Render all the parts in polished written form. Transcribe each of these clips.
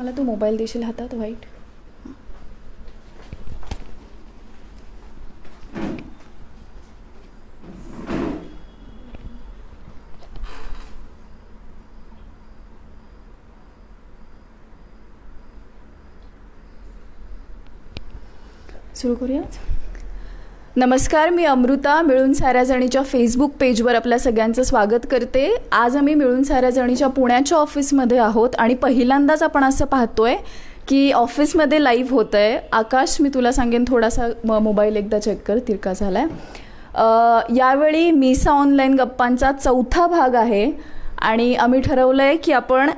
मला तू मोबाईल देशील हातात व्हाईट. सुरू करूयात. नमस्कार, मी अमृता. मिळून साऱ्या जणीच्या फेसबुक पेजवर आपल्या सगळ्यांचं स्वागत करते. आज आम्ही मिळून साऱ्या जणीच्या पुण्याच्या ऑफिसमध्ये आहोत आणि पहिल्यांदाच आपण असं पाहतोय की ऑफिसमध्ये लाईव्ह होतं आहे. आकाश, मी तुला सांगेन थोडासा मोबाईल एकदा चेक कर, तिरका झाला आहे. यावेळी मीसा ऑनलाईन गप्पांचा 4था भाग आहे आणि आम्ही ठरवलं आहे की आपण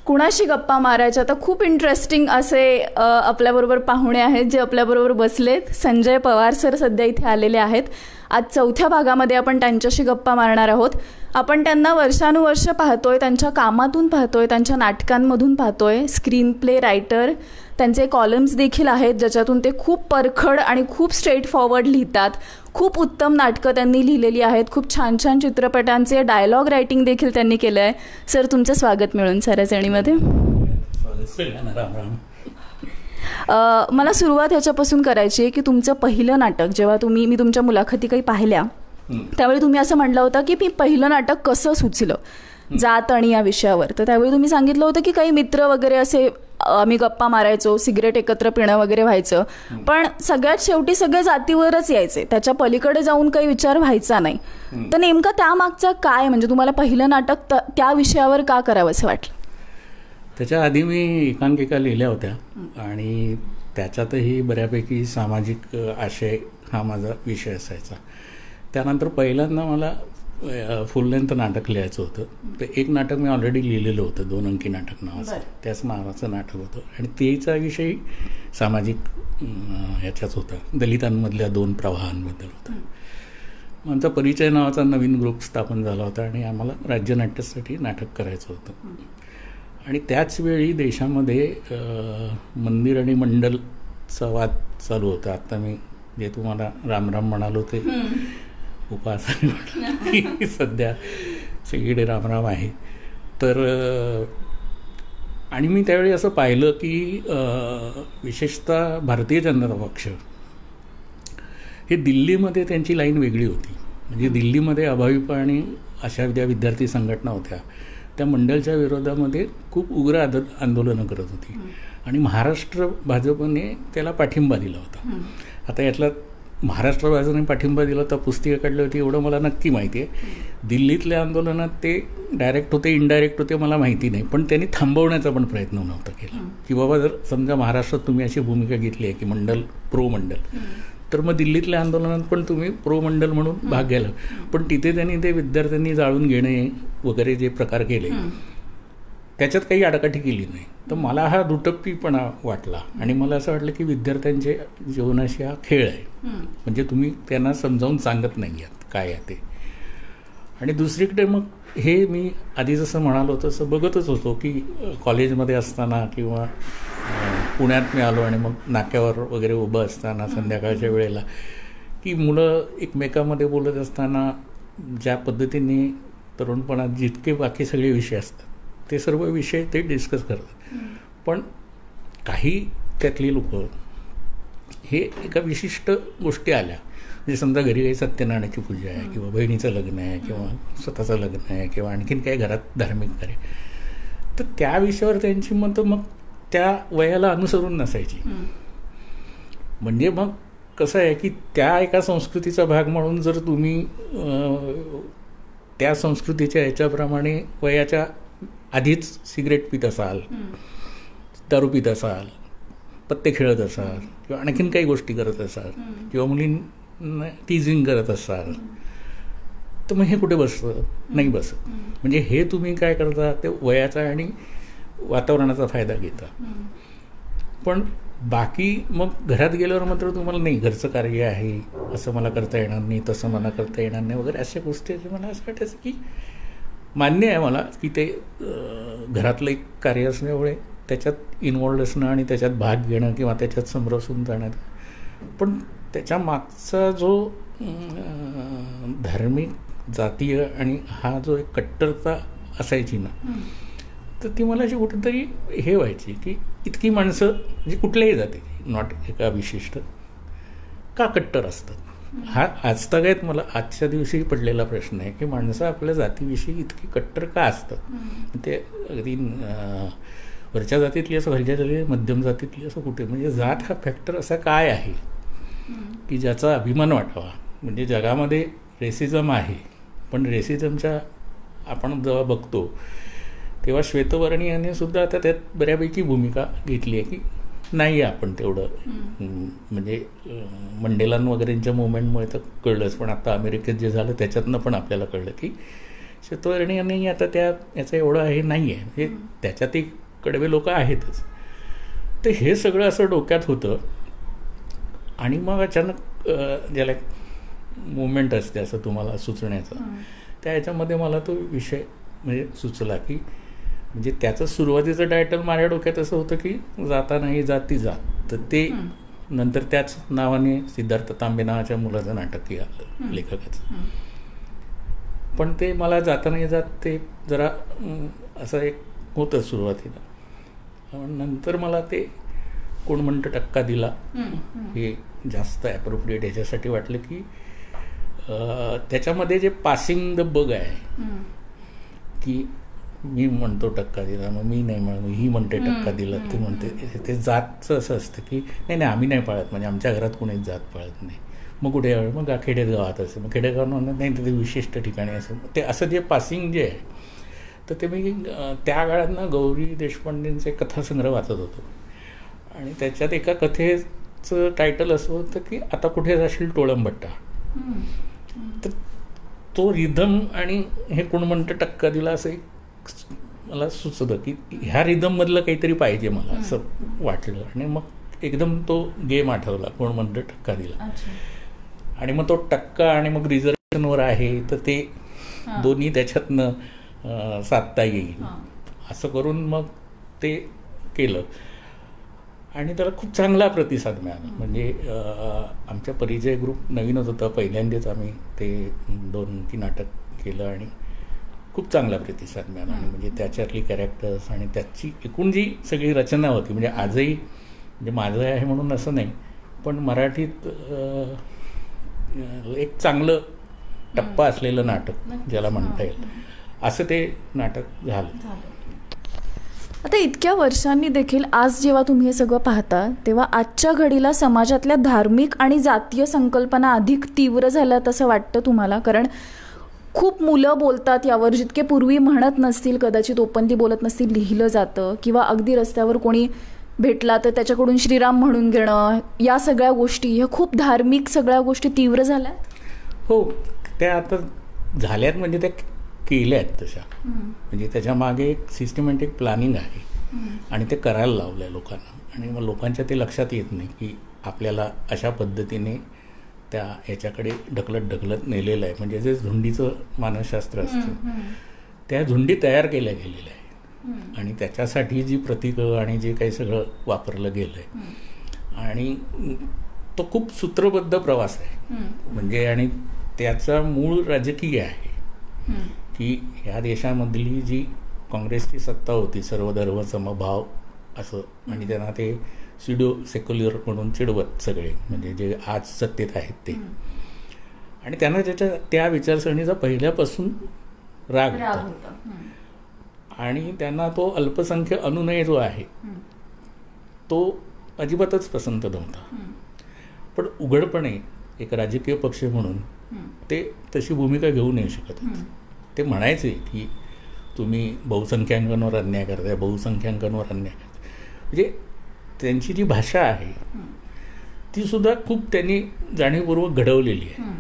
कुणाशी गप्पा मारायच्या. तर खूप इंटरेस्टिंग असे आपल्याबरोबर पाहुणे आहेत जे आपल्याबरोबर बसलेत. संजय पवार सर सध्या इथे आलेले आहेत. आज 4थ्या भागामध्ये आपण त्यांच्याशी गप्पा मारणार आहोत. आपण त्यांना वर्षानुवर्ष पाहतोय, त्यांच्या कामातून पाहतोय, त्यांच्या नाटकांमधून पाहतोय. स्क्रीन प्ले रायटर, त्यांचे कॉलम्स देखील आहेत ज्याच्यातून ते खूप परखड आणि खूप स्ट्रेट फॉरवर्ड लिहितात. खूप उत्तम नाटकं त्यांनी लिहिलेली आहेत. खूप छान छान चित्रपटांचे डायलॉग रायटिंग देखील त्यांनी केलं आहे. सर, तुमचं स्वागत मिळून साऱ्या जणीमध्ये. मला सुरुवात ह्याच्यापासून करायची आहे की तुमचं पहिलं नाटक जेव्हा मी तुमच्या मुलाखती काही पाहिल्या त्यावेळी तुम्ही असं म्हटलं होतं की मी पहिलं नाटक कसं सुचलं जात आणि या विषयावर. तर त्यावेळी तुम्ही सांगितलं होतं की काही मित्र वगैरे असे आम्ही गप्पा मारायचो, सिगरेट एकत्र पिणं वगैरे व्हायचं, पण सगळ्यात शेवटी सगळे जातीवरच यायचे, त्याच्या पलीकडे जाऊन काही विचार व्हायचा नाही. तर नेमका त्यामागचा काय, म्हणजे तुम्हाला पहिलं नाटक त्या विषयावर का करावं असं वाटलं? त्याच्या आधी मी एकांकिका लिहिल्या होत्या आणि त्याच्यातही बऱ्यापैकी सामाजिक आशय हा माझा विषय असायचा. त्यानंतर पहिल्यांदा मला फुल लेंथ नाटक लिहायचं होतं. तर एक नाटक मी ऑलरेडी लिहिलेलं होतं, 2 अंकी नाटक नावाचं, त्याच नावाचं नाटक होतं आणि तेचा विषय सामाजिक ह्याच्याच होता, दलितांमधल्या 2 प्रवाहांबद्दल होता. आमचा परिचय नावाचा नवीन ग्रुप स्थापन झाला होता आणि आम्हाला राज्यनाट्यासाठी नाटक करायचं होतं. आणि त्याच वेळी देशामध्ये मंदिर आणि मंडलचा वाद चालू होता. आता मी जे तुम्हाला रामराम म्हणालो ते उपासना की सध्या सगळीकडे रामराम आहे. तर आणि मी त्यावेळी असं पाहिलं की विशेषतः भारतीय जनता पक्ष हे दिल्लीमध्ये त्यांची लाईन वेगळी होती. म्हणजे दिल्लीमध्ये अभाविप आणि अशा ज्या विद्यार्थी संघटना होत्या त्या मंडलच्या विरोधामध्ये खूप उग्र आंदोलनं करत होती आणि महाराष्ट्र भाजपने त्याला पाठिंबा दिला होता. आता यातला महाराष्ट्र भाजपने पाठिंबा दिला होता, पुस्तिका काढली होती एवढं मला नक्की माहिती आहे. दिल्लीतल्या आंदोलनात ते डायरेक्ट होते इनडायरेक्ट होते मला माहिती नाही, पण त्यांनी थांबवण्याचा पण प्रयत्न नव्हता केला की बाबा जर समजा महाराष्ट्रात तुम्ही अशी भूमिका घेतली आहे की मंडल प्रो मंडल, तर मग दिल्लीतल्या आंदोलनात पण तुम्ही प्रो मंडल म्हणून भाग घ्यायला. पण तिथे त्यांनी ते विद्यार्थ्यांनी जाळून घेणे वगैरे जे प्रकार केले त्याच्यात काही आडाकाठी केली नाही. तर मला हा दुटप्पीपणा वाटला आणि मला असं वाटलं की विद्यार्थ्यांच्या जीवनाशी हा खेळ आहे. म्हणजे तुम्ही त्यांना समजावून सांगत नाही आहात काय आहे ते. आणि दुसरीकडे मग हे मी आधी जसं म्हणालो तसं बघतच होतो की कॉलेजमध्ये असताना किंवा पुण्यात मी आलो आणि मग नाक्यावर वगैरे उभं असताना संध्याकाळच्या वेळेला की मुलं एकमेकांमध्ये बोलत असताना ज्या पद्धतीने तरुणपणात जितके बाकी सगळे विषय असतात ते सर्व विषय ते डिस्कस करतात. पण काही त्यातली लोक हे एका विशिष्ट गोष्टी आल्या, म्हणजे समजा घरी काही सत्यनारायणाची पूजा आहे किंवा बहिणीचं लग्न आहे किंवा स्वतःचं लग्न आहे किंवा आणखीन काही घरात धार्मिक कार्य, तर त्या विषयावर त्यांची मतं मग त्या वयाला अनुसरून नसायची. म्हणजे मग कसं आहे की त्या एका संस्कृतीचा भाग म्हणून जर तुम्ही त्या संस्कृतीच्या ह्याच्याप्रमाणे वयाच्या आधीच सिगरेट पित असाल, दारू पित असाल, पत्ते खेळत असाल किंवा आणखीन काही गोष्टी करत असाल किंवा मुलींना टीजिंग करत असाल, तर मग हे कुठे बसतं? नाही बसत. म्हणजे हे तुम्ही काय करता ते वयाचा आणि वातावरणाचा फायदा घेता. पण बाकी मग घरात गेल्यावर मात्र तुम्हाला नाही, घरचं कार्य आहे असं मला करता येणार नाही, तसं मला करता येणार नाही वगैरे अशा गोष्टी. मला असं वाटायचं की मान्य आहे मला की ते घरातलं एक कार्य असल्यामुळे त्याच्यात इन्वॉल्ड असणं आणि त्याच्यात भाग घेणं किंवा त्याच्यात समरसून जाणं, पण त्याच्या मागचा जो धार्मिक जातीय आणि हा जो एक कट्टरता असायची ना, तर ती मला अशी कुठेतरी हे व्हायची की इतकी माणसं म्हणजे कुठल्याही जाती, नॉट एका विशिष्ट, का कट्टर असतात? हा आजतागायत मला आजच्या दिवशी पडलेला प्रश्न आहे की माणसं आपल्या जातीविषयी इतकी कट्टर का असतात? ते अगदी वरच्या जातीतली असं, खालच्या जाती, मध्यम जातीतली असं, कुठे म्हणजे जात हा फॅक्टर असा काय आहे की ज्याचा अभिमान वाटावा? म्हणजे जगामध्ये रेसिझम आहे, पण रेसिझमच्या आपण जेव्हा बघतो तेव्हा श्वेतवर्णीयाने सुद्धा आता त्यात बऱ्यापैकी भूमिका घेतली आहे की नाही आपण तेवढं, म्हणजे मंडेलान वगैरेंच्या मुवमेंटमुळे तर कळलंच, पण आता अमेरिकेत जे झालं त्याच्यातनं पण आपल्याला कळलं की श्वेतवर्णीयांनी आता याचं एवढं आहे नाही आहे, म्हणजे त्याच्यातही कडवे लोक आहेतच. तर हे सगळं असं डोक्यात होतं आणि मग अचानक ज्याला मुवमेंट असते असं तुम्हाला सुचण्याचा, त्या ह्याच्यामध्ये मला तो विषय म्हणजे सुचला की म्हणजे त्याचं सुरुवातीचं टायटल माझ्या डोक्यात असं होतं की जाता नाही जाती जात. तर ते नंतर त्याच नावाने सिद्धार्थ तांबे नावाच्या मुलाचं नाटकही आलं लेखकाचं. पण ते मला जाता नाही जात ते जरा असं एक होतं सुरुवातीला. नंतर मला ते कोण म्हणतं टक्का दिला हे जास्त ॲप्रोप्रिएट ह्याच्यासाठी वाटलं की त्याच्यामध्ये जे पासिंग द बग आहे की मी म्हणतो टक्का दिला, मग मी नाही म्हणून ही म्हणते टक्का दिला, ती म्हणते, ते जातचं असं असतं की नाही नाही आम्ही नाही पाळत, म्हणजे आमच्या घरात कोणीच जात पाळत नाही. मग कुठे मग खेडेगावात असेल, मग खेडेगावात म्हणत नाही तर ते विशिष्ट ठिकाणी असेल, ते असं जे पासिंग जे आहे. तर ते मी त्या काळात गौरी देशपांडेंचे कथासंग्रह वाचत होतो आणि त्याच्यात एका कथेचं टायटल असं होतं की आता कुठे जाशील टोळंबट्टा. तर तो रिदम आणि हे कोण म्हणतं टक्का दिला असं एक मला सुचतं की ह्या रिदममधलं काहीतरी पाहिजे मला असं वाटलं. आणि मग एकदम तो गेम आठवला, कोण म्हणतं टक्का दिला. आणि मग तो टक्का आणि मग रिझर्वेशनवर आहे, तर ते दोन्ही त्याच्यातनं साधता येईल असं करून मग ते केलं आणि त्याला खूप चांगला प्रतिसाद मिळाला. म्हणजे आमच्या परिचय ग्रुप नवीनच होता, पहिल्यांदाच आम्ही ते 2-3 नाटक केलं आणि खूप चांगला प्रतिसाद मिळाला. आणि म्हणजे त्याच्यातली कॅरेक्टर्स आणि त्याची एकूण जी सगळी रचना होती, म्हणजे आजही म्हणजे माझं आहे म्हणून असं नाही, पण मराठीत एक चांगलं टप्पा असलेलं नाटक ज्याला म्हणता येईल असं ते नाटक झालं. आता इतक्या वर्षांनी देखील आज जेव्हा तुम्ही हे सगळं पाहता तेव्हा आजच्या घडीला समाजातल्या धार्मिक आणि जातीय संकल्पना अधिक तीव्र झाल्यात असं वाटतं तुम्हाला? कारण खूप मुलं बोलतात यावर, जितके पूर्वी म्हणत नसतील, कदाचित ओपनली बोलत नसतील, लिहिलं जातं, किंवा अगदी रस्त्यावर कोणी भेटला तर त्याच्याकडून श्रीराम म्हणून घेणं, या सगळ्या गोष्टी, ह्या खूप धार्मिक सगळ्या गोष्टी तीव्र झाल्या. हो, त्या आता झाल्यात, म्हणजे त्या केल्या आहेत तशा. म्हणजे त्याच्या मागे एक सिस्टमॅटिक प्लॅनिंग आहे आणि ते करायला लावलं आहे लोकांना. आणि मग लोकांच्या ते लक्षात येत नाही की आपल्याला अशा पद्धतीने त्या ह्याच्याकडे ढकलत नेलेलं आहे. म्हणजे जे झुंडीचं मानसशास्त्र असतं त्या झुंडी तयार केल्या गेलेल्या आहे आणि त्याच्यासाठी जी प्रतीकं आणि जे काही सगळं वापरलं गेलं आहे आणि तो खूप सूत्रबद्ध प्रवास आहे. म्हणजे आणि त्याचा मूळ राजकीय आहे की ह्या देशामधली जी काँग्रेसची सत्ता होती, सर्वधर्म समभाव असं, आणि त्यांना ते सिडो सेक्युलर म्हणून चिडवत सगळे, म्हणजे जे आज सत्तेत आहेत ते. आणि त्यांना त्या विचारसरणीचा पहिल्यापासून राग होता आणि त्यांना तो अल्पसंख्य अनुनय जो आहे तो अजिबातच पसंत नव्हता. पण उघडपणे एक राजकीय पक्ष म्हणून ते तशी भूमिका घेऊ नाही शकत. ते म्हणायचे की तुम्ही बहुसंख्याकांवर अन्याय करताय, बहुसंख्याकांवर अन्याय करताय. म्हणजे त्यांची जी भाषा आहे ती सुद्धा खूप त्यांनी जाणीवपूर्वक घडवलेली आहे.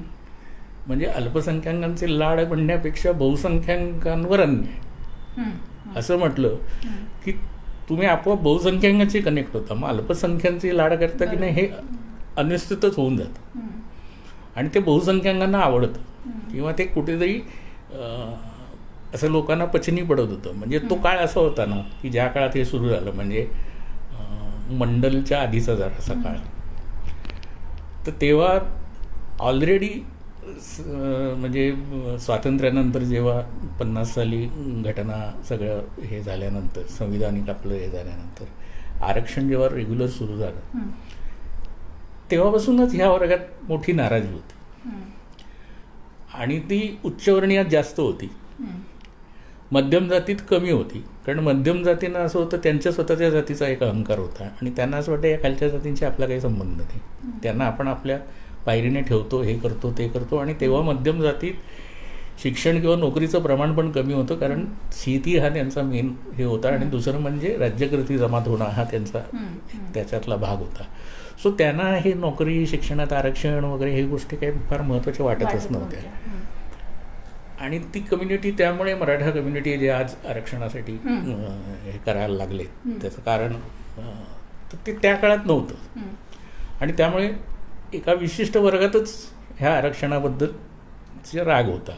म्हणजे अल्पसंख्याकांचे लाड म्हणण्यापेक्षा बहुसंख्याकांवर अन्याय असं म्हटलं की तुम्ही आपोआप बहुसंख्याकांशी कनेक्ट होता. मग अल्पसंख्यांचे लाड करता की नाही हे अनिश्चितच होऊन जातं आणि ते बहुसंख्याकांना आवडतं किंवा ते कुठेतरी असं लोकांना पचनी पडत होतं. म्हणजे तो काळ असा होता ना की ज्या काळात हे सुरू झालं, म्हणजे मंडलच्या आधीचा जरासा काळ, तर तेव्हा ऑलरेडी म्हणजे स्वातंत्र्यानंतर जेव्हा 50 साली घटना सगळं हे झाल्यानंतर, संविधानिक आपलं हे झाल्यानंतर आरक्षण जेव्हा रेग्युलर सुरू झालं तेव्हापासूनच ह्या वर्गात मोठी नाराजी होती आणि ती उच्चवर्णीयात जास्त होती, मध्यम जातीत कमी होती. कारण मध्यम जातींना असं होतं त्यांच्या स्वतःच्या जातीचा एक अहंकार होता आणि त्यांना असं वाटतं या खालच्या जातींशी आपला काही संबंध नाही, त्यांना आपण आपल्या पायरीने ठेवतो, हे करतो ते करतो. आणि तेव्हा मध्यम जातीत शिक्षण किंवा नोकरीचं प्रमाण पण कमी होतं, कारण शेती हा त्यांचा मेन हे होता आणि दुसरं म्हणजे राज्यकर्ती जमात होणं हा त्यांचा त्याच्यातला भाग होता. सो त्यांना हे नोकरी, शिक्षणात आरक्षण वगैरे हे गोष्टी काही फार महत्त्वाच्या वाटतच नव्हत्या. आणि ती कम्युनिटी, त्यामुळे मराठा कम्युनिटी जे आज आरक्षणासाठी हे करायला लागले त्याचं कारण ते त्या काळात नव्हतं. आणि त्यामुळे एका विशिष्ट वर्गातच ह्या आरक्षणाबद्दलचा राग होता.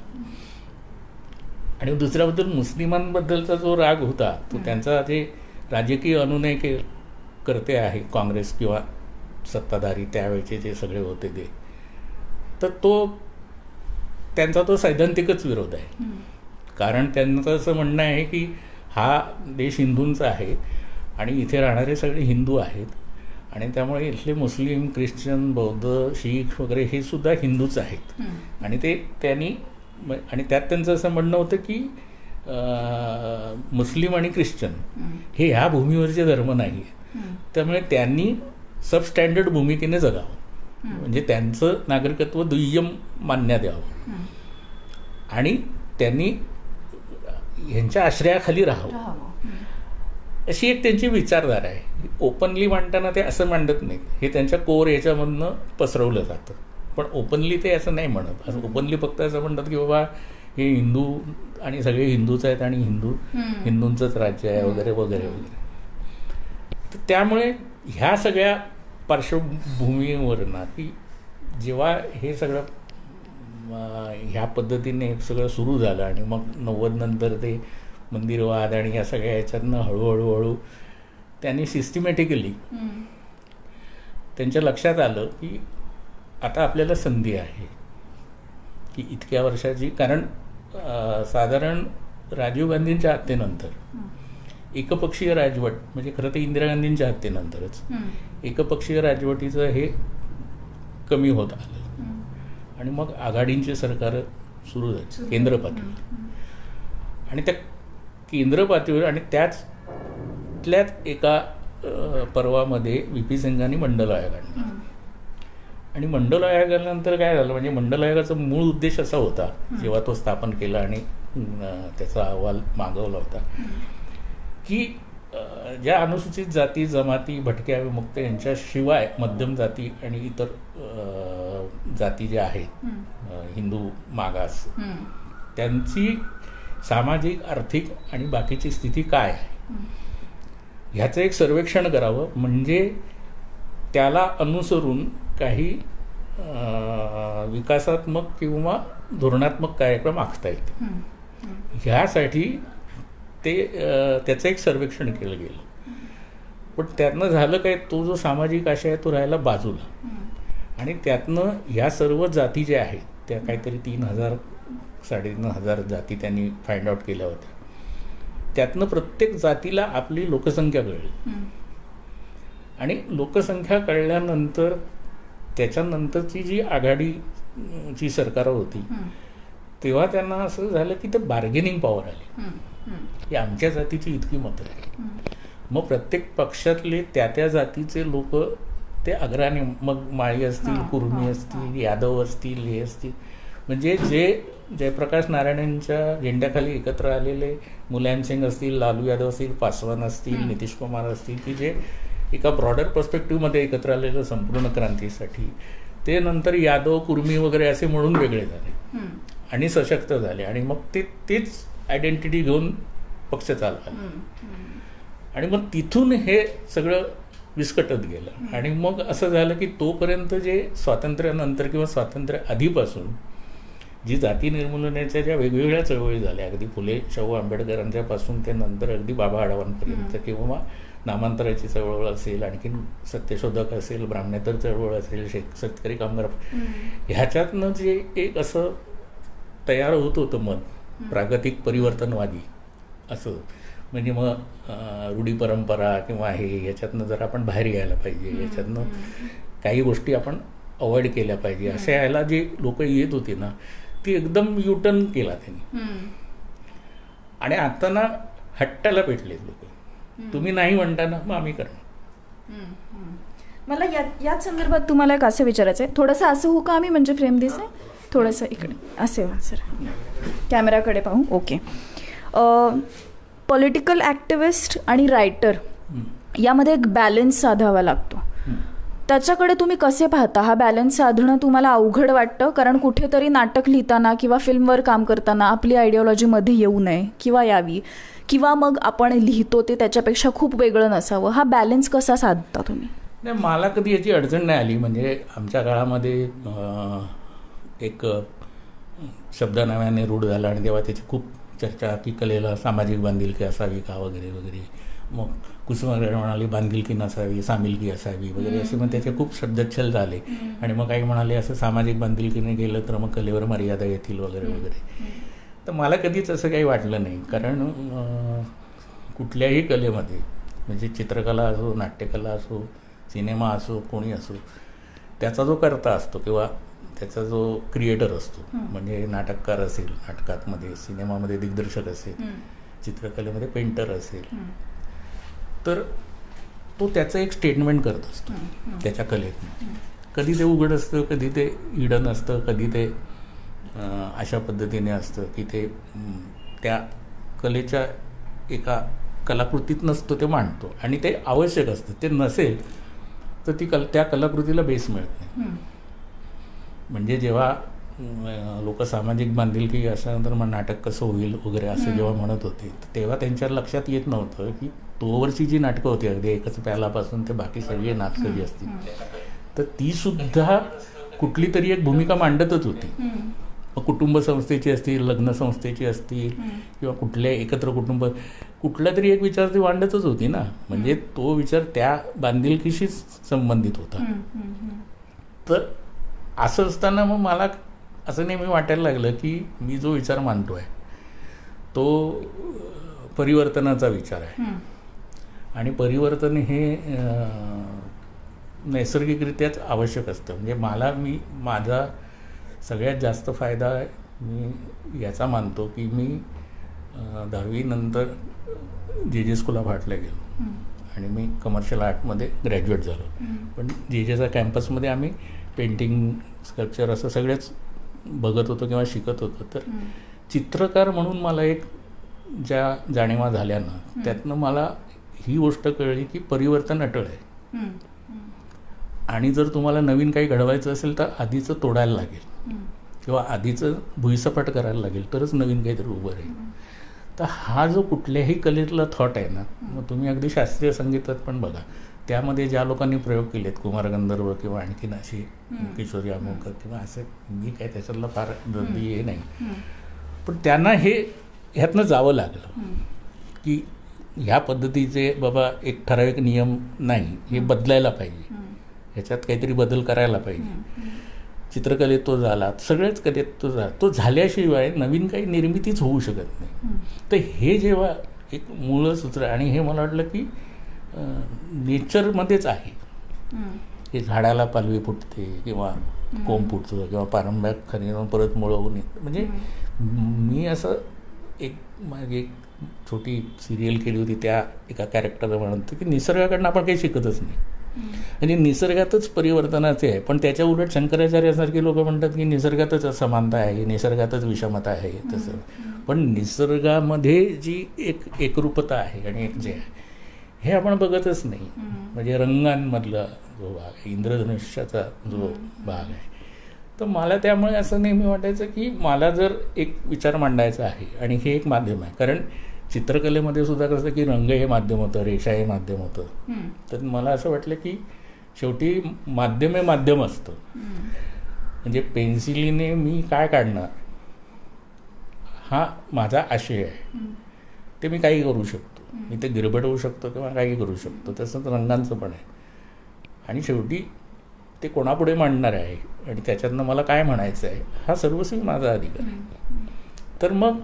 आणि दुसऱ्याबद्दल मुस्लिमांबद्दलचा जो राग होता तो त्यांचा जे राजकीय अनुनय करते आहे काँग्रेस किंवा सत्ताधारी त्यावेळेचे जे सगळे होते ते, तर त्यांचा तो सैद्धांतिकच विरोध आहे. कारण त्यांचं असं म्हणणं आहे की हा देश हिंदूंचा आहे आणि इथे राहणारे सगळे हिंदू आहेत आणि त्यामुळे इथले मुस्लिम, ख्रिश्चन, बौद्ध, शीख वगैरे हे सुद्धा हिंदूच आहेत. आणि आणि त्यात त्यांचं असं म्हणणं होतं की मुस्लिम आणि ख्रिश्चन हे ह्या भूमीवरचे धर्म नाही आहेत, त्यामुळे त्यांनी सबस्टँडर्ड भूमिकेने जगावं, म्हणजे त्यांचं नागरिकत्व दुय्यम मान्य द्यावं आणि त्यांनी ह्यांच्या आश्रयाखाली राहावं, अशी एक त्यांची विचारधारा आहे. ओपनली मांडताना ते असं मांडत नाहीत, हे त्यांच्या कोर याच्यामधनं पसरवलं जातं. पण ओपनली ते असं नाही म्हणत. असं ओपनली फक्त असं म्हणतात की बाबा हे हिंदू आणि सगळे हिंदूच आहेत आणि हिंदूंचंच राज्य आहे वगैरे वगैरे वगैरे. तर त्यामुळे ह्या सगळ्या पार्श्वभूमीवरनं की जेव्हा हे सगळं ह्या पद्धतीने सगळं सुरू झालं आणि मग 90 नंतर ते मंदिरवाद आणि या सगळ्या ह्याच्यातनं हळूहळू त्यांनी सिस्टमॅटिकली त्यांच्या लक्षात आलं की आता आपल्याला संधी आहे की इतक्या वर्षाची. कारण साधारण राजीव गांधींच्या हत्येनंतर एकपक्षीय राजवट, म्हणजे खरं तर इंदिरा गांधींच्या हत्येनंतरच एकपक्षीय राजवटीचं हे कमी होत आलं आणि मग आघाडींची सरकार सुरू झाली केंद्र पातळीवर. आणि त्या केंद्र पातळीवर आणि त्यातल्याच एका पर्वामध्ये व्ही.पी. सिंगांनी मंडल आयोग आणला. आणि मंडल आयोगानंतर काय झालं, म्हणजे मंडल आयोगाचा मूळ उद्देश असा होता जेव्हा तो स्थापन केला आणि त्याचा अहवाल मागवला होता की ज्या अनुसूचित जाती, जमाती, भटक्या, विमुक्त यांच्याशिवाय मध्यम जाती आणि इतर जाती ज्या आहेत, हिंदू मागास, त्यांची सामाजिक, आर्थिक आणि बाकीची स्थिती काय आहे ह्याचं एक सर्वेक्षण करावं, म्हणजे त्याला अनुसरून काही विकासात्मक किंवा धोरणात्मक कार्यक्रम आखता येतील. ह्यासाठी त्याचं एक सर्वेक्षण केलं गेलं. पण त्यातनं झालं काय, तो जो सामाजिक आशय आहे तो राहिला बाजूला. आणि त्यातनं ह्या सर्व जाती ज्या आहेत त्या काहीतरी 3,000 3,500 जाती त्यांनी फाइंड आउट केल्या होत्या. त्यातनं प्रत्येक जातीला आपली लोकसंख्या कळली. आणि लोकसंख्या कळल्यानंतर त्याच्यानंतरची जी आघाडीची सरकार होती तेव्हा त्यांना असं झालं की ते बार्गेनिंग पॉवर आली की आमच्या जातीची इतकी मतं आहे. मग प्रत्येक पक्षातले त्या जातीचे लोक ते अग्रणी, मग माळी असतील, कुर्मी असतील, यादव असतील, हे असतील, म्हणजे जे जयप्रकाश नारायणांच्या झेंड्याखाली एकत्र आलेले मुलायम सिंग असतील, लालू यादव असतील, पासवान असतील, नितीश कुमार असतील, की जे एका ब्रॉडर पर्स्पेक्टिव्हमध्ये एकत्र आलेलं संपूर्ण क्रांतीसाठी, ते नंतर यादव, कुर्मी वगैरे असे म्हणून वेगळे झाले आणि सशक्त झाले. आणि मग तेच आयडेंटिटी घेऊन पक्ष चालला. आणि मग तिथून हे सगळं विस्कटत गेलं. आणि मग असं झालं की तोपर्यंत जे स्वातंत्र्यानंतर किंवा स्वातंत्र्य आधीपासून जी जाती निर्मूलनाच्या ज्या वेगवेगळ्या चळवळी झाल्या, अगदी फुले शाहू आंबेडकरांच्यापासून ते नंतर अगदी बाबा आढावांपर्यंत, किंवा नामांतराची चळवळ असेल, आणखीन सत्यशोधक असेल, ब्राह्मणेतर चळवळ असेल, शेतकरी कामगार, ह्याच्यातनं जे एक असं तयार होत होतं मत प्रागतिक परिवर्तनवादी असं, म्हणजे मग रूढी परंपरा किंवा हे याच्यातनं जर आपण बाहेर यायला पाहिजे, याच्यातनं काही गोष्टी आपण अवॉइड केल्या पाहिजे, अशा यायला जे लोक येत होती ना ती एकदम युटर्न केला त्यांनी. आणि आता ना हट्टाला पेटलेत लोक, तुम्ही नाही म्हणता ना मग आम्ही करणार. मला याच संदर्भात तुम्हाला एक असं विचारायचं आहे, थोडंसं असं होऊ का आम्ही, म्हणजे फ्रेम दिसे थोडंसं इकडे असे व्हा सर, कॅमेराकडे पाहू. ओके. पॉलिटिकल ॲक्टिव्हिस्ट आणि रायटर यामध्ये एक बॅलन्स साधावा लागतो. त्याच्याकडे तुम्ही कसे पाहता? हा बॅलन्स साधणं तुम्हाला अवघड वाटतं? कारण कुठेतरी नाटक लिहिताना किंवा फिल्मवर काम करताना आपली आयडिओलॉजी मध्ये येऊ नये किंवा यावी, किंवा मग आपण लिहितो ते त्याच्यापेक्षा खूप वेगळं नसावं. हा बॅलन्स कसा साधता तुम्ही? नाही, मला कधी याची अडचण नाही आली. म्हणजे आमच्या काळामध्ये एक शब्द नव्याने रूढ झाला आणि तेव्हा त्याची खूप चर्चा की कलेला सामाजिक बांधिलकी असावी का वगैरे वगैरे. मग कुसुमाग्रज म्हणाले बांधिलकी नसावी, सामिलकी असावी वगैरे असे मग त्याचे खूप शब्दच्छल झाले. आणि मग काही म्हणाले असं सामाजिक बांधिलकीने गेलं तर मग कलेवर मर्यादा येतील वगैरे वगैरे. तर मला कधीच असं काही वाटलं नाही, कारण कुठल्याही कलेमध्ये म्हणजे चित्रकला असो, नाट्यकला असो, सिनेमा असो, कोणी असो, त्याचा जो कर्ता असतो किंवा त्याचा जो क्रिएटर असतो, म्हणजे नाटककार असेल, नाटकामध्ये सिनेमामध्ये दिग्दर्शक असेल, चित्रकलेमध्ये पेंटर असेल, तर तो त्याचं एक स्टेटमेंट करत असतो त्याच्या कलेतून. कधी ते उघड असतं, कधी ते हिडन असतं, कधी ते अशा पद्धतीने असतं की ते त्या कलेच्या एका कलाकृतीत नसतो ते मांडतो आणि ते आवश्यक असतं. ते नसेल तर त्या कलाकृतीला बेस मिळत नाही. म्हणजे जेव्हा लोक सामाजिक बांधिलकी असल्यानंतर मग नाटक कसं होईल वगैरे असं जेव्हा म्हणत होते, तेव्हा त्यांच्या लक्षात येत नव्हतं की तोवरची जी नाटकं होती अगदी एकच प्यालापासून ते बाकी सगळी नाटकं जी असतील तर ती सुद्धा कुठली तरी एक भूमिका मांडतच होती. मग कुटुंब संस्थेची असतील, लग्न संस्थेची असतील किंवा कुठल्या एकत्र कुटुंब, कुठला तरी एक विचार ती मांडतच होती ना. म्हणजे तो विचार त्या बांधिलकीशीच संबंधित होता. तर असं असताना मग मला असं नेहमी वाटायला लागलं की मी जो विचार मांडतोय तो परिवर्तनाचा विचार आहे. आणि परिवर्तन हे नैसर्गिकरित्याच आवश्यक असतं. म्हणजे माझा सगळ्यात जास्त फायदा मी याचा मानतो की मी 10वी नंतर जे स्कूल ऑफ आर्टला गेलो आणि मी कमर्शियल आर्टमध्ये ग्रॅज्युएट झालो. पण जेचा कॅम्पसमध्ये आम्ही पेंटिंग, स्कल्पचर असं सगळेच बघत होतो किंवा शिकत होतो. तर चित्रकार म्हणून मला एक ज्या जाणीवा झाल्या ना, त्यातनं मला ही गोष्ट कळली की परिवर्तन अटळ आहे. आणि जर तुम्हाला नवीन काही घडवायचं असेल तर आधीचं तोडायला लागेल किंवा आधीचं भुईसपाट करायला लागेल तरच नवीन काहीतरी उभं राहील. तर हा जो कुठल्याही कलेतला थॉट आहे ना, मग तुम्ही अगदी शास्त्रीय संगीतात पण बघा, त्यामध्ये ज्या लोकांनी प्रयोग केलेत, कुमार गंधर्व किंवा आणखीन अशी किशोरी आमोणकर किंवा असं, मी काय त्याच्यातलं फार दर्दी हे नाही, पण त्यांना ह्यातनं जावं लागलं की ह्या पद्धतीचे बाबा एक ठराविक नियम नाही, हे बदलायला पाहिजे, ह्याच्यात काहीतरी बदल करायला पाहिजे. चित्रकलेत तो झाला, सगळ्याच कलेत तो झाला. तो झाल्याशिवाय नवीन काही निर्मितीच होऊ शकत नाही. तर हे जेव्हा एक मूळ सूत्र, आणि हे मला वाटलं की नेचरमध्येच आहे की झाडाला पालवी फुटते किंवा कोंब फुटतं किंवा पारंब्या खाली परत मुळं होऊन येतं. म्हणजे मी असं माझी एक छोटी सिरियल केली होती, त्या एका कॅरेक्टरला म्हणतो की निसर्गाकडनं आपण काही शिकतच नाही, म्हणजे निसर्गातच परिवर्तनाचे आहे. पण त्याच्या उलट शंकराचार्यासारखे लोक म्हणतात की निसर्गातच असमानता आहे, निसर्गातच विषमता आहे. तसं पण निसर्गामध्ये जी एक एकरूपता आहे आणि एक जे आहे हे आपण बघतच नाही. म्हणजे रंगांमधला जो भाग आहे, इंद्रधनुष्याचा जो भाग आहे, तर मला त्यामुळे असं नेहमी वाटायचं की मला जर एक विचार मांडायचा आहे आणि हे एक माध्यम आहे. कारण चित्रकलेमध्ये सुद्धा कसं की रंग हे माध्यम होतं, रेषा हे माध्यम होतं. तर मला असं वाटलं की शेवटी माध्यम हे माध्यम असतं. म्हणजे पेन्सिलीने मी काय काढणार हा माझा आशय आहे, ते मी काही करू शकतो, मी ते गिरबडवू शकतो किंवा काही करू शकतो. तसंच रंगांचं पण आहे. आणि शेवटी ते कोणापुढे मांडणार आहे आणि त्याच्यातनं मला काय म्हणायचं आहे हा सर्वस्वी माझा अधिकार आहे. तर मग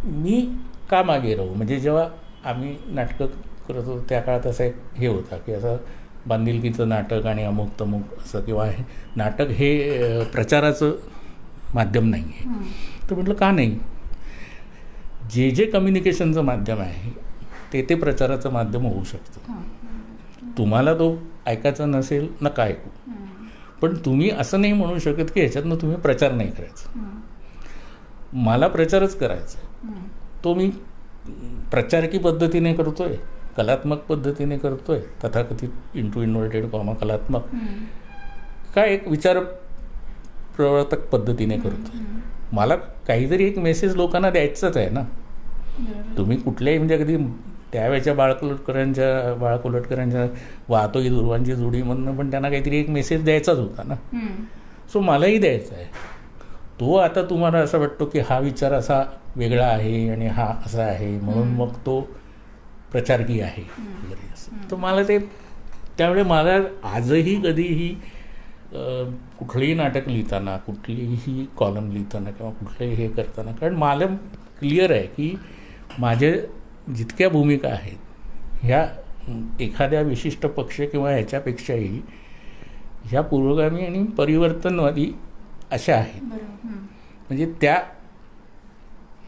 मी का मागे राहू? म्हणजे जेव्हा आम्ही नाटकं करत होतो त्या काळात असं एक हे होता की असं बांधिलकीचं नाटक आणि अमुक तमुक असं किंवा हे नाटक हे प्रचाराचं माध्यम नाही आहे. तर म्हटलं का नाही, जे जे कम्युनिकेशनचं माध्यम आहे ते प्रचाराचं माध्यम होऊ शकतं. तुम्हाला तो ऐकायचा नसेल नका ऐकू, पण तुम्ही असं नाही म्हणू शकत की ह्याच्यातनं तुम्ही प्रचार नाही करायचा. मला प्रचारच करायचा, तो मी प्रचारकी पद्धतीने करतोय, कलात्मक पद्धतीने करतोय, तथाकथित इंटू इन्व्हर्टेड कॉमा कलात्मक, काय एक विचार प्रवर्तक पद्धतीने करतोय. मला काहीतरी एक मेसेज लोकांना द्यायचाच आहे ना. तुम्ही कुठल्याही म्हणजे अगदी त्यावेळेच्या बाळकुलटकरांच्या वाहतो ही दुर्वांची जोडीमधनं पण त्यांना काहीतरी एक मेसेज द्यायचाच होता ना. सो मलाही द्यायचा आहे. तो आता तुम्हाला असं वाटतो की हा विचार असा वेगळा आहे आणि हा असा आहे म्हणून मग तो प्रचारकी आहे वगैरे असं. तर मला ते त्यामुळे मला आजही कधीही कुठलंही नाटक लिहिताना, कुठलीही कॉलम लिहिताना किंवा कुठलंही हे करताना, कारण मला क्लिअर आहे की माझे जितक्या भूमिका आहेत ह्या एखाद्या विशिष्ट पक्ष किंवा ह्याच्यापेक्षाही ह्या पुरोगामी आणि परिवर्तनवादी अशा आहेत. म्हणजे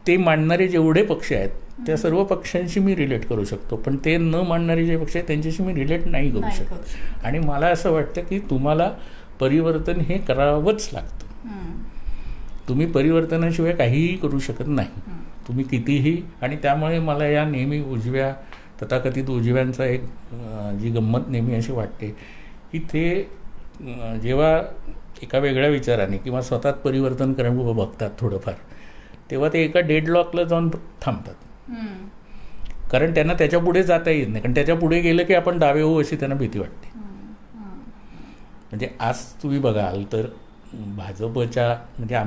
ते मांडणारे जेवढे पक्ष आहेत त्या सर्व पक्षांशी मी रिलेट करू शकतो, पण ते न मांडणारे जे पक्ष आहेत त्यांच्याशी मी रिलेट नाही करू शकत. आणि मला असं वाटतं की तुम्हाला परिवर्तन हे करावंच लागतं. तुम्ही परिवर्तनाशिवाय काहीही करू शकत नाही, तुम्ही कितीही. आणि त्यामुळे मला या नेहमी उजव्या, तथाकथित उजव्यांचा एक जी गंमत नेहमी अशी वाटते की ते जेव्हा एका वेगळ्या विचाराने किंवा स्वतःत परिवर्तन करायला बघतात थोडंफार, तेव्हा ते एका डेडलॉकला जाऊन थांबतात. कारण त्यांना त्याच्या पुढे जाता येत नाही, कारण त्याच्या पुढे गेलं की आपण डावे होऊ अशी त्यांना भीती वाटते. म्हणजे आज तुम्ही बघाल तर भाजपच्या म्हणजे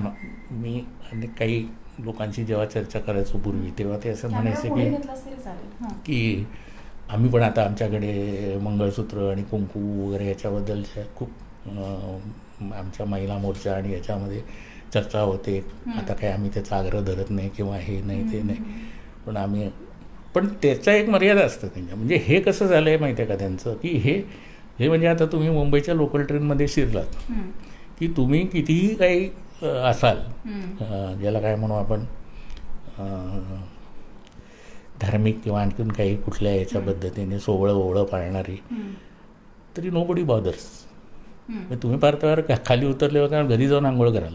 मी आणि काही लोकांशी जेव्हा चर्चा करायचो पूर्वी, तेव्हा ते असं म्हणायचे की आम्ही पण आता आमच्याकडे मंगळसूत्र आणि कुंकू वगैरे याच्याबद्दलच्या खूप आमच्या महिला मोर्चा आणि याच्यामध्ये चर्चा होते. आता काय आम्ही त्याचा आग्रह धरत नाही किंवा हे नाही ते नाही, पण त्याचा एक मर्यादा असतं त्यांच्या. म्हणजे हे कसं झालं आहे माहिती आहे का त्यांचं, की हे म्हणजे आता तुम्ही मुंबईच्या लोकल ट्रेनमध्ये शिरलात की तुम्ही कितीही काही असाल, ज्याला काय म्हणू आपण धार्मिक किंवा आणखीन काही कुठल्या याच्या पद्धतीने सोवळं पाळणारी, तरी नो बडी बॉदर्स. तुम्ही पार्थिवावर खाली उतरले होता घरी जाऊन आंघोळ कराल,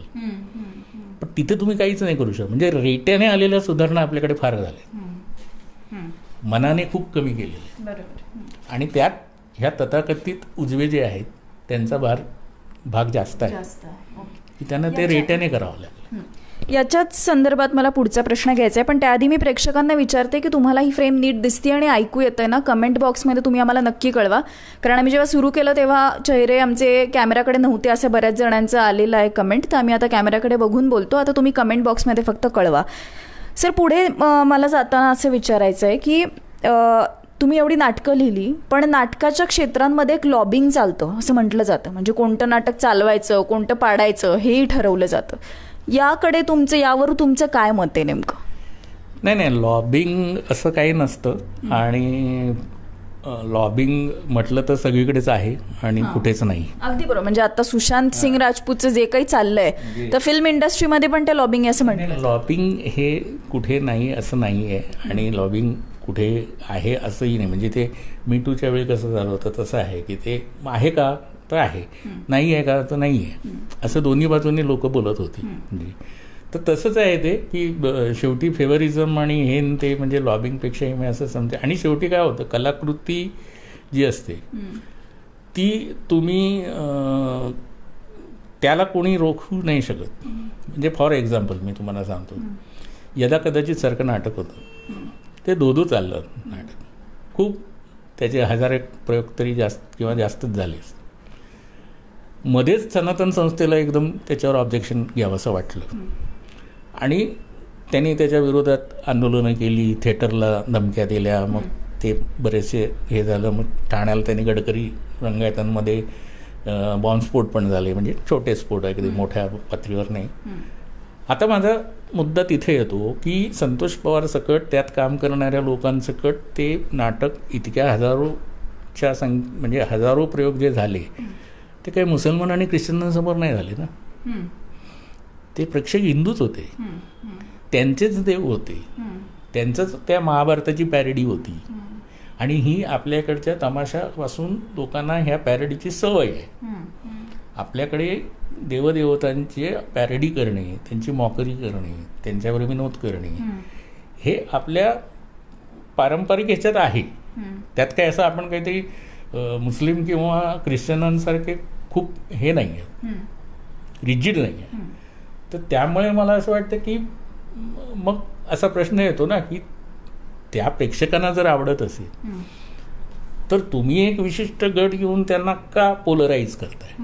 पण तिथे तुम्ही काहीच नाही करू शकत. म्हणजे रेट्याने आलेल्या सुधारणा आपल्याकडे फार झाल्या, मनाने खूप कमी केलेले. आणि त्यात ह्या तथाकथित उजवे जे आहेत त्यांचा भाग जास्त आहे की त्यांना ते रेट्याने करावं लागलं. याच्याच संदर्भात मला पुढचा प्रश्न घ्यायचा आहे, पण त्याआधी मी प्रेक्षकांना विचारते की तुम्हाला ही फ्रेम नीट दिसते आणि ऐकू येतंय ना. कमेंट बॉक्समध्ये तुम्ही आम्हाला नक्की कळवा, कारण आम्ही जेव्हा सुरू केलं तेव्हा चेहरे आमचे कॅमेराकडे नव्हते असं बऱ्याच जणांचं आलेलं आहे कमेंट, तर आम्ही आता कॅमेराकडे बघून बोलतो. आता तुम्ही कमेंट बॉक्समध्ये फक्त कळवा. सर, पुढे मला जाताना असं विचारायचं आहे की तुम्ही एवढी नाटकं लिहिली, पण नाटकाच्या क्षेत्रांमध्ये एक लॉबिंग चालतं असं म्हटलं जातं. म्हणजे कोणतं नाटक चालवायचं, कोणतं पाडायचं हेही ठरवलं जातं. यावर तुमचं काय मत आहे नेमकं? नाही, लॉबिंग असं काही नसतं. आणि लॉबिंग म्हटलं तर सगळीकडेच आहे आणि कुठेच नाही. अगदी बरोबर. म्हणजे आता सुशांत सिंग राजपूतचं जे काही चाललंय तर फिल्म इंडस्ट्रीमध्ये पण ते लॉबिंग आहे असं म्हणतात. लॉबिंग हे कुठे नाही असं नाही आहे, आणि लॉबिंग कुठे आहे असंही नाही. म्हणजे ते मी टूच्या वेळी कसं झालं होतं तसं आहे की ते आहे का तर आहे, नाही आहे का तर नाही आहे, असं दोन्ही बाजूंनी लोक बोलत होती. म्हणजे तर तसंच आहे ते की शेवटी फेवरिझम आणि हे ते म्हणजे लॉबिंगपेक्षाही मी असं समजते. आणि शेवटी काय होतं, कलाकृती जी असते ती तुम्ही त्याला कोणी रोखू नाही शकत. म्हणजे फॉर एक्झाम्पल मी तुम्हाला सांगतो, यदा कदाचित सारखं नाटक होतं, ते धोधो चाललं नाटक, खूप त्याचे 1000 प्रयोग तरी जास्त जास्तच झाले. मध्येच सनातन संस्थेला एकदम त्याच्यावर ऑब्जेक्शन घ्यावंसं वाटलं आणि त्यांनी त्याच्या विरोधात आंदोलनं केली, थिएटरला धमक्या दिल्या, मग ते बरेचसे हे झालं. मग ठाण्याला त्यांनी गडकरी रंगायतांमध्ये बॉम्बस्फोट पण झाले, म्हणजे छोटे स्फोट अगदी मोठ्या पातळीवर नाही. आता माझा मुद्दा तिथे येतो की संतोष पवार सकट त्यात काम करणाऱ्या लोकांसकट ते नाटक इतक्या हजारोच्या म्हणजे हजारो प्रयोग जे झाले ते काही मुसलमान आणि ख्रिश्चनांसमोर नाही झाले ना. ते प्रेक्षक हिंदूच होते, त्यांचेच देव होते, त्यांचंच त्या महाभारताची पॅरडी होती. आणि ही आपल्याकडच्या तमाशापासून लोकांना ह्या पॅरडीची सवय आहे. आपल्याकडे देवदेवतांची पॅरडी करणे, त्यांची मॉकरी करणे, त्यांच्यावर विनोद करणे हे आपल्या पारंपरिक ह्याच्यात आहे. त्यात काय असं आपण काहीतरी मुस्लिम किंवा ख्रिश्चनांसारखे खूप हे नाही आहे, रिजिड नाही आहे. तर त्यामुळे मला असं वाटतं की मग असा प्रश्न येतो ना की त्या प्रेक्षकांना जर आवडत असेल तर तुम्ही एक विशिष्ट गट घेऊन त्यांना का पोलराईज करताय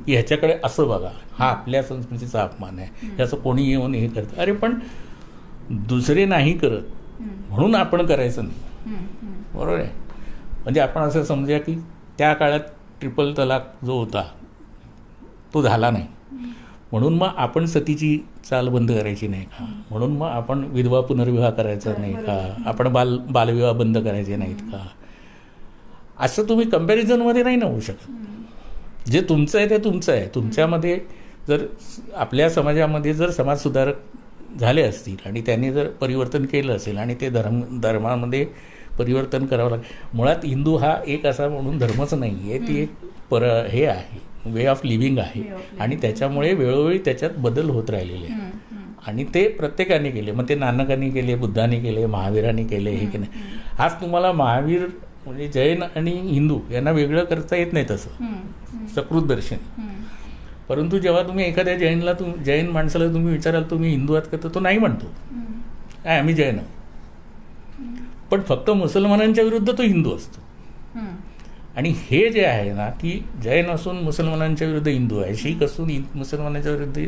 की ह्याच्याकडे असं बघा, हा आपल्या संस्कृतीचा अपमान आहे, ह्याचं कोणी येऊन हे करतं. अरे पण दुसरे नाही करत म्हणून आपण करायचं नाही, बरोबर आहे. म्हणजे आपण असं समजूया की त्या काळात ट्रिपल तलाक जो होता तो झाला नाही म्हणून मग आपण सतीची चाल बंद करायची नाही का, म्हणून मग आपण विधवा पुनर्विवाह करायचा नाही का, आपण बालविवाह बंद करायचे नाहीत का, असं तुम्ही कम्पॅरिझनमध्ये नाही ना होऊ शकत. जे तुमचं आहे ते तुमचं आहे. तुमच्यामध्ये जर आपल्या समाजामध्ये जर समाजसुधारक झाले असतील आणि त्यांनी जर परिवर्तन केलं असेल आणि ते धर्मामध्ये परिवर्तन करावं लागेल. मुळात हिंदू हा एक असा म्हणून धर्मच नाही आहे, ती एक हे आहे, वे ऑफ लिव्हिंग आहे. आणि त्याच्यामुळे वेळोवेळी त्याच्यात बदल होत राहिलेले आहे आणि ते प्रत्येकाने केले. मग ते नानकांनी केले, बुद्धांनी केले, महावीरांनी केले, हे की नाही. आज तुम्हाला महावीर म्हणजे जैन आणि हिंदू यांना वेगळं करता येत नाही तसं सकृत दर्शन. परंतु जेव्हा तुम्ही एखाद्या जैन माणसाला तुम्ही विचाराल तुम्ही हिंदू आहात का, तर तो नाही म्हणतो, काय आम्ही जैन आहोत. पण फक्त मुसलमानांच्या विरुद्ध तो हिंदू असतो. आणि हे जे आहे ना की जैन असून मुसलमानांच्या विरुद्ध हिंदू आहे, शीख असून मुसलमानांच्या विरुद्ध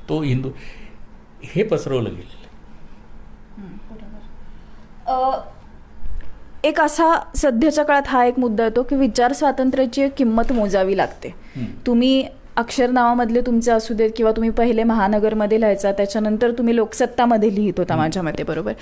तो हिंदू, हे पसरवलं गेलेलं आहे. एक असा सध्याच्या काळात हा एक मुद्दा येतो की विचार स्वातंत्र्याची एक किंमत मोजावी लागते. तुम्ही अक्षरनावामधले तुमचे असू देत किंवा तुम्ही पहिले महानगरमध्ये लिहायचा, त्याच्यानंतर तुम्ही लोकसत्तामध्ये लिहित होता माझ्या मते, बरोबर.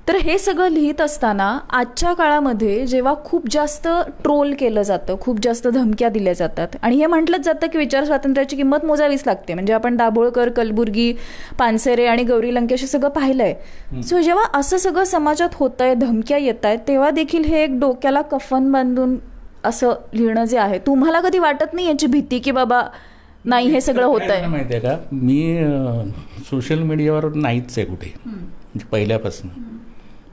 तर हे सगळं लिहित असताना आजच्या काळामध्ये जेव्हा खूप जास्त ट्रोल केलं जातं, खूप जास्त धमक्या दिल्या जातात आणि हे म्हटलंच जातं की विचार स्वातंत्र्याची किंमत मोजावीच लागते. म्हणजे आपण दाभोळकर, कलबुर्गी, पानसरे आणि गौरी लंकेश सगळं पाहिलंय. सो जेव्हा असं सगळं समाजात होतंय, धमक्या येत आहेत, तेव्हा देखील हे एक डोक्याला कफन बांधून असं लिहिणं जे आहे, तुम्हाला कधी वाटत नाही याची भीती की बाबा नाही हे सगळं होतंय? माहिती आहे का, मी सोशल मीडियावर नाहीच आहे कुठे, म्हणजे पहिल्यापासून.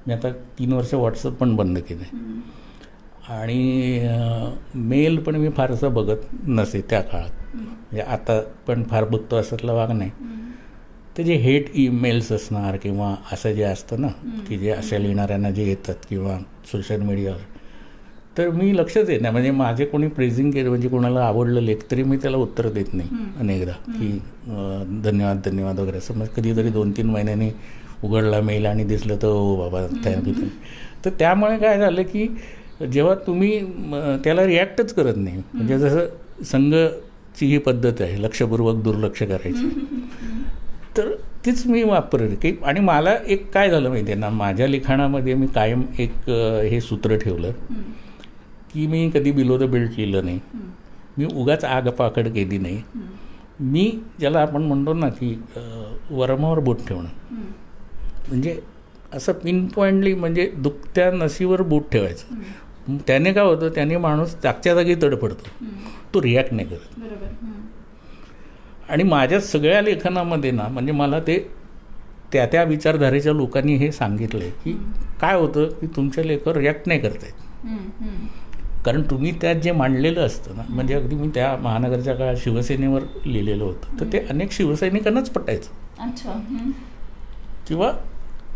मी आता 3 वर्ष व्हॉट्सअप पण बंद केलं आहे आणि मेल पण मी फारसं बघत नसे त्या काळात. म्हणजे आता पण फार बघतो असतला भाग नाही. ते जे हेट ईमेल्स असणार किंवा असं जे असतं ना की जे अशा लिहिणाऱ्यांना जे येतात किंवा सोशल मीडियावर, तर मी लक्षच देत नाही. म्हणजे माझे कोणी प्रेझिंग केलं, म्हणजे कोणाला आवडलं लेख तरी मी त्याला उत्तर देत नाही अनेकदा की धन्यवाद धन्यवाद वगैरे असं. मग कधीतरी 2-3 महिन्यांनी उघडला मेल आणि दिसलं तर हो बाबा थँक्यू. तर त्यामुळे काय झालं की जेव्हा तुम्ही त्याला रिॲक्टच करत नाही, म्हणजे जसं संघची ही पद्धत आहे लक्षपूर्वक दुर्लक्ष करायची, तर तीच मी वापरेल की. आणि मला एक काय झालं माहिती आहे ना, माझ्या लिखाणामध्ये मी कायम एक हे सूत्र ठेवलं की मी कधी बिलो द बेल्ट लिहिलं नाही, मी उगाच आगपाकड केली नाही. मी ज्याला आपण म्हणतो ना की वर्मावर बोट ठेवणं, म्हणजे असं पिन पॉईंटली म्हणजे दुखत्या नसीवर बोट ठेवायचं. त्याने काय होतं, त्याने माणूस जागच्या जागी तडफडतो, तो रिॲक्ट नाही करत. आणि माझ्या सगळ्या लेखनामध्ये ना, म्हणजे मला ते त्या विचारधारेच्या लोकांनी हे सांगितलं आहे की काय होतं की तुमच्या लेखावर रिॲक्ट नाही करतायत, कारण तुम्ही त्यात जे मांडलेलं असतं ना, म्हणजे अगदी मी त्या महानगरच्या काळात शिवसेनेवर लिहिलेलं होतं, तर ते अनेक शिवसैनिकांनाच पटायचं किंवा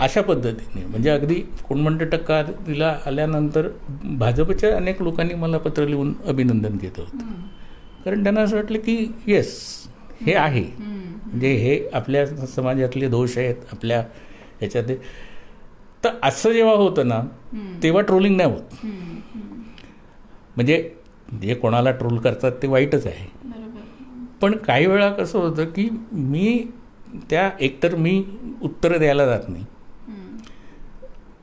अशा पद्धतीने. म्हणजे अगदी कोण म्हणतं टक्का दिला आल्यानंतर भाजपच्या अनेक लोकांनी मला पत्र लिहून अभिनंदन केलं होतं, कारण त्यांना असं वाटलं की येस हे आहे, म्हणजे हे आपल्या समाजातले दोष आहेत आपल्या ह्याच्यात. तर असं जेव्हा होतं ना तेव्हा ट्रोलिंग नाही होत. म्हणजे जे कोणाला ट्रोल करतात ते वाईटच आहे, पण काही वेळा कसं होतं की मी त्या एकतर मी उत्तरं द्यायला जात नाही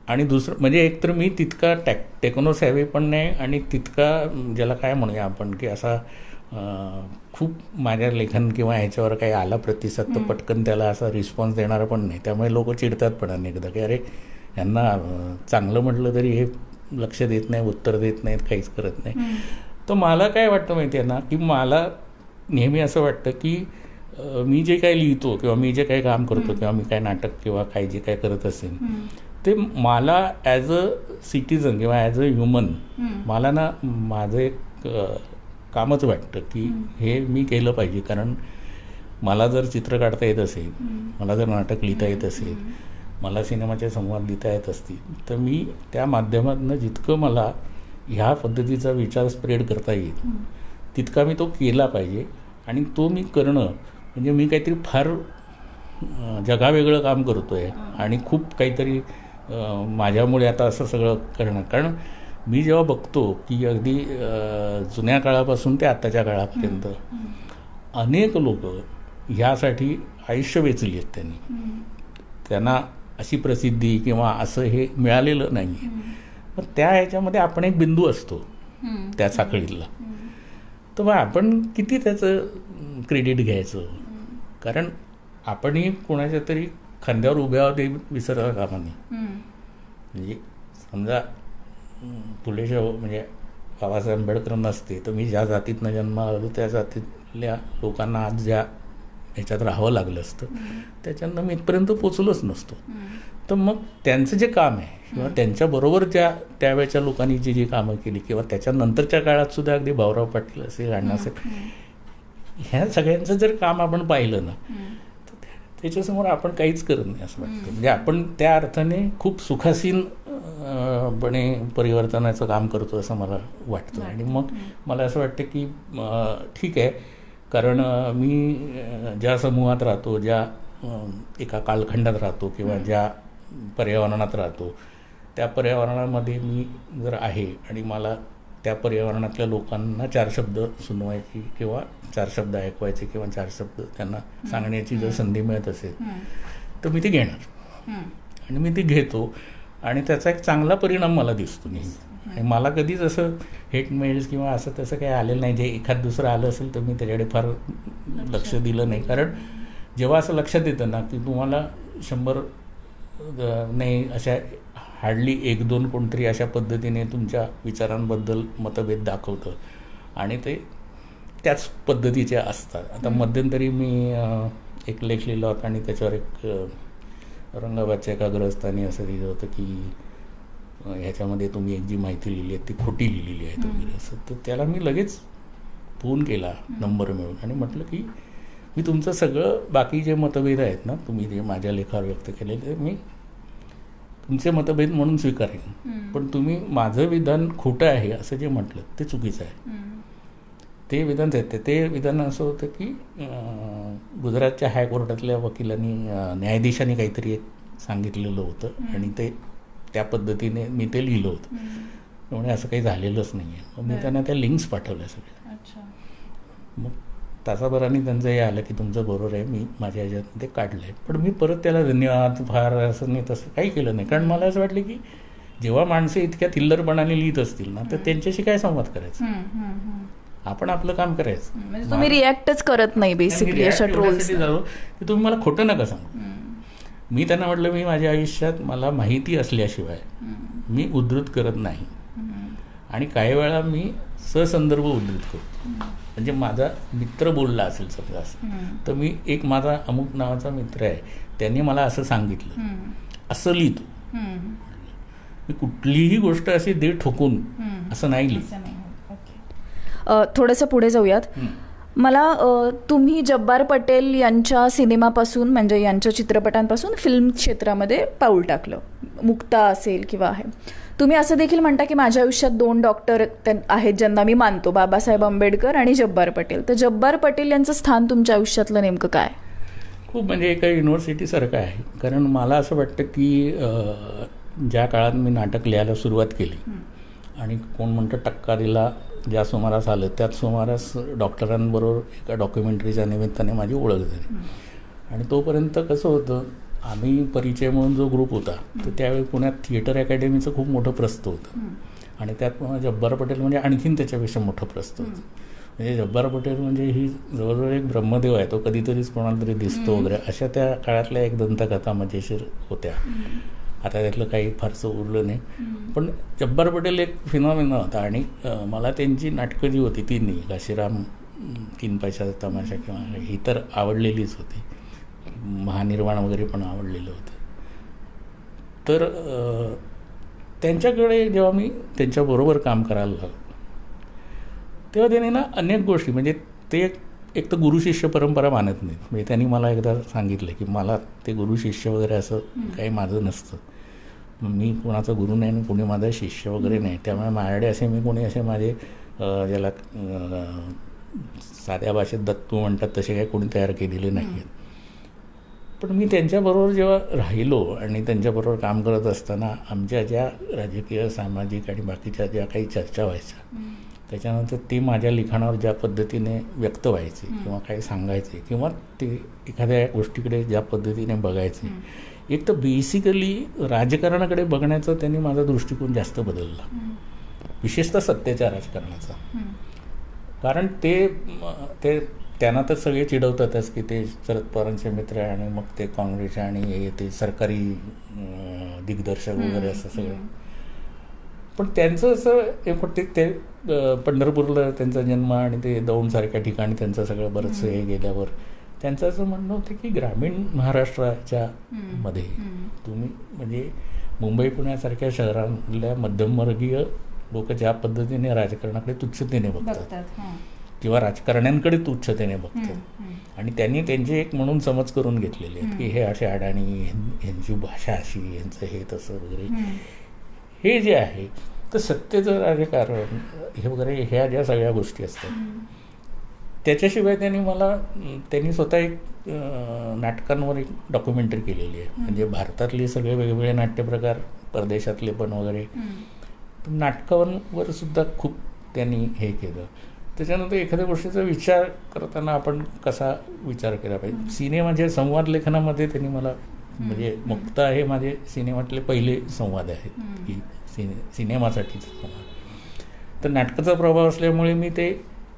आणि दुसरं म्हणजे एकतर मी तितका टेक्नो सॅव्ही पण नाही आणि तितका ज्याला काय म्हणूया आपण की असा खूप माझ्या लेखन किंवा ह्याच्यावर काही आला प्रतिसाद तर पटकन त्याला असा रिस्पॉन्स देणारा पण नाही. त्यामुळे लोक चिडतात पण अनेकदा की अरे यांना चांगलं म्हटलं तरी हे लक्ष देत नाही, उत्तर देत नाहीत, काहीच करत नाही. तर मला काय वाटतं माहिती आहे ना की मला नेहमी असं वाटतं की मी जे काही लिहितो किंवा मी जे काही काम करतो किंवा मी काय नाटक किंवा काही जे काय करत असेल ते मला ॲज अ सिटिझन किंवा ॲज अ ह्युमन मला ना माझं एक कामच वाटतं की हे मी केलं पाहिजे. कारण मला जर चित्र काढता येत असेल, मला जर नाटक लिहिता येत असेल, मला सिनेमाचे संवाद लिहिता येत असतील तर मी त्या माध्यमातून जितकं मला ह्या पद्धतीचा विचार स्प्रेड करता येईल तितका मी तो केला पाहिजे. आणि तो मी करणं म्हणजे मी काहीतरी फार जगावेगळं काम करतो आहे आणि खूप काहीतरी माझ्यामुळे आता असं सगळं करणं. कारण मी जेव्हा बघतो की अगदी जुन्या काळापासून ते आत्ताच्या काळापर्यंत अनेक लोक ह्यासाठी आयुष्य वेचली आहेत त्यांना अशी प्रसिद्धी किंवा असं हे मिळालेलं नाही आहे. पण त्या ह्याच्यामध्ये आपण एक बिंदू असतो त्या साखळीतला. तर मग आपण किती त्याचं क्रेडिट घ्यायचं. कारण आपणही कोणाच्या तरी खांद्यावर उभ्या होते विसरता कामा नाही. म्हणजे समजा फुलेशाह म्हणजे बाबासाहेब आंबेडकर नसते तर मी ज्या जातीतनं जन्म आलो त्या जातीतल्या लोकांना आज ज्या ह्याच्यात राहावं लागलं असतं त्याच्यानं मी इथपर्यंत पोचलोच नसतो. तर मग त्यांचं जे काम आहे किंवा त्यांच्याबरोबर त्यावेळच्या लोकांनी जी कामं केली किंवा त्याच्यानंतरच्या काळात सुद्धा अगदी भाऊराव पाटील असेल, अण्णासाहेब, ह्या सगळ्यांचं जर काम आपण पाहिलं ना तर त्याच्यासमोर आपण काहीच करत नाही असं वाटतं. म्हणजे आपण त्या अर्थाने खूप सुखासीन पणे परिवर्तनाचं काम करतो असं मला वाटतं. आणि मग मला असं वाटतं की ठीक आहे, कारण मी ज्या समूहात राहतो, ज्या एका कालखंडात राहतो किंवा ज्या पर्यावरणात राहतो त्या पर्यावरणामध्ये मी जर आहे आणि मला त्या पर्यावरणातल्या लोकांना 4 शब्द सुनवायची किंवा 4 शब्द ऐकवायचे किंवा 4 शब्द त्यांना सांगण्याची जर संधी मिळत असेल तर मी ती घेणार आणि मी ती घेतो आणि त्याचा एक चांगला परिणाम मला दिसतो नेहमी. आणि मला कधीच असं हेट मेल्स किंवा असं तसं काही आलेलं नाही. जे एखाद दुसरं आलं असेल तर मी त्याच्याकडे फार लक्ष दिलं नाही. कारण जेव्हा असं लक्षात येतं ना की तुम्हाला 100 नाही अशा हार्डली 1-2 कोणतरी अशा पद्धतीने तुमच्या विचारांबद्दल मतभेद दाखवतं आणि ते त्याच पद्धतीचे असतात. आता मध्यंतरी मी एक लेख लिहिला होता आणि त्याच्यावर एक औरंगाबादच्या एका ग्रहस्थानी असं लिहिलं होतं की ह्याच्यामध्ये तुम्ही एक जी माहिती लिहिली आहे ती खोटी लिहिलेली आहे वगैरे असं. तर त्याला मी लगेच फोन केला नंबर मिळून आणि म्हटलं की मी तुमचं सगळं बाकी जे मतभेद आहेत ना तुम्ही जे माझ्या लेखावर व्यक्त केलेले मी तुमचे मतभेद म्हणून स्वीकारेन, पण तुम्ही माझं विधान खोटं आहे असं जे म्हटलं ते चुकीचं आहे. ते विधान ते विधान असं होतं की गुजरातच्या हायकोर्टातल्या वकिलांनी न्यायाधीशांनी काहीतरी एक सांगितलेलं होतं आणि ते त्या पद्धतीने मी ते लिहिलं होतं. त्यामुळे असं काही झालेलंच नाही आहे. मग मी त्यांना त्या लिंक्स पाठवल्या सगळ्या. मग तासाभराने त्यांचं हे आलं की तुमचं बरोबर आहे, मी माझ्या ह्याच्यात ते काढलं आहे. पण मी परत त्याला धन्यवाद फार असं नाही तसं काही केलं नाही. कारण मला असं वाटलं की जेव्हा माणसं इतक्या थिल्लरपणाने लिहित असतील ना तर त्यांच्याशी काय संवाद करायचा, आपण आपलं काम करायचं. म्हणजे तुम्ही रिॲक्टच करत नाही बेसिकली अशा ट्रोल्स. की तुम्ही मला खोटं नका सांगू. मी त्यांना म्हटलं मी माझ्या आयुष्यात मला माहिती असल्याशिवाय मी उद्धृत करत नाही आणि काही वेळा मी ससंदर्भ उद्धृत करतो. म्हणजे माझा मित्र बोलला असेल समजा असं तर मी एक माझा अमुक नावाचा मित्र आहे त्यांनी मला असं सांगितलं असं लिहितो. मी कुठलीही गोष्ट अशी दे ठोकून असं नाही लिहित. थोडंसं पुढे जाऊयात. मला तुम्ही जब्बार पटेल यांच्या सिनेमापासून म्हणजे यांच्या चित्रपटांपासून फिल्म क्षेत्रामध्ये पाऊल टाकलं, मुक्ता असेल किंवा आहे. तुम्ही असं देखील म्हणता की माझ्या आयुष्यात 2 डॉक्टर आहेत ज्यांना मी मानतो, बाबासाहेब आंबेडकर आणि जब्बार पटेल. तर जब्बार पटेल यांचं स्थान तुमच्या आयुष्यातलं नेमकं काय? खूप म्हणजे एका युनिव्हर्सिटीसारखं आहे. कारण मला असं वाटतं की ज्या काळात मी नाटक लिहायला सुरुवात केली आणि कोण म्हणतं टक्कारीला ज्या सुमारास आलं त्याच सुमारास डॉक्टरांबरोबर एका डॉक्युमेंटरीच्या निमित्ताने माझी ओळख झाली आणि तोपर्यंत कसं होतं, आम्ही परिचय म्हणून जो ग्रुप होता तर त्यावेळी पुण्यात थिएटर अकॅडमीचं खूप मोठं प्रस्थ होतं. आणि त्यात जब्बार पटेल म्हणजे आणखीन त्याच्यापेक्षा मोठं प्रस्थ होतं. म्हणजे जब्बार पटेल म्हणजे ही जवळजवळ एक ब्रह्मदेव आहे, तो कधीतरीच कोणाला तरी दिसतो वगैरे, अशा त्या काळातल्या एक दंतकथा मजेशीर होत्या. आता त्यातलं काही फारसं उरलं नाही. पण जब्बार पटेल एक फिनॉमिना होता. आणि मला त्यांची नाटकं जी होती तिन्ही, घाशीराम, 3 पैशाचा तमाशा किंवा ही तर आवडलेलीच होती. महानिर्वाण वगैरे पण आवडलेलं होतं. तर त्यांच्याकडे जेव्हा मी त्यांच्याबरोबर काम करायला लागलो तेव्हा त्यांनी ना अनेक गोष्टी, म्हणजे ते एक तर गुरु शिष्य परंपरा मानत नाहीत. म्हणजे त्यांनी मला एकदा सांगितलं की मला ते गुरु शिष्य वगैरे असं काही माझं नसतं. मी कोणाचा गुरु नाही आणि कोणी माझा शिष्य वगैरे नाही. त्यामुळे माझ्याकडे असे मी कोणी असे माझे ज्याला साध्या भाषेत दत्तू म्हणतात तसे काही कोणी तयार केलेले नाही आहेत. पण मी त्यांच्याबरोबर जेव्हा राहिलो आणि त्यांच्याबरोबर काम करत असताना आमच्या ज्या राजकीय, सामाजिक आणि बाकीच्या ज्या काही चर्चा व्हायच्या, त्याच्यानंतर ते माझ्या लिखाणावर ज्या पद्धतीने व्यक्त व्हायचे किंवा काही सांगायचे किंवा ते एखाद्या गोष्टीकडे ज्या पद्धतीने बघायचे, एक तर बेसिकली राजकारणाकडे बघण्याचा त्यांनी माझा दृष्टिकोन जास्त बदलला, विशेषतः सत्तेच्या राजकारणाचा. कारण ते त्यांना तर सगळे चिडवतातच की ते शरद पवारांचे मित्र आहे आणि मग ते काँग्रेसचे आणि ते सरकारी दिग्दर्शक वगैरे असं सगळं. पण त्यांचं असं ते पंढरपूरला त्यांचा जन्म आणि ते दौंडसारख्या ठिकाणी त्यांचं सगळं बरंचसं हे गेल्यावर त्यांचं असं म्हणणं होतं की ग्रामीण महाराष्ट्राच्या मध्ये तुम्ही म्हणजे मुंबई पुण्यासारख्या शहरांतल्या मध्यमवर्गीय लोक ज्या पद्धतीने राजकारणाकडे तुच्छतेने बघतात किंवा राजकारण्यांकडे तुच्छतेने बघतात आणि त्यांनी त्यांची एक म्हणून समज करून घेतलेली आहेत की हे असे अडाणी, ह्यांची भाषा अशी, ह्यांचं हे तसं वगैरे, हे जे आहे तर सत्तेचं राजकारण हे वगैरे ह्या ज्या सगळ्या गोष्टी असतात त्याच्याशिवाय त्यांनी स्वतः एक नाटकांवर एक डॉक्युमेंटरी केलेली आहे. म्हणजे भारतातले सगळे वेगवेगळे नाट्यप्रकार, परदेशातले पण वगैरे, नाटकांवर सुद्धा खूप त्यांनी हे केलं. त्याच्यानंतर एखाद्या गोष्टीचा विचार करताना आपण कसा विचार केला पाहिजे. सिनेमाच्या संवाद लेखनामध्ये त्यांनी मला, म्हणजे मुक्ता हे माझे सिनेमातले पहिले संवाद आहेत की सिनेमासाठीचे संवाद. तर नाटकाचा प्रभाव असल्यामुळे मी ते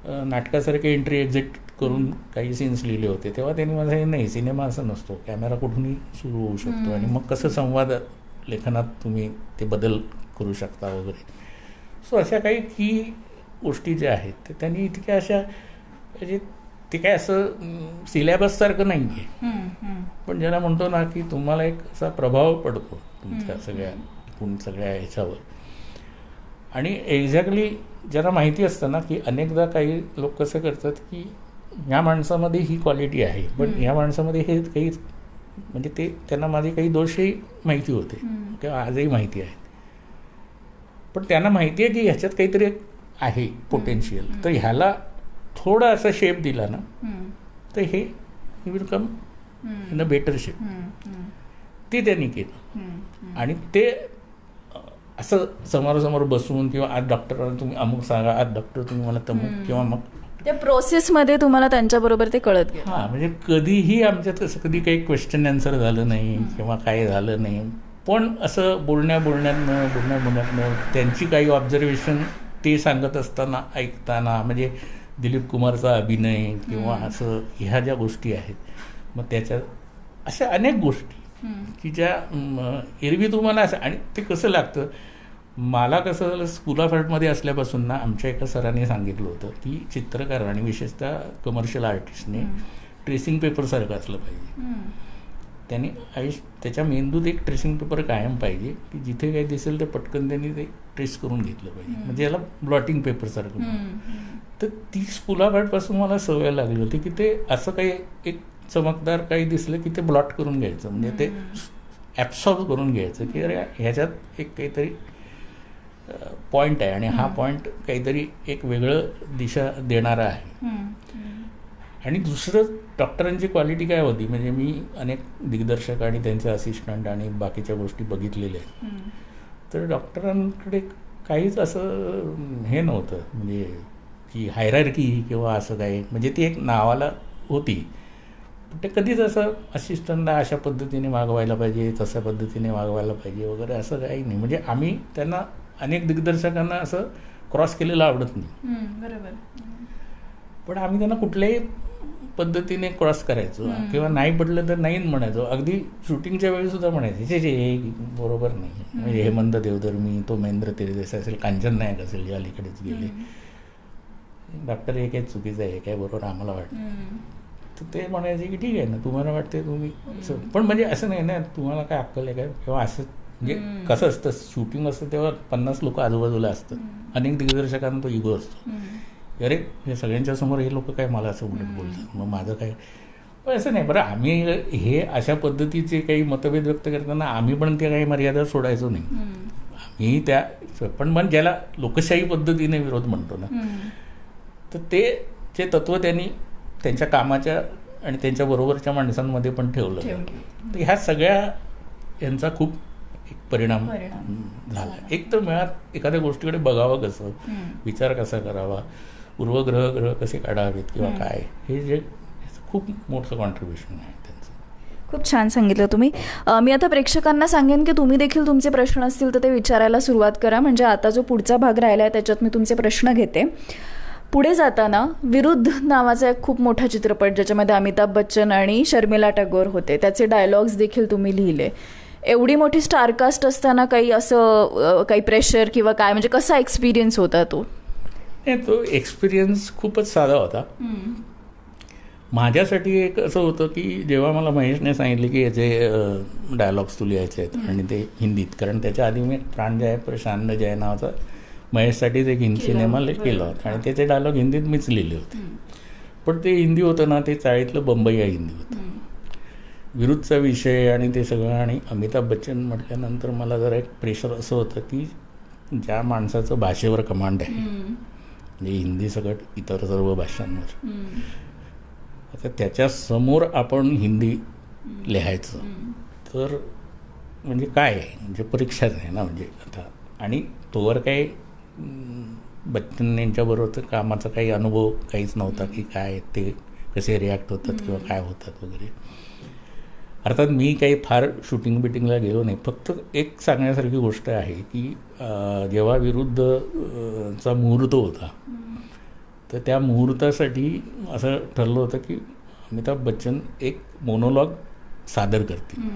नाटकासारखे एंट्री एक्झिट करून काही सीन्स लिहिले होते. तेव्हा त्यांनी माझं हे नाही, सिनेमा असं नसतो, कॅमेरा कुठूनही सुरू होऊ शकतो आणि मग कसं संवाद लेखनात तुम्ही ते बदल करू शकता वगैरे. सो अशा काही की गोष्टी ज्या आहेत ते त्यांनी इतक्या अशा, म्हणजे ते काय असं सिलेबससारखं नाही आहे, पण ज्याला म्हणतो ना की तुम्हाला एक असा प्रभाव पडतो तुमच्या सगळ्या ह्याच्यावर. आणि एक्झॅक्टली ज्यांना माहिती असतं ना की अनेकदा काही लोक कसं करतात की ह्या माणसामध्ये ही क्वालिटी आहे पण ह्या माणसामध्ये हे काही, म्हणजे ते त्यांना माझे काही दोषही माहिती होते किंवा आजही माहिती आहेत, पण त्यांना माहिती आहे की ह्याच्यात काहीतरी आहे पोटेन्शियल, तर ह्याला थोडा असा शेप दिला ना तर हे will come in a better shape. ते त्यांनी केलं आणि ते असं समोरासमोर बसून किंवा आज डॉक्टरांना तुम्ही अमुक सांगा, आज डॉक्टर तुम्ही मला तमुक, किंवा मग त्या प्रोसेसमध्ये तुम्हाला त्यांच्याबरोबर ते कळत गेलं. हां, म्हणजे कधीही आमच्यात असं कधी काही क्वेश्चन आन्सर झालं नाही किंवा काही झालं नाही, पण असं बोलण्यातनं त्यांची काही ऑब्झर्वेशन ते सांगत असताना ऐकताना, म्हणजे दिलीप कुमारचा अभिनय किंवा असं ह्या ज्या गोष्टी आहेत मग त्याच्यात अशा अनेक गोष्टी की ज्या एरवी तुम्हाला असं, आणि ते कसं लागतं, मला कसं झालं स्कूल ऑफ आर्टमध्ये असल्यापासून ना आमच्या एका सरांनी सांगितलं होतं की चित्रकार आणि विशेषतः कमर्शियल आर्टिस्टने ट्रेसिंग पेपरसारखं असलं पाहिजे. त्यांनी त्याच्या मेंदूत एक ट्रेसिंग पेपर कायम पाहिजे की जिथे काही दिसेल ते पटकन त्यांनी ते ट्रेस करून घेतलं पाहिजे, म्हणजे याला ब्लॉटिंग पेपरसारखं. तर ती स्कूल ऑफ आर्टपासून मला सवय लागली होती की ते असं काही एक चमकदार काही दिसलं की ते ब्लॉट करून घ्यायचं, म्हणजे ते ॲब्सॉर्ब करून घ्यायचं की अरे ह्याच्यात एक काहीतरी पॉईंट आहे आणि हा पॉईंट काहीतरी एक वेगळं दिशा देणारा आहे. आणि दुसरं डॉक्टरांची क्वालिटी काय होती, म्हणजे मी अनेक दिग्दर्शक आणि त्यांचे असिस्टंट आणि बाकीच्या गोष्टी बघितलेल्या आहेत, तर डॉक्टरांकडे काहीच असं हे नव्हतं, म्हणजे की हायरार्की किंवा असं काही, म्हणजे ती एक नावाला होती ते कधीच असं असिस्टंटला अशा पद्धतीने वागवायला पाहिजे, तशा पद्धतीने वागवायला पाहिजे वगैरे असं काही नाही. म्हणजे आम्ही त्यांना अनेक दिग्दर्शकांना असं क्रॉस केलेलं आवडत नाही. बरोबर. पण आम्ही त्यांना कुठल्याही पद्धतीने क्रॉस करायचो किंवा नाही पडलं तर नाही म्हणायचो. अगदी शूटिंगच्या वेळी सुद्धा म्हणायचे हे बरोबर नाही. म्हणजे हेमंत देवधर्मी, तो महेंद्र तेरेदेसाई असेल, कांचन नायक असेल, जे अलीकडेच गेले, डॉक्टर हे काय चुकीचं आहे, काय बरोबर आम्हाला वाटतं. तर ते म्हणायचे की ठीक आहे ना, तुम्हाला वाटते तुम्ही. पण म्हणजे असं नाही ना, तुम्हाला काय अक्कल आहे काय किंवा असं. म्हणजे कसं असतं, शूटिंग असतं तेव्हा 50 लोक आजूबाजूला असतात. अनेक दिग्दर्शकांना तो इगो असतो, अरे हे सगळ्यांच्या समोर हे लोक काय मला असं उलट बोलतात, मग माझं काय. पण असं नाही. बरं, आम्ही हे अशा पद्धतीचे काही मतभेद व्यक्त करताना आम्ही पण त्या काही मर्यादा सोडायचो नाही. आम्ही त्या पण मग ज्याला लोकशाही पद्धतीने विरोध म्हणतो ना, तर ते जे तत्त्व त्यांनी त्यांच्या कामाच्या आणि त्यांच्या बरोबरच्या माणसांमध्ये पण ठेवलं. तर ह्या सगळ्या यांचा खूप एक परिणाम झाला. एक तर मुळात एखाद्या गोष्टीकडे बघावं कसं, विचार कसा करावा, ग्रह कसे काढावेत किंवा काय, हे जे खूप मोठं कॉन्ट्रीब्युशन आहे त्यांचं. खूप छान सांगितलं तुम्ही. मी आता प्रेक्षकांना सांगेन की तुम्ही देखील तुमचे प्रश्न असतील तर ते विचारायला सुरुवात करा. म्हणजे आता जो पुढचा भाग राहिला आहे त्याच्यात मी तुमचे प्रश्न घेते. पुढे जाताना विरुद्ध नावाचा एक खूप मोठा चित्रपट ज्याच्यामध्ये अमिताभ बच्चन आणि शर्मिला टॅगोर होते, त्याचे डायलॉग्स देखील तुम्ही लिहिले. एवढी मोठी स्टारकास्ट असताना काही असं काही प्रेशर किंवा काय, म्हणजे कसा एक्सपिरियन्स होता तो? नाही, तो एक्सपिरियन्स खूपच साधा होता. माझ्यासाठी एक असं होतं की जेव्हा मला महेशने सांगितले की याचे डायलॉग्स तू लिहायचे आहेत आणि ते हिंदीत, कारण त्याच्या आधी मी प्राण जय प्रशांत जय नावाचा महेशसाठीच एक हिंदी सिनेमा केला होता आणि त्याचे डायलॉग हिंदीत मीच लिहिले होते. पण ते हिंदी होतं ना, ते चाळीतलं बंबई या हिंदी होतं. विरुद्धचा विषय आणि ते सगळं, आणि अमिताभ बच्चन म्हटल्यानंतर मला जरा एक प्रेशर असं होतं की ज्या माणसाचं भाषेवर कमांड आहे, म्हणजे हिंदी सगळं इतर सर्व भाषांवर, आता त्याच्यासमोर आपण हिंदी लिहायचं तर म्हणजे काय आहे, म्हणजे परीक्षाच आहे ना. म्हणजे आता आणि तोवर काही बच्चन यांच्याबरोबरचं कामाचा काही अनुभव काहीच नव्हता की काय ते कसे रिॲक्ट होतात किंवा काय होतात वगैरे. अर्थात मी काही फार शूटिंग बिटिंगला गेलो नाही. फक्त एक सांगण्यासारखी गोष्ट आहे की जेव्हा विरुद्धचा मुहूर्त होता तर त्या मुहूर्तासाठी असं ठरलं होतं की अमिताभ बच्चन एक मोनोलॉग सादर करतील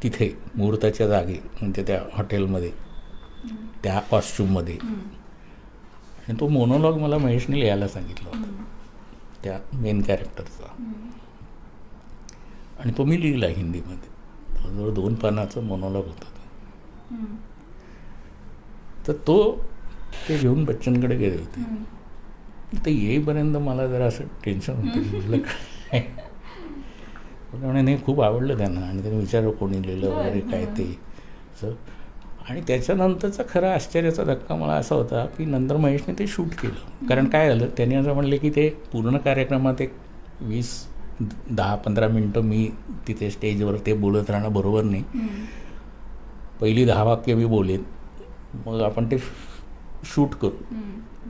तिथे मुहूर्ताच्या जागी, म्हणजे त्या हॉटेलमध्ये, त्या कॉस्ट्यूममध्ये. आणि तो मोनोलॉग मला महेशने लिहायला सांगितला होता त्या मेन कॅरेक्टरचा, आणि तो मी लिहिला हिंदीमध्ये. जवळजवळ 2 पानाचं मोनोलॉग होता तो. तर तो ते घेऊन बच्चनकडे गेले होते. ते येईपर्यंत मला जरा असं टेन्शन होतं, काय म्हणे नाही, खूप आवडलं त्यांना आणि त्यांनी विचारलं कोणी लिहिलं वगैरे काय ते असं. आणि त्याच्यानंतरचा खरा आश्चर्याचा धक्का मला असा होता की नंतर महेशने ते शूट केलं. कारण काय झालं, त्यांनी असं म्हणले की ते पूर्ण कार्यक्रमात एक 10-15 मिनटं मी तिथे स्टेजवर ते बोलत राहणं बरोबर नाही. पहिली 10 वाक्य मी बोलेन, मग आपण ते शूट करू,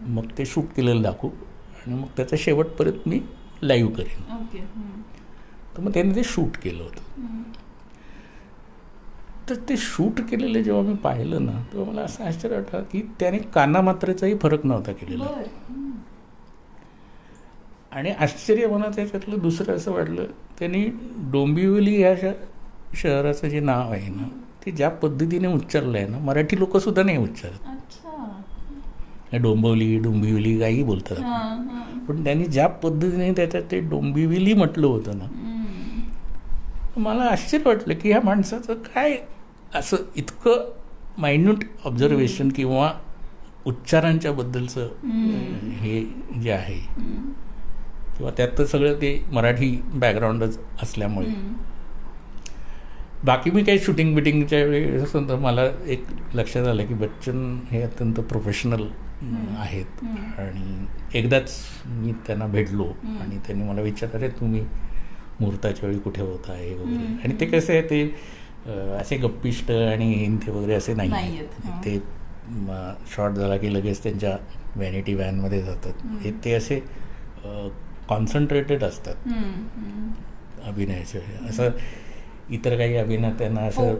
मग ते शूट केलेलं दाखवू आणि मग त्याचा शेवटपर्यंत मी लाईव्ह करेन. तर मग त्यांनी ते शूट केलं होतं. तर ते शूट केलेलं जेव्हा मी पाहिलं ना, तेव्हा मला असं आश्चर्य वाटलं की त्याने कानामात्रेचाही फरक नव्हता केलेला. आणि आश्चर्य मला त्याच्यातलं दुसरं असं वाटलं, त्यांनी डोंबिवली ह्या शहराचं जे नाव आहे ना, ते ज्या पद्धतीने उच्चारलं आहे ना, मराठी लोकंसुद्धा नाही उच्चारत. डोंबिवली काही बोलतात, पण त्यांनी ज्या पद्धतीने त्याच्यात ते डोंबिवली म्हटलं होतं ना, मला आश्चर्य वाटलं की ह्या माणसाचं काय असं इतकं मायन्यूट ऑब्झर्वेशन किंवा उच्चारांच्या बद्दलचं हे जे आहे, किंवा त्यात तर सगळं ते मराठी बॅकग्राऊंडच असल्यामुळे. बाकी मी काही शूटिंग बिटिंगच्या वेळेस तर मला एक लक्षात आलं की बच्चन हे अत्यंत प्रोफेशनल आहेत. आणि एकदाच मी त्यांना भेटलो आणि त्यांनी मला विचारलं, अरे तुम्ही मुहूर्ताच्या वेळी कुठे होत आहे वगैरे. आणि ते कसं आहे, ते असे गप्पिष्ट आणि हिंदी वगैरे असे नाही आहेत. ते शॉर्ट झाला की लगेच त्यांच्या व्हॅनिटी व्हॅनमध्ये जातात. ते असे कॉन्सन्ट्रेटेड असतात अभिनयाचे. असं इतर काही अभिनेत्यांना असं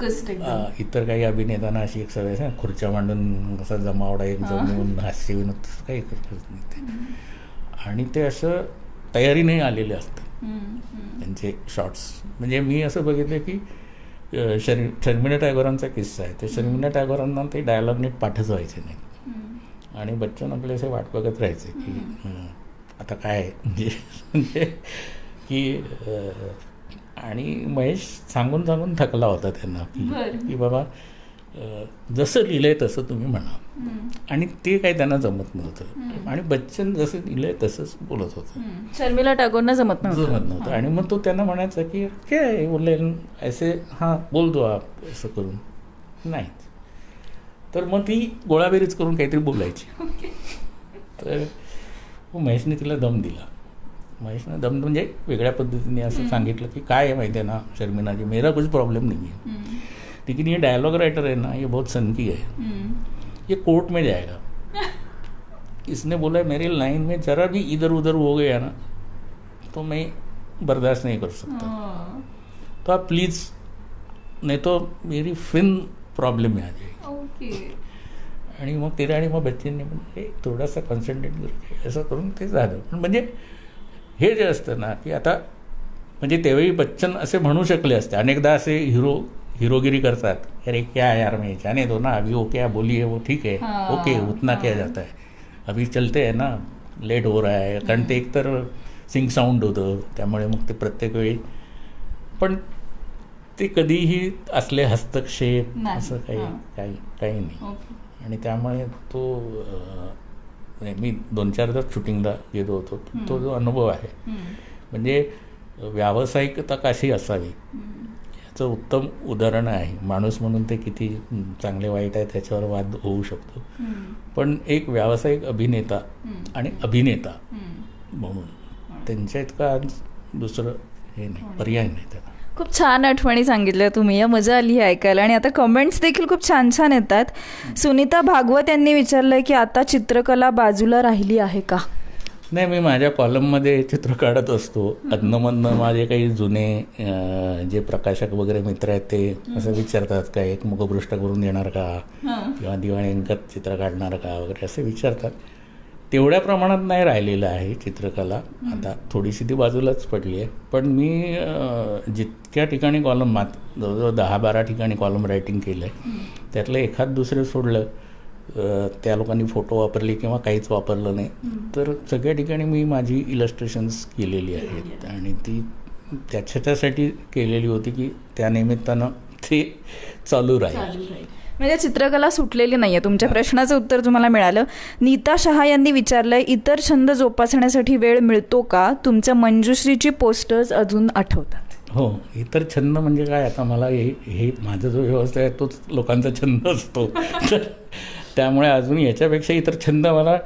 इतर काही अभिनेत्यांना अशी एक सवय आहे, खुर्च्या मांडून असा जमावडा एक जमवून हास्य विनोद तसं काही करत नाही ते. आणि ते असं तयारीने आलेले असतात त्यांचे शॉर्ट्स. म्हणजे मी असं बघितलं की शर्मिला टागोरांचा किस्सा आहे. ते शर्मिला टागोरांना ते डायलॉग नीट पाठच व्हायचे नाही आणि बच्चन आपले असे वाट बघत राहायचे की आता काय म्हणजे की आणि महेश सांगून सांगून थकला होता त्यांना की बाबा जसं लिहिलंय तसं तुम्ही म्हणा. आणि ते काही त्यांना जमत नव्हतं आणि बच्चन जसं लिहिलंय तसंच बोलत होतं. शर्मिला टागोरना जमत नव्हतं. आणि मग तो त्यांना म्हणायचा की काय बोलले ऐसे हां बोल दो आप असं करून नाही. तर मग ती गोळाबेरीज करून काहीतरी बोलायची. तर महेशने तिला दम दिला. महेशने दम म्हणजे वेगळ्या पद्धतीने असं सांगितलं की काय आहे माहिती आहे ना शर्मिलाजी, मेरा कुछ प्रॉब्लम नहीं है, लेकिन ये डायलॉग राइटर है ना ये बहुत सनकी है, ये कोर्ट में जाएगा. इसने बोला है मेरी लाइन में जरा भी इधर उधर हो गया ना तो मैं बर्दाश्त नहीं कर सकता, तो आप प्लीज़, नहीं तो मेरी फिल्म प्रॉब्लम में आ जाएगी. आणि मग तिला आणि मग बच्चनने म्हणजे थोडासा कॉन्सन्ट्रेट करू असं करून ते झालं. पण म्हणजे हे जे असतं ना की आता म्हणजे तेव्हाही बच्चन असे म्हणू शकले असते. अनेकदा असे हीरोगिरी करतात, अरे क्या यार मैं जाने दो ना, अभी वो क्या बोली है वो ठीक है, ओके उतना क्या जाता है, अभी चलते हैं ना, लेट हो रहा है. कारण ते एकतर सिंग साऊंड होतं त्यामुळे मग ते प्रत्येक वेळी. पण ते कधीही असले हस्तक्षेप असं काही नाही. आणि त्यामुळे तो मी 2-4दा शूटिंगला गेलो होतो. तो जो अनुभव आहे म्हणजे व्यावसायिकता कशी असावी याचं उत्तम उदाहरण आहे. माणूस म्हणून ते किती चांगले वाईट आहे त्याच्यावर वाद होऊ शकतो, पण एक व्यावसायिक अभिनेता आणि अभिनेता म्हणून त्यांच्या इतका दुसरं हे नाही, पर्याय नाही त्याला. खूप छान आठवणी सांगितल्या तुम्ही, या मजा आली ऐकायला. आणि आता कमेंट्स देखील खूप छान छान येतात. सुनीता भागवत यांनी विचारलंय की आता चित्रकला बाजूला राहिली आहे का? नाही, मी माझ्या कॉलममध्ये चित्र काढत असतो. अधनमधनं माझे काही जुने जे प्रकाशक वगैरे मित्र आहेत ते असं विचारतात का एक मुखपृष्ठ करून देणार का किंवा दिवाळी अंकात चित्र काढणार का वगैरे असे विचारतात. तेवढ्या प्रमाणात नाही राहिलेलं आहे चित्रकला, आता थोडीशी ती बाजूलाच पडली आहे. पण मी जितक्या ठिकाणी कॉलम जवळजवळ 10-12 ठिकाणी कॉलम रायटिंग केलं आहे त्यातलं एखाद दुसरं सोडलं, त्या लोकांनी फोटो वापरले किंवा काहीच वापरलं नाही, तर सगळ्या ठिकाणी मी माझी इलस्ट्रेशन्स केलेली आहेत. आणि ती त्याच्यासाठी केलेली होती की त्या निमित्तानं ते चालू राहील. म्हणजे चित्रकला सुटलेली नाही आहे. तुमच्या प्रश्नाचं उत्तर तुम्हाला मिळालं. नीता शहा यांनी विचारलंय इतर छंद जोपासण्यासाठी वेळ मिळतो का? तुमच्या मंजुश्रीची पोस्टर्स अजून आठवतात? हो, इतर छंद म्हणजे काय, आता मला हे माझा जो व्यवस्था आहे तोच लोकांचा छंद असतो. त्यामुळे अजून याच्यापेक्षा इतर छंद मला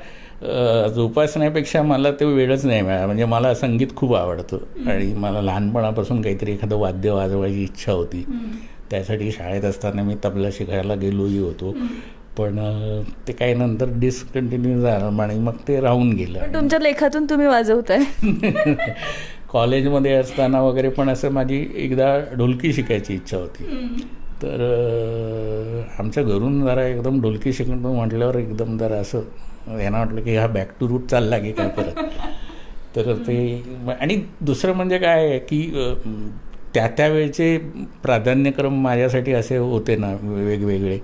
जोपासण्यापेक्षा मला ते वेळच नाही मिळाला. म्हणजे मला संगीत खूप आवडतं आणि मला लहानपणापासून काहीतरी एखादं वाद्य वाजवायची इच्छा होती. त्यासाठी शाळेत असताना मी तबला शिकायला गेलोही होतो, पण ते काही नंतर डिस्कंटिन्यू झालं आणि मग ते राहून गेलं. तुमच्या लेखातून तुम्ही वाजवताय. कॉलेजमध्ये असताना वगैरे पण असं माझी एकदा ढोलकी शिकायची इच्छा होती. तर आमच्या घरून जरा एकदम ढोलकी शिकणं म्हटल्यावर एकदम जरा असं यांना वाटलं की हा बॅक टू रूट चालला की काय परत. तर ते आणि दुसरं म्हणजे काय आहे की त्यावेळेचे प्राधान्यक्रम माझ्यासाठी असे होते ना वेगवेगळे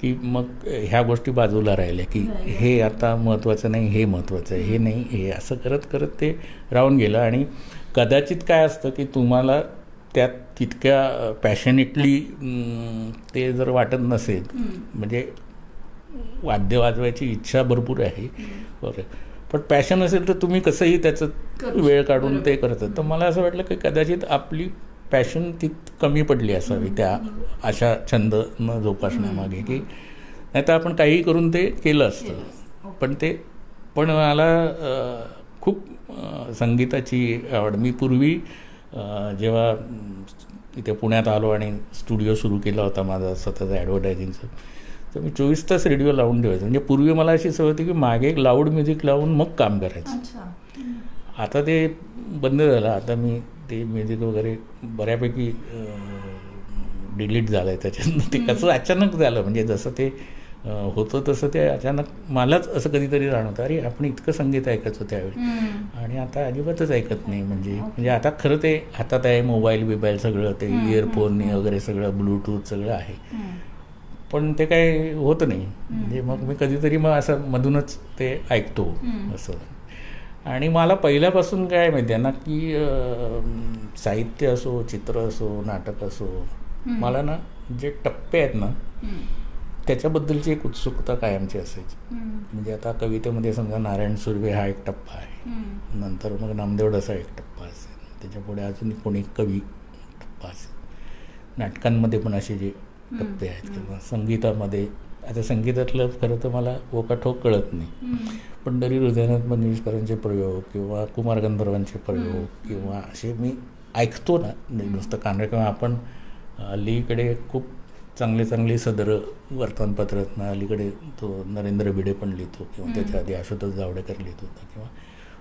की मग ह्या गोष्टी बाजूला राहिल्या की हे आता महत्त्वाचं नाही, हे महत्त्वाचं आहे, हे नाही, हे असं करत करत ते राहून गेलं. आणि कदाचित काय असतं की तुम्हाला त्यात तितक्या पॅशनेटली ते जर वाटत नसेल, म्हणजे वाद्य वाजवायची इच्छा भरपूर आहे बरं, पण पॅशन असेल तर तुम्ही कसंही त्याचं वेळ काढून ते करतात. तर मला असं वाटलं की कदाचित आपली पॅशन ती कमी पडली असावी त्या अशा छंद न जोपासण्यामागे, की नाही तर आपण काहीही करून ते केलं असतं. पण मला खूप संगीताची आवड. मी पूर्वी जेव्हा इथे पुण्यात आलो आणि स्टुडिओ सुरू केला होता माझा स्वतःचा ॲडव्हर्टायझिंगचं, तर मी 24 तास रेडिओ लावून ठेवायचं. म्हणजे पूर्वी मला अशी सवय होती की मागे एक लाऊड म्युझिक लावून मग काम करायचं. आता ते बंद झालं. आता मी ते म्युझिक वगैरे बऱ्यापैकी डिलीट झालं आहे त्याच्यातनं. ते कसं अचानक झालं, म्हणजे जसं ते होतं तसं ते अचानक मलाच असं कधीतरी जाणवतं, अरे आपण इतकं संगीत ऐकायचो त्यावेळी आणि आता अजिबातच ऐकत नाही. म्हणजे आता खरं ते हातात आहे, मोबाईल बिबाईल सगळं, ते इयरफोन वगैरे सगळं, ब्लूटूथ सगळं आहे, पण ते काही होत नाही. म्हणजे मग मी कधीतरी मग असं मधूनच ते ऐकतो असं. आणि मला पहिल्यापासून काय माहिती आहे ना, की साहित्य असो, चित्र असो, नाटक असो, मला ना जे टप्पे आहेत ना त्याच्याबद्दलची एक उत्सुकता कायमची असायची. म्हणजे आता कवितेमध्ये समजा नारायण सुर्वे हा एक टप्पा आहे, नंतर मग नामदेव डसा एक टप्पा असेल, त्याच्यापुढे अजून कोणी कवी टप्पा असेल, नाटकांमध्ये पण असे जे टप्पे आहेत, किंवा संगीतामध्ये. आता संगीतातलं खरं तर मला ओकाठोक कळत नाही, पंढरी हृदयनाथ मंगेशकरांचे प्रयोग किंवा कुमार गंधर्वांचे प्रयोग किंवा असे मी ऐकतो ना, नुसतं कानडे. किंवा आपण अलीकडे खूप चांगले चांगले सदर वर्तमानपत्रात ना, अलीकडे तो नरेंद्र भिडे पण लिहितो, किंवा त्याच्या आधी आशुतोष जावडेकर लिहित होता, किंवा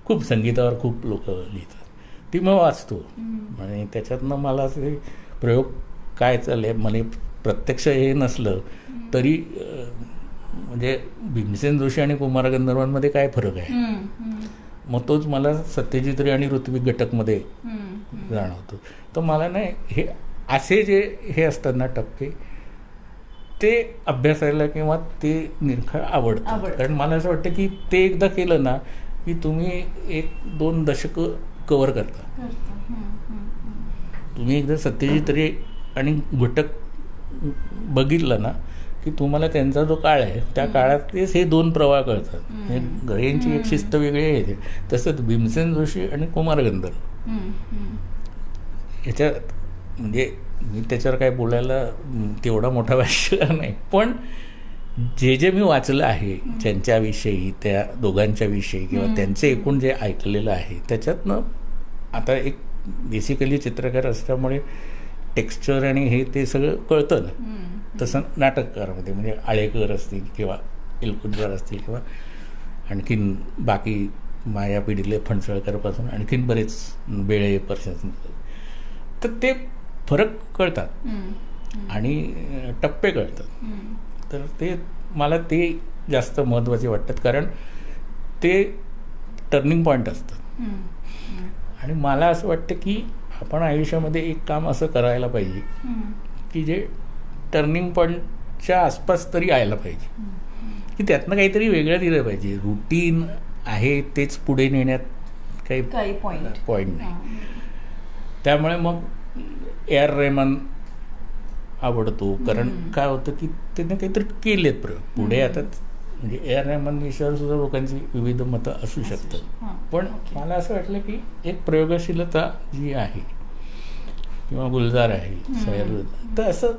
खूप संगीतावर खूप लोक लिहितात, ती मग वाचतो. आणि त्याच्यातनं मला असे प्रयोग काय चालले, मला प्रत्यक्ष हे नसलं तरी म्हणजे भीमसेन जोशी आणि कुमार गंधर्वांमध्ये काय फरक आहे, मग तोच मला सत्यजित रे आणि ऋत्विक घटकमध्ये जाणवतो. तर मला नाही हे असे जे हे असतात ना टप्पे, ते अभ्यासायला किंवा ते निरखळ आवडतं. कारण मला असं वाटतं की ते एकदा केलं ना की तुम्ही 1-2 दशकं कव्हर करता. तुम्ही एकदा सत्यजित रे आणि घटक बघितलं ना की तुम्हाला त्यांचा जो काळ आहे त्या काळातलेच हे 2 प्रवाह कळतात. यांची एक शिस्त वेगळी आहे. तसंच भीमसेन जोशी आणि कुमार गंधर्व ह्याच्यात म्हणजे मी त्याच्यावर काय बोलायला तेवढा मोठा भाष्य नाही, पण जे मी वाचलं आहे त्यांच्याविषयी, त्या दोघांच्या विषयी, किंवा त्यांचं एकूण जे ऐकलेलं आहे त्याच्यातनं, आता एक बेसिकली चित्रकार असल्यामुळे टेक्स्चर आणि हे ते सगळं कळतं ना. तसं नाटककारामध्ये म्हणजे आळेकर असतील किंवा इलकुंजवार असतील किंवा आणखीन बाकी माया पिढीले फणसळकरपासून आणखीन बरेच बेळे पर्सन, तर ते फरक कळतात आणि टप्पे कळतात. तर ते मला ते जास्त महत्त्वाचे वाटतात, कारण ते टर्निंग पॉईंट असतात. आणि मला असं वाटतं की आपण आयुष्यामध्ये एक काम असं करायला पाहिजे की जे टर्निंग पॉईंटच्या आसपास तरी यायला पाहिजे, की त्यातनं काहीतरी वेगळं दिलं पाहिजे. रुटीन आहे तेच पुढे नेण्यात काही पॉईंट नाही. त्यामुळे मग ए.आर. रेहमान आवडतो, कारण काय होतं की त्याने काहीतरी केलेत प्रयोग पुढे. आता म्हणजे ए.आर. रेहमान विषयावर सुद्धा लोकांची विविध मतं असू शकतात, पण मला असं वाटलं की एक प्रयोगशीलता जी आहे किंवा गुलजार आहे, तर असं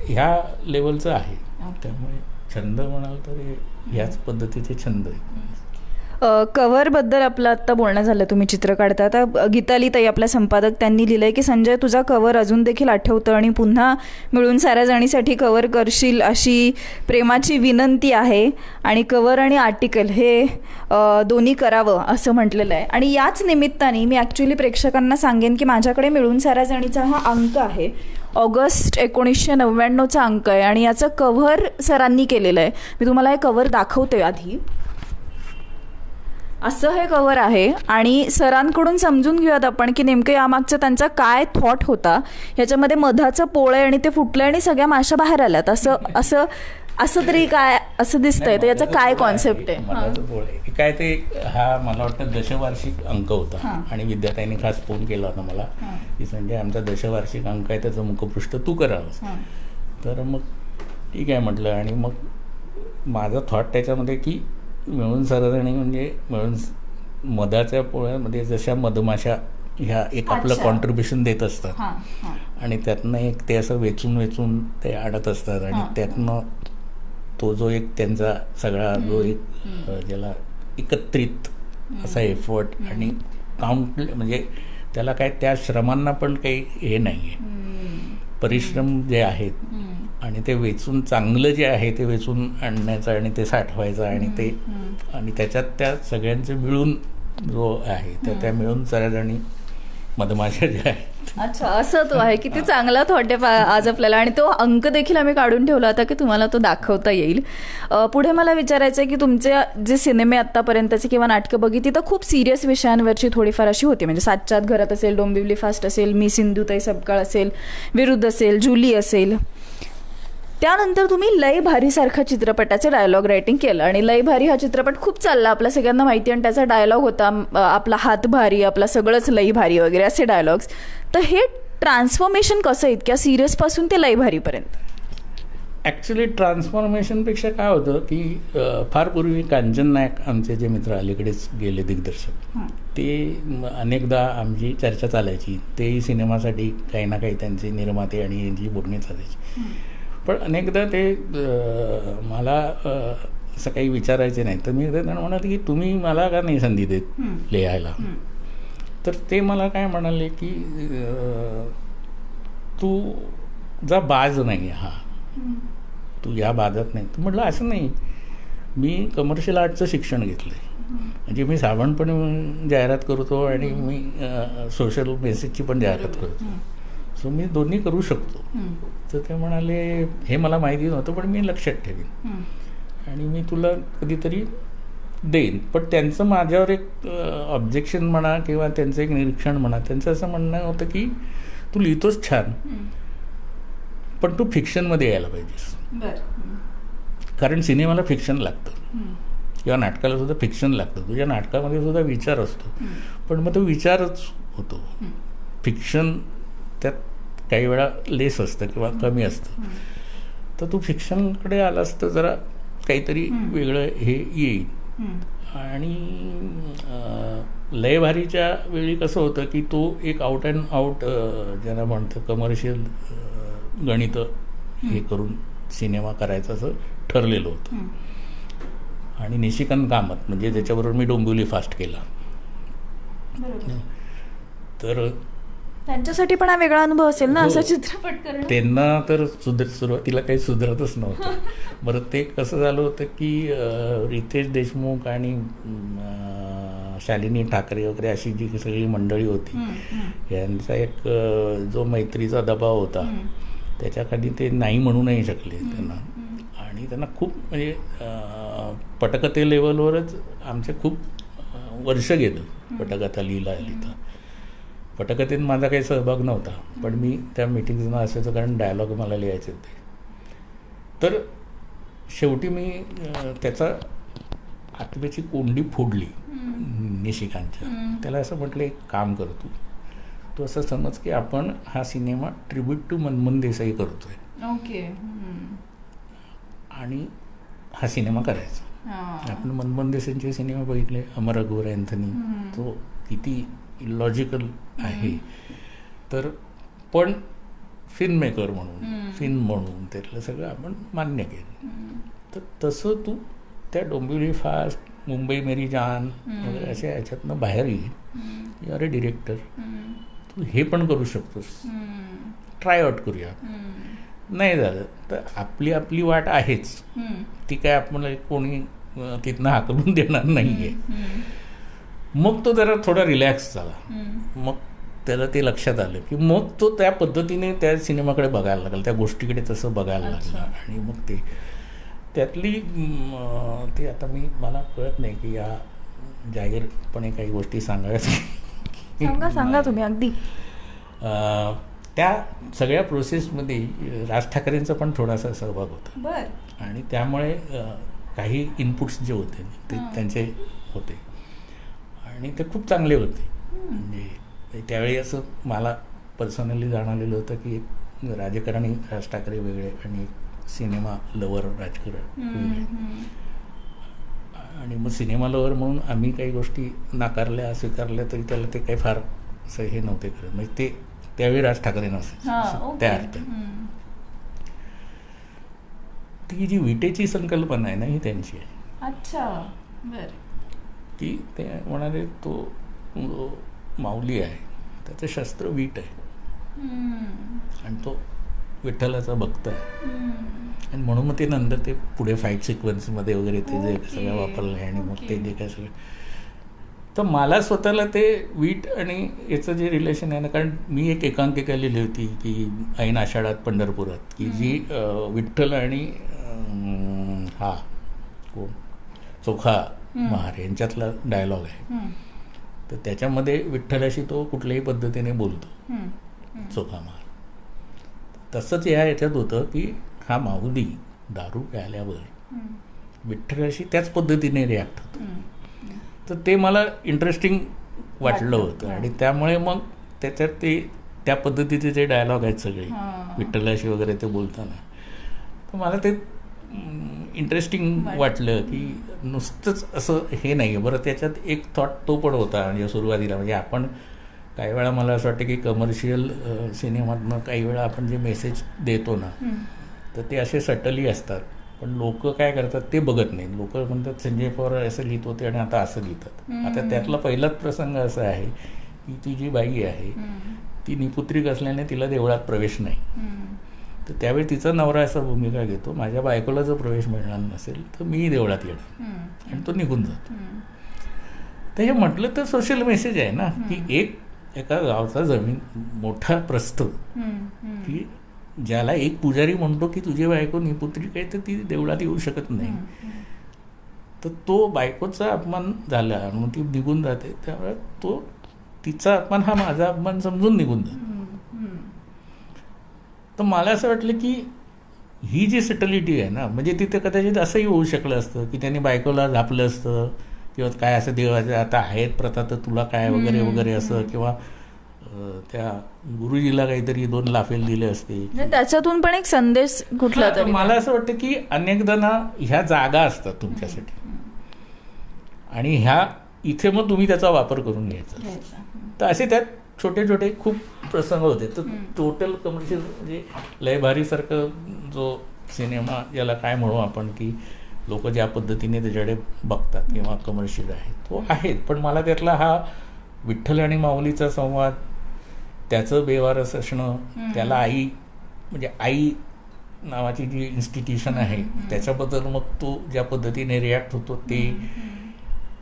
ह्या लेवलचं आहे. त्यामुळे छंद म्हणाल तर ह्याच पद्धतीचे छंद आहेत. कव्हरबद्दल आपलं आत्ता बोलणं झालं, तुम्ही चित्र काढता. आता गीताली ताई आपल्या संपादक त्यांनी लिहिलंय की संजय तुझा कव्हर अजून देखील आठवतं आणि पुन्हा मिळून साऱ्या जणीसाठी कव्हर करशील अशी प्रेमाची विनंती आहे. आणि कव्हर आणि आर्टिकल हे दोन्ही करावं असं म्हटलेलं आहे. आणि याच निमित्ताने मी ॲक्च्युली प्रेक्षकांना सांगेन की माझ्याकडे मिळून साऱ्या जणीचा हा अंक आहे, ऑगस्ट 1999चा अंक आहे, आणि याचं कव्हर सरांनी केलेलं आहे. मी तुम्हाला हे कव्हर दाखवते आधी. असं हे कव्हर आहे, आणि सरांकडून समजून घेऊयात आपण की नेमकं यामागचा त्यांचा काय थॉट होता. ह्याच्यामध्ये मधाचं पोळ आहे आणि ते फुटलं आणि सगळ्या माश्या बाहेर आल्यात, असं तरी काय असं दिसतंय. तर याचा काय कॉन्सेप्ट आहे? काय ते हा मला वाटतं दशवार्षिक अंक होता, आणि विद्यार्थ्यांनी खास फोन केला होता मला की संजय आमचा दशवार्षिक अंक आहे, त्याचं मुखपृष्ठ तू करावं. तर मग ठीक आहे म्हटलं. आणि मग माझा थॉट त्याच्यामध्ये की मिळून सारजणी म्हणजे मिळून मधाच्या पोळ्यामध्ये जशा मधमाशा ह्या एक आपलं कॉन्ट्रीब्युशन देत असतात, आणि त्यातनं एक ते असं वेचून ते आणत असतात, आणि त्यातनं तो जो एक त्यांचा सगळा जो एक ज्याला एकत्रित असा एफर्ट आणि काउंट, म्हणजे त्याला काय त्या श्रमांना पण काही हे नाही आहे, परिश्रम जे आहेत, आणि ते वेचून चांगलं जे आहे ते वेचून आणण्याचं आणि ते साठवायचं, आणि ते आणि त्याच्यात त्या सगळ्यांचे मिळून जो आहे त्या मिळून साऱ्याजणी मधमाशा ज्या आहेत. अच्छा, असं तो आहे. किती चांगला थॉट आहे आज आपल्याला. आणि तो अंक देखील आम्ही काढून ठेवला होता की तुम्हाला तो दाखवता येईल. पुढे मला विचारायचं आहे की तुमचे जे सिनेमे आत्तापर्यंतचे किंवा नाटकं बघितली तर खूप सिरियस विषयांवरची थोडीफार अशी होती. म्हणजे सातच्यात घरात असेल, डोंबिवली फास्ट असेल, मी सिंधुताई सपकाळ असेल, विरुद्ध असेल, जुली असेल. त्यानंतर तुम्ही लय भारी सारखा चित्रपटाचे डायलॉग रायटिंग केलं आणि लय भारी हा चित्रपट खूप चालला, आपल्या सगळ्यांना माहिती. आणि त्याचा डायलॉग होता आपला हात भारी, आपला सगळंच लय भारी वगैरे असे डायलॉग्स. तर हे ट्रान्सफॉर्मेशन कसं इतक्या सिरियसपासून ते लय भारीपर्यंत? ॲक्च्युली ट्रान्सफॉर्मेशनपेक्षा काय होतं की फार पूर्वी कांचन नायक आमचे जे मित्र अलीकडेच गेले दिग्दर्शक, ते अनेकदा आमची चर्चा चालायची. तेही सिनेमासाठी काही ना काही त्यांचे निर्माते आणि यांची बोलणी चालायची. पण अनेकदा ते मला असं काही विचारायचे नाही. तर मी त्यांना म्हणाले की तुम्ही मला का नाही संधी देत लिहायला? तर ते मला काय म्हणाले की तू जा बाज नाही, हा तू या बाजात नाही. तर म्हटलं असं नाही, मी कमर्शियल आर्टचं शिक्षण घेतलं आहे. म्हणजे मी साबण पण जाहिरात करतो आणि मी सोशल मेसेजची पण जाहिरात करतो. सो मी दोन्ही करू शकतो. तर ते म्हणाले हे मला माहिती नव्हतं पण मी लक्षात ठेवीन आणि मी तुला कधीतरी देईन. पण त्यांचं माझ्यावर एक ऑब्जेक्शन म्हणा किंवा त्यांचं एक निरीक्षण म्हणा, त्यांचं असं म्हणणं होतं की तू लिहितोच छान पण तू फिक्शनमध्ये यायला पाहिजेस. कारण सिनेमाला फिक्शन लागतं किंवा नाटकाला सुद्धा फिक्शन लागतं. तुझ्या नाटकामध्ये सुद्धा विचार असतो पण मग तो विचारच होतो. फिक्शन त्यात काही वेळा लेस असतं किंवा कमी असतं. तर तू फिक्शनकडे आलास तर जरा काहीतरी वेगळं हे येईल. आणि लयभारीच्या वेळी कसं होतं की तो एक आउट अँड आउट ज्यांना म्हणतं कमर्शियल गणितं हे करून सिनेमा करायचं असं ठरलेलं होतं. आणि निशिकांत कामत म्हणजे ज्याच्याबरोबर मी डोंबिवली फास्ट केला, तर त्यांच्यासाठी पण हा वेगळा अनुभव असेल ना असा चित्रपट करणं. त्यांना तर सुरुवातीला काही सुधारतच नव्हतं. बरं ते कसं झालं होतं की रितेश देशमुख आणि शालिनी ठाकरे वगैरे अशी जी सगळी मंडळी होती यांचा एक जो मैत्रीचा दबाव होता त्याच्याखाली ते नाही म्हणू नाही शकले त्यांना. आणि त्यांना खूप म्हणजे पटकथे लेवलवरच आमचे खूप वर्ष गेलं पटकथा लिहिता. पटकथेत माझा काही सहभाग नव्हता पण मी त्या मिटिंग्सना असायचं कारण डायलॉग मला लिहायचे होते. तर शेवटी मी त्याचा आत्म्याची कोंडी फोडली निशिकांच्या. त्याला असं म्हटलं एक काम करतो, तू असं समज की आपण हा cinema tribute to Manmohan Desai करतोय. ओके. आणि हा सिनेमा करायचा. आपण मनमोहन देसाईंचे सिनेमा बघितले, अमर अकबर अँथनी, तो किती इलॉजिकल आहे. तर पण फिल्म मेकर म्हणून फिल्म म्हणून त्यातलं सगळं आपण मान्य केलं. तर तसं तू त्या डोंबिवली फास्ट, मुंबई मेरी जान वगैरे अशा ह्याच्यातनं बाहेर येईल. यू आर अ डिरेक्टर, तू हे पण करू शकतोस, ट्राय आउट करूया. नाही झालं तर आपली आपली वाट आहेच, ती काय आपल्याला कोणी तिथनं हाकलून देणार नाही आहे. मग तो जरा थोडा रिलॅक्स झाला. मग त्याला ते लक्षात आलं की मग तो त्या पद्धतीने त्या सिनेमाकडे बघायला लागला, त्या गोष्टीकडे तसं बघायला लागला. आणि मग ते त्यातली ते आता मला कळत नाही की या जाहीरपणे काही गोष्टी सांगायच्या. सांगा तुम्ही अगदी. त्या सगळ्या प्रोसेसमध्ये राज ठाकरेंचा पण थोडासा सहभाग होता. आणि त्यामुळे काही इनपुट्स जे होते ते त्यांचे होते आणि ते खूप चांगले होते. म्हणजे त्यावेळी असं मला पर्सनली जाणवलेलं होतं की एक राजकारणी राज ठाकरे वेगळे आणि सिनेमा लवर राजकारण वेगळे. आणि मग सिनेमा लवर म्हणून आम्ही काही गोष्टी नाकारल्या स्वीकारल्या तरी त्याला ते काही फार असं हे नव्हते करत. म्हणजे ते त्यावेळी राज ठाकरे नसायचे त्या अर्थात. ती जी विटेची संकल्पना आहे ना ही त्यांची आहे. अच्छा. की ते म्हणाले तो माऊली आहे, त्याचं शस्त्र वीट आहे आणि तो विठ्ठलाचा भक्त आहे. आणि म्हणून मग ते नंतर ते पुढे फाईट सिक्वेन्समध्ये वगैरे ते जे सगळं वापरलं आहे आणि मग ते जे काय सगळं तर मला स्वतःला ते वीट आणि याचं जे रिलेशन आहे ना, कारण मी एक एकांकिका लिहिली होती की ऐन आषाढात पंढरपुरात, की जी विठ्ठल आणि हा कोण चोखा महार यांच्यातला डायलॉग आहे. तर त्याच्यामध्ये विठ्ठलाशी तो कुठल्याही पद्धतीने बोलतो चोखा महार. तसंच याच्यात होतं की हा माऊली दारू प्यायल्यावर विठ्ठलाशी त्याच पद्धतीने रिॲक्ट होतो. तर ते मला इंटरेस्टिंग वाटलं होतं आणि त्यामुळे मग त्याच्यात ते त्या पद्धतीचे जे डायलॉग आहेत सगळे विठ्ठलाशी वगैरे ते बोलताना, तर मला ते इंटरेस्टिंग वाटलं की नुसतंच असं हे नाही आहे. बरं, त्याच्यात एक थॉट तो पण होता म्हणजे सुरुवातीला, म्हणजे आपण काही वेळा मला असं वाटतं की कमर्शियल सिनेमातनं काही वेळा आपण जे मेसेज देतो ना, तर ते असे सटली असतात, पण लोक काय करतात ते बघत नाहीत. लोक म्हणतात संजय पवार असं लिहित होते आणि आता असं लिहितात. आता त्यातला पहिलाच प्रसंग असा आहे की ती जी बाई आहे ती निपुत्रिक असल्याने तिला देवळात प्रवेश नाही. तर त्यावेळी तिचा नवरा असा भूमिका घेतो, माझ्या बायकोला जर प्रवेश मिळणार नसेल तर मीही देवळात येणार, आणि तो निघून जातो. तर हे म्हटलं तर सोशल मेसेज आहे ना, की एका गावचा जमीन मोठा प्रस्थ, की ज्याला एक पुजारी म्हणतो की तुझी बायको निपुत्रिक आहे तर ती देवळात येऊ शकत नाही, तर तो बायकोचा अपमान झाला आणि मग ती निघून जाते, त्यामुळे तो तिचा अपमान हा माझा अपमान समजून निघून जातो. तर मला असं वाटलं की ही जी सटलिटी आहे ना, म्हणजे तिथे कदाचित असंही होऊ शकलं असतं की त्यांनी बायकोला झापलं असतं किंवा काय असं देवाचं आता आहेत प्रथा तर तुला काय वगैरे वगैरे असं, किंवा त्या गुरुजीला काहीतरी 2 लाफेल दिले असते. त्याच्यातून पण एक संदेश कुठला तरी. मला असं वाटतं की अनेकदा ना ह्या जागा असतात तुमच्यासाठी आणि ह्या इथे मग तुम्ही त्याचा वापर करून घ्यायचा. तर असे त्यात छोटे छोटे खूप प्रसंग होते. तर टोटल कमर्शियल म्हणजे लय भारीसारखं जो सिनेमा ज्याला काय म्हणू आपण, की लोक ज्या पद्धतीने त्याच्याकडे बघतात किंवा कमर्शियल आहे तो आहेत, पण मला त्यातला हा विठ्ठल आणि माऊलीचा संवाद, त्याचं बेवारस असणं, त्याला आई म्हणजे आई नावाची जी इन्स्टिट्यूशन आहे त्याच्याबद्दल मग तो ज्या pद्धतीने रिॲक्ट होतो, ते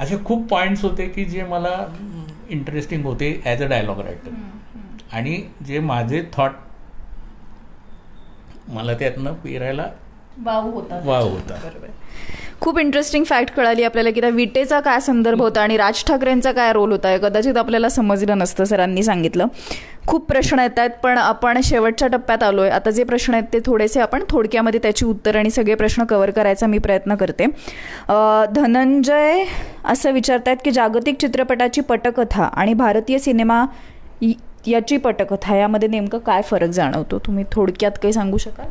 असे खूप पॉईंट्स होते की जे मला इंटरेस्टिंग होते ॲज अ डायलॉग रायटर. आणि जे माझे थॉट मला त्यातनं पेरायला वाव होता. खूप इंटरेस्टिंग फॅक्ट कळाली आपल्याला की त्या विटेचा काय संदर्भ होता आणि राज ठाकरेंचा काय रोल होता, कदाचित आपल्याला समजलं नसतं, सरांनी सांगितलं. खूप प्रश्न येत आहेत, पण आपण शेवटच्या टप्प्यात आलोय. आता जे प्रश्न आहेत ते थोडेसे आपण थोडक्यामध्ये त्याची उत्तर आणि सगळे प्रश्न कव्हर करायचा मी प्रयत्न करते. धनंजय असं विचारतायत की जागतिक चित्रपटाची पटकथा आणि भारतीय सिनेमा याची पटकथा यामध्ये नेमकं काय फरक जाणवतो, तुम्ही थोडक्यात काही सांगू शकाल?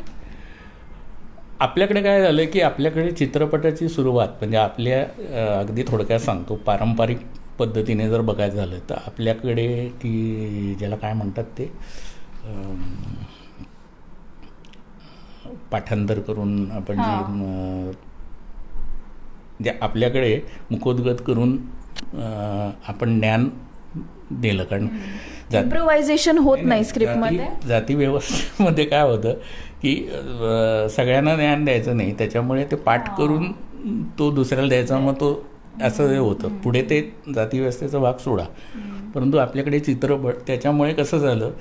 आपल्याकडे काय झालं की आपल्याकडे चित्रपटाची सुरुवात म्हणजे आपल्या अगदी थोडक्यात सांगतो, पारंपरिक पद्धतीने जर बघायचं झालं तर आपल्याकडे ती ज्याला काय म्हणतात ते पाठांतर करून आपण जे आपल्याकडे मुखोद्गत करून आपण ज्ञान दिलं. कारण इम्प्रोव्हायझेशन होत नाही स्क्रिप्टमध्ये. जाती व्यवस्थेमध्ये काय होतं की सगळ्यांना ज्ञान द्यायचं नाही, त्याच्यामुळे ते पाठ करून तो दुसऱ्याला द्यायचा, मग तो असं हे होतं. पुढे ते जातीव्यवस्थेचा भाग सोडा, परंतु आपल्याकडे चित्रपट, त्याच्यामुळे कसं झालं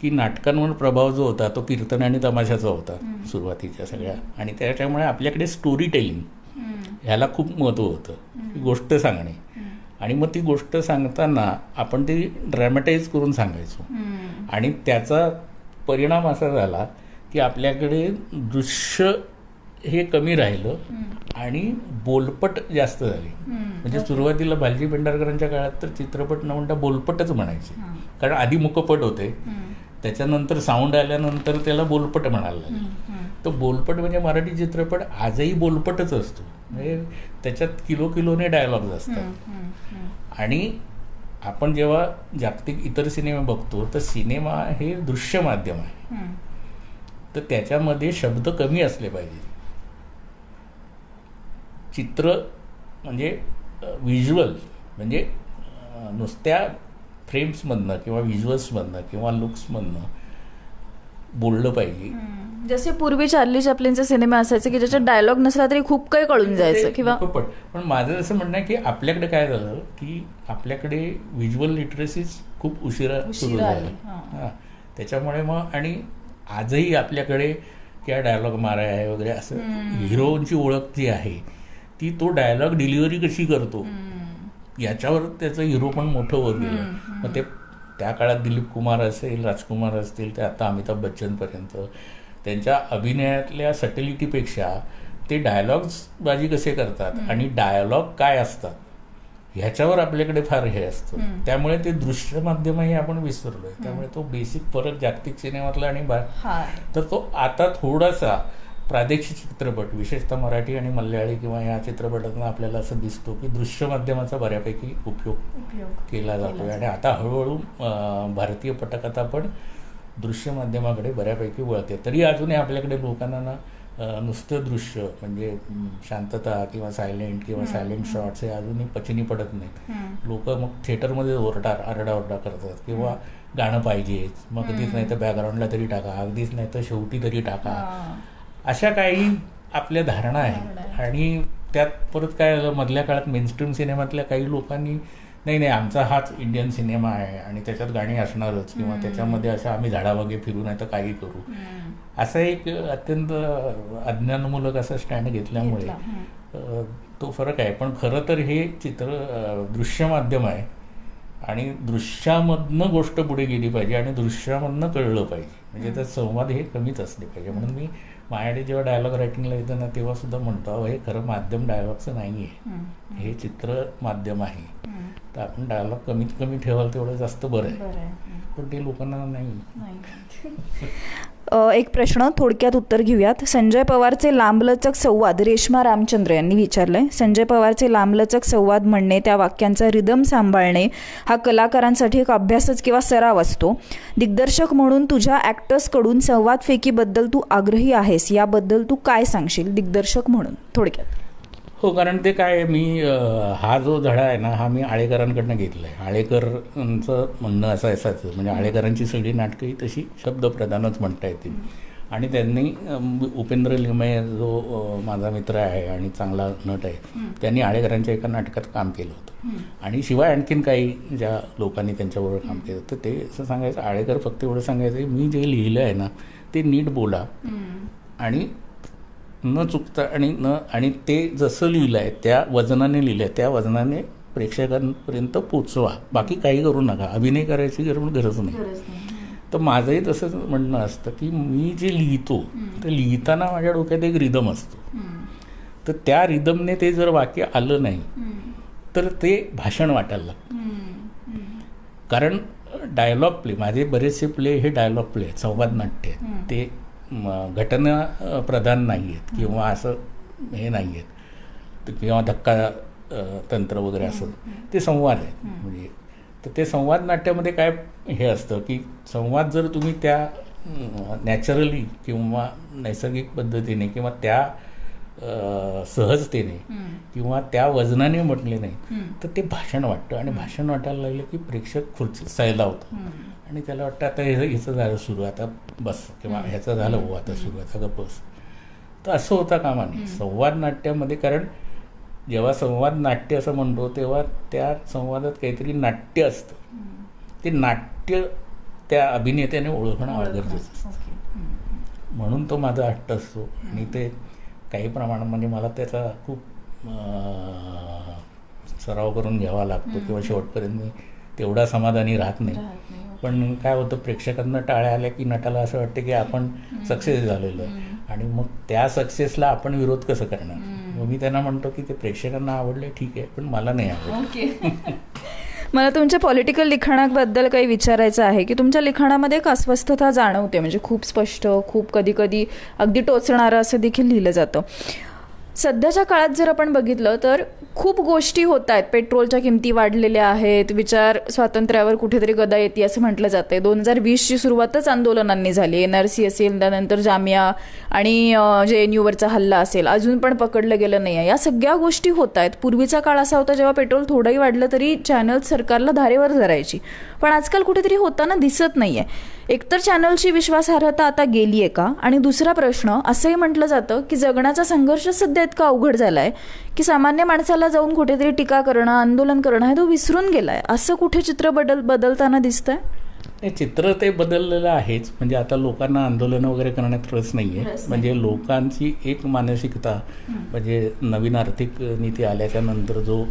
की नाटकांवर प्रभाव जो होता तो कीर्तन आणि तमाशाचा होता सुरुवातीच्या सगळ्या, आणि त्याच्यामुळे आपल्याकडे स्टोरी टेलिंग ह्याला खूप महत्त्व होतं, गोष्ट सांगणे. आणि मग ती गोष्ट सांगताना आपण ती ड्रॅमॅटाईज करून सांगायचो, आणि त्याचा परिणाम असा झाला की आपल्याकडे दृश्य हे कमी राहिलं आणि बोलपट जास्त झाली. म्हणजे सुरुवातीला भालजी पेंढारकरांच्या काळात तर चित्रपट न म्हणता बोलपटच म्हणायचे, कारण आधी मुखपट होते, त्याच्यानंतर साऊंड आल्यानंतर त्याला बोलपट म्हणायला लागले. तर बोलपट म्हणजे मराठी चित्रपट आजही बोलपटच असतो, म्हणजे त्याच्यात किलोने डायलॉग्स असतात. आणि आपण जेव्हा जागतिक इतर सिनेमा बघतो तर सिनेमा हे दृश्य माध्यम आहे, तर त्याच्यामध्ये शब्द कमी असले पाहिजे. चित्र म्हणजे व्हिज्युअल म्हणजे नुसत्या फ्रेम्समधनं किंवा व्हिज्युअल्समधनं किंवा लुक्समधनं बोललं पाहिजे, जसे पूर्वी चार्ली चॅप्लिनचे सिनेमे असायचे की ज्याच्यात डायलॉग नसला तरी खूप काही कळून जायचं किंवा पण माझं असं म्हणणं आहे की आपल्याकडे काय झालं की आपल्याकडे व्हिज्युअल लिटरसी खूप उशिरा सुरू झाली. त्याच्यामुळे मग आणि आजही आपल्याकडे क्या डायलॉग मारा आहे वगैरे असं हिरोची ओळख जी आहे ती तो डायलॉग डिलिव्हरी कशी करतो याच्यावर त्याचं हिरो पण मोठं होत गेलं. मग ते त्या काळात दिलीप कुमार असेल, राजकुमार असतील, ते आता अमिताभ बच्चनपर्यंत त्यांच्या अभिनयातल्या सटेलिटीपेक्षा ते डायलॉग्स बाजी कसे करतात आणि डायलॉग काय असतात ह्याच्यावर आपल्याकडे फार हे असतं. त्यामुळे ते दृश्य माध्यमही आपण विसरलोय. त्यामुळे तो बेसिक फरक जागतिक सिनेमातला आणि तर तो आता थोडासा प्रादेशिक चित्रपट विशेषतः मराठी आणि मल्याळी किंवा या चित्रपटांना आपल्याला असं दिसतो की दृश्य माध्यमाचा बऱ्यापैकी उपयोग केला जातोय आणि आता हळूहळू भारतीय पटकथा पण दृश्य माध्यमाकडे बऱ्यापैकी वळते. तरी अजूनही आपल्याकडे लोकांना ना नुसतं दृश्य म्हणजे शांतता किंवा सायलेंट किंवा सायलेंट शॉट्स हे अजूनही पचनी पडत नाहीत. लोक मग थिएटरमध्ये आरडाओरडा करतात किंवा गाणं पाहिजे, मग अगदीच नाही तर बॅकग्राऊंडला तरी टाका, अगदीच नाही तर शेवटी तरी टाका, अशा काही आपल्या धारणा आहेत. आणि त्यात परत काय झालं, मधल्या काळात मेनस्ट्रीम सिनेमातल्या काही लोकांनी नाही आमचा हाच इंडियन सिनेमा आहे आणि त्याच्यात गाणी असणारच किंवा त्याच्यामध्ये असं आम्ही झाडावागे फिरू नाही तर काही करू, असा एक अत्यंत अज्ञानमूलक असा स्टँड घेतल्यामुळे तो फरक आहे. पण खरं तर हे चित्र दृश्य माध्यम आहे आणि दृश्यामधनं गोष्ट पुढे गेली पाहिजे आणि दृश्यामधनं कळलं पाहिजे. म्हणजे त्यात संवाद हे कमीच असले पाहिजे. म्हणून मी माझ्याकडे जेव्हा डायलॉग रायटिंगला येतं ना तेव्हा सुद्धा म्हणतो हे खरं माध्यम डायलॉगचं नाही आहे, हे चित्र माध्यम आहे. तर आपण डायलॉग कमीत कमी ठेवाल तेवढं जास्त बरं आहे. पण ते लोकांना नाही. एक प्रश्न थोडक्यात उत्तर घेऊयात. संजय पवारचे लांबलचक संवाद रेश्मा रामचंद्र यांनी विचारलंय. संजय पवारचे लांबलचक संवाद म्हणणे, त्या वाक्यांचा रिदम सांभाळणे हा कलाकारांसाठी एक अभ्यासच किंवा सराव असतो. दिग्दर्शक म्हणून तुझ्या ॲक्टर्सकडून संवाद फेकीबद्दल तू आग्रही आहेस, याबद्दल तू काय सांगशील दिग्दर्शक म्हणून थोडक्यात? हो, कारण ते काय मी हा जो धडा आहे ना हा मी आळेकरांकडनं घेतला आहे. आळेकरांचं म्हणणं असं असायचं, म्हणजे आळेकरांची सगळी नाटकंही तशी शब्दप्रधानच म्हणता येतील. आणि त्यांनी उपेंद्र लिमये जो माझा मित्र आहे आणि चांगला नट आहे, त्यांनी आळेकरांच्या एका नाटकात काम केलं होतं. आणि शिवाय आणखीन काही ज्या लोकांनी त्यांच्याबरोबर काम केलं, तर ते असं सांगायचं, आळेकर फक्त एवढं सांगायचं मी जे लिहिलं आहे ना ते नीट बोला आणि न चुकता आणि ते जसं लिहिलं आहे त्या वजनाने लिहिलं आहे त्या वजनाने प्रेक्षकांपर्यंत पोचवा, बाकी काही करू नका, अभिनय करायची गरज नाही. तर माझंही तसंच म्हणणं असतं की मी जे लिहितो तर लिहिताना माझ्या डोक्यात एक रिदम असतो, तर त्या रिदमने ते जर वाक्य आलं नाही तर ते भाषण वाटायला लागतं. कारण डायलॉग प्ले, माझे बरेचसे प्ले हे डायलॉग प्ले आहेत, संवाद नाट्य आहेत, ते घटना प्रधान नाही आहेत किंवा असं हे नाही आहेत किंवा धक्का तंत्र वगैरे असं, ते संवाद आहेत. म्हणजे तर ते संवाद नाट्यामध्ये काय हे असतं की संवाद जर तुम्ही त्या नॅचरली किंवा नैसर्गिक पद्धतीने किंवा त्या सहजतेने किंवा त्या वजनाने म्हटले नाही तर ते भाषण वाटतं. आणि भाषण वाटायला लागलं की प्रेक्षक खुर्ची सैलावतं आणि त्याला वाटतं आता ह्याचं झालं सुरू, आता बस, किंवा ह्याचं झालं हो आता सुरू, आता गप्प बस. तर असं होता कामा नये संवाद नाट्यामध्ये. कारण जेव्हा संवाद नाट्य असं म्हणतो तेव्हा त्या संवादात काहीतरी नाट्य असतं, ते नाट्य त्या अभिनेत्याने ओळखणं गरजेचं असतं. म्हणून तो माझा हट्ट असतो आणि ते काही प्रमाणामध्ये मला त्याचा खूप सराव करून घ्यावा लागतो किंवा शेवटपर्यंत मी तेवढा समाधानी राहत नाही. पण काय होतं, प्रेक्षकांना टाळ्या आल्या की नटाला असं वाटतं की आपण सक्सेस झालेलो आहे आणि मग त्या सक्सेसला आपण विरोध कसं करणार. मग मी त्यांना म्हणतो की ते प्रेक्षकांना आवडले ठीक आहे, पण मला नाही आवडलं. मला तुमच्या पॉलिटिकल लिखाणाबद्दल काही विचारायचं आहे की तुमच्या लिखाणामध्ये एक अस्वस्थता जाणवते, म्हणजे खूप स्पष्ट, खूप कधी कधी अगदी टोचणारं असं देखील लिहिलं जातं. सध्याच्या काळात जर आपण बघितलं तर खूप गोष्टी होत आहेत. पेट्रोलच्या किमती वाढलेल्या आहेत, विचार स्वातंत्र्यावर कुठेतरी गदा येते असं म्हटलं जाते. 2020ची सुरुवातच आंदोलनांनी झाली. NRC असेल, त्यानंतर जामिया आणि JNUवरचा हल्ला असेल, अजून पण पकडलं गेलं नाही आहे. या सगळ्या गोष्टी होत आहेत. पूर्वीचा काळ असा होता जेव्हा पेट्रोल थोडंही वाढलं तरी चॅनल सरकारला धारेवर धरायची, पण आजकाल कुठेतरी होताना दिसत नाही आहे. एकतर चॅनलची विश्वासार्हता आता गेली आहे का, आणि दुसरा प्रश्न असंही म्हटलं जातं की जगण्याचा संघर्ष सध्या इतका अवघड झाला आहे की सामान्य माणसाला जाऊन कुठेतरी टीका करणं, आंदोलन करणं हे तो विसरून गेलाय. असं कुठे चित्र बदलताना दिसतंय? हे चित्र ते बदललेलं आहेच. म्हणजे आता लोकांना आंदोलनं वगैरे करण्यात रस नाही आहे. म्हणजे लोकांची एक मानसिकता, म्हणजे नवीन आर्थिक नीती आल्याच्या नंतर जो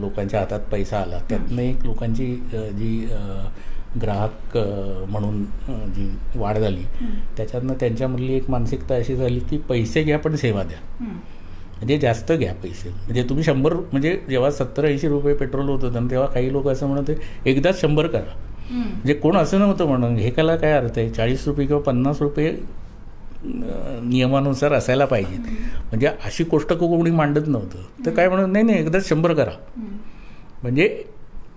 लोकांच्या हातात पैसा आला त्यातनं एक लोकांची जी ग्राहक म्हणून जी वाढ झाली त्याच्यातनं त्यांच्यामधली एक मानसिकता अशी झाली की पैसे घ्या पण सेवा द्या. म्हणजे जास्त घ्या पैसे. म्हणजे तुम्ही 100, म्हणजे जेव्हा 70-80 रुपये पेट्रोल होत होतं तेव्हा काही लोक असं म्हणत होते एकदाच 100 करा. म्हणजे कोण असं नव्हतं म्हणून हे त्याला काय अर्थ आहे, 40 रुपये किंवा 50 रुपये नियमानुसार असायला पाहिजेत. म्हणजे अशी गोष्ट कोणी मांडत नव्हतं. तर काय म्हणत नाही एकदाच 100 करा. म्हणजे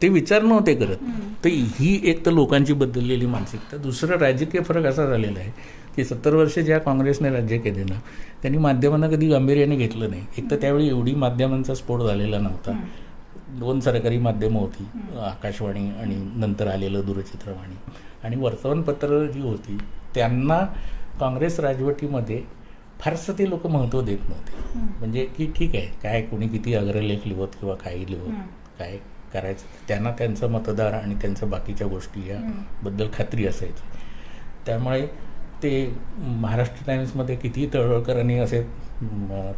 ते विचार नव्हते करत. तर ही एक तर लोकांची बदललेली मानसिकता. दुसरं राजकीय फरक असा झालेला आहे की 70 वर्ष ज्या काँग्रेसने राज्य केले ना त्यांनी माध्यमांना कधी गांभीर्याने घेतलं नाही. एक तर त्यावेळी एवढी माध्यमांचा स्फोट झालेला नव्हता. 2 सरकारी माध्यमं होती, आकाशवाणी आणि नंतर आलेलं दूरचित्रवाणी. आणि वर्तमानपत्र जी होती त्यांना काँग्रेस राजवटीमध्ये फारसं ते लोक महत्त्व देत नव्हते. म्हणजे की ठीक आहे, काय कोणी किती अग्रलेख लिहत किंवा काही लिहत काय करायचं, त्यांना त्यांचं मतदार आणि त्यांच्या बाकीच्या गोष्टी याबद्दल खात्री असायची. त्यामुळे ते महाराष्ट्र टाइम्समध्ये किती तळवळकरांनी असे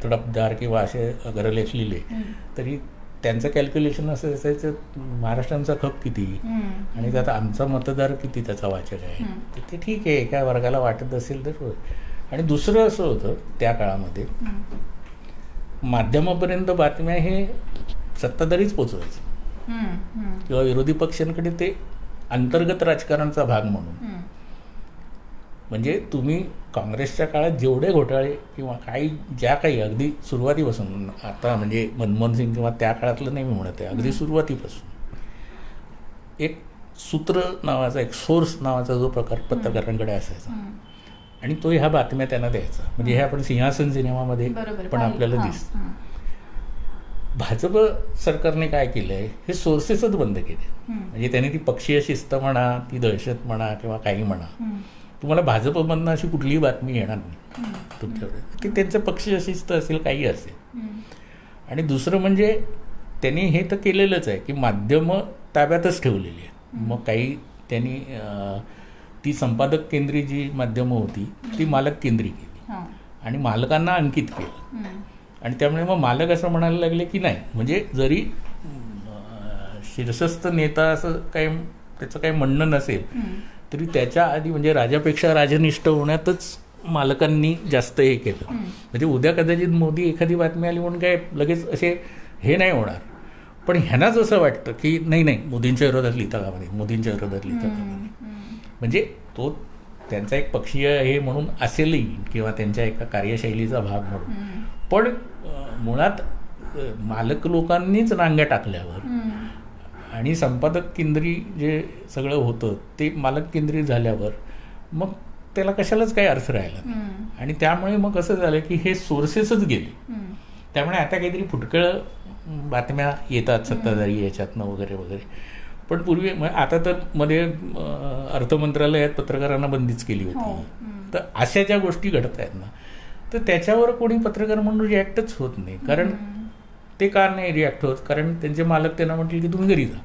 तडफदार किंवा असे अग्रलेख लिहिले तरी त्यांचं कॅल्क्युलेशन असं असायचं महाराष्ट्रांचा खप किती आणि त्यात आमचा मतदार किती त्याचा वाचक आहे. तर ते ठीक आहे, एका वर्गाला वाटत असेल तर होय. आणि दुसरं असं होतं त्या काळामध्ये माध्यमापर्यंत बातम्या हे सत्ताधारीच पोचवायचे किंवा विरोधी पक्षांकडे ते अंतर्गत राजकारणाचा भाग म्हणून. म्हणजे तुम्ही काँग्रेसच्या काळात जेवढे घोटाळे किंवा ज्या काही अगदी सुरुवातीपासून, आता म्हणजे मनमोहन सिंग किंवा त्या काळातलं नाही मी म्हणत आहे, अगदी सुरुवातीपासून एक सूत्र नावाचा, एक सोर्स नावाचा जो प्रकार पत्रकारांकडे असायचा आणि तो ह्या बातम्या त्यांना द्यायचा. म्हणजे हे आपण सिंहासन सिनेमामध्ये पण आपल्याला दिसतं. भाजप सरकारने काय केलं आहे, हे सोर्सेसच बंद केले. म्हणजे त्यांनी ती पक्षीय शिस्त म्हणा, ती दहशत म्हणा किंवा काही म्हणा, तुम्हाला भाजपमधनं अशी कुठलीही बातमी येणार नाही तुमच्याकडे की त्यांचं पक्षीय शिस्त असेल, काही असेल. आणि दुसरं म्हणजे त्यांनी हे तर केलेलंच आहे की माध्यमं ताब्यातच ठेवलेली आहेत. मग काही त्यांनी ती संपादक केंद्री जी माध्यमं होती ती मालक केंद्री केली आणि मालकांना अंकित केलं. आणि त्यामुळे मग मालक असं म्हणायला लागले की नाही, म्हणजे जरी शीर्षस्थ नेता असं काही त्याचं काही म्हणणं नसेल तरी त्याच्या आधी म्हणजे राजापेक्षा राजनिष्ठ होण्यातच मालकांनी जास्त हे केलं. म्हणजे उद्या कदाचित मोदी एखादी बातमी आली म्हणून काय लगेच असे हे नाही होणार. पण ह्यांनाच असं वाटतं की नाही मोदींच्या विरोधात लिहिता कामा नये, मोदींच्या विरोधात लिहिता कामा नये. म्हणजे तो त्यांचा एक पक्षीय हे म्हणून असेलही किंवा त्यांच्या एका कार्यशैलीचा भाग म्हणून. पण मुळात मालक लोकांनीच रांग्या टाकल्यावर आणि संपादक केंद्री जे सगळं होतं ते मालक केंद्रित झाल्यावर मग त्याला कशालाच काही अर्थ राहिला नाही. आणि त्यामुळे मग असं झालं की हे सोर्सेसच गेले. त्यामुळे आता काहीतरी फुटकळ बातम्या येतात सत्ताधारी याच्यातनं वगैरे वगैरे. पण पूर्वी आता तर मध्ये अर्थ मंत्रालयात पत्रकारांना बंदीच केली होती. तर अशा ज्या गोष्टी घडत आहेत ना तर त्याच्यावर कोणी पत्रकार म्हणून रिॲक्टच होत नाही. कारण ते का नाही रिॲक्ट होत, कारण त्यांचे मालक त्यांना म्हटले की तुम्ही घरी जा.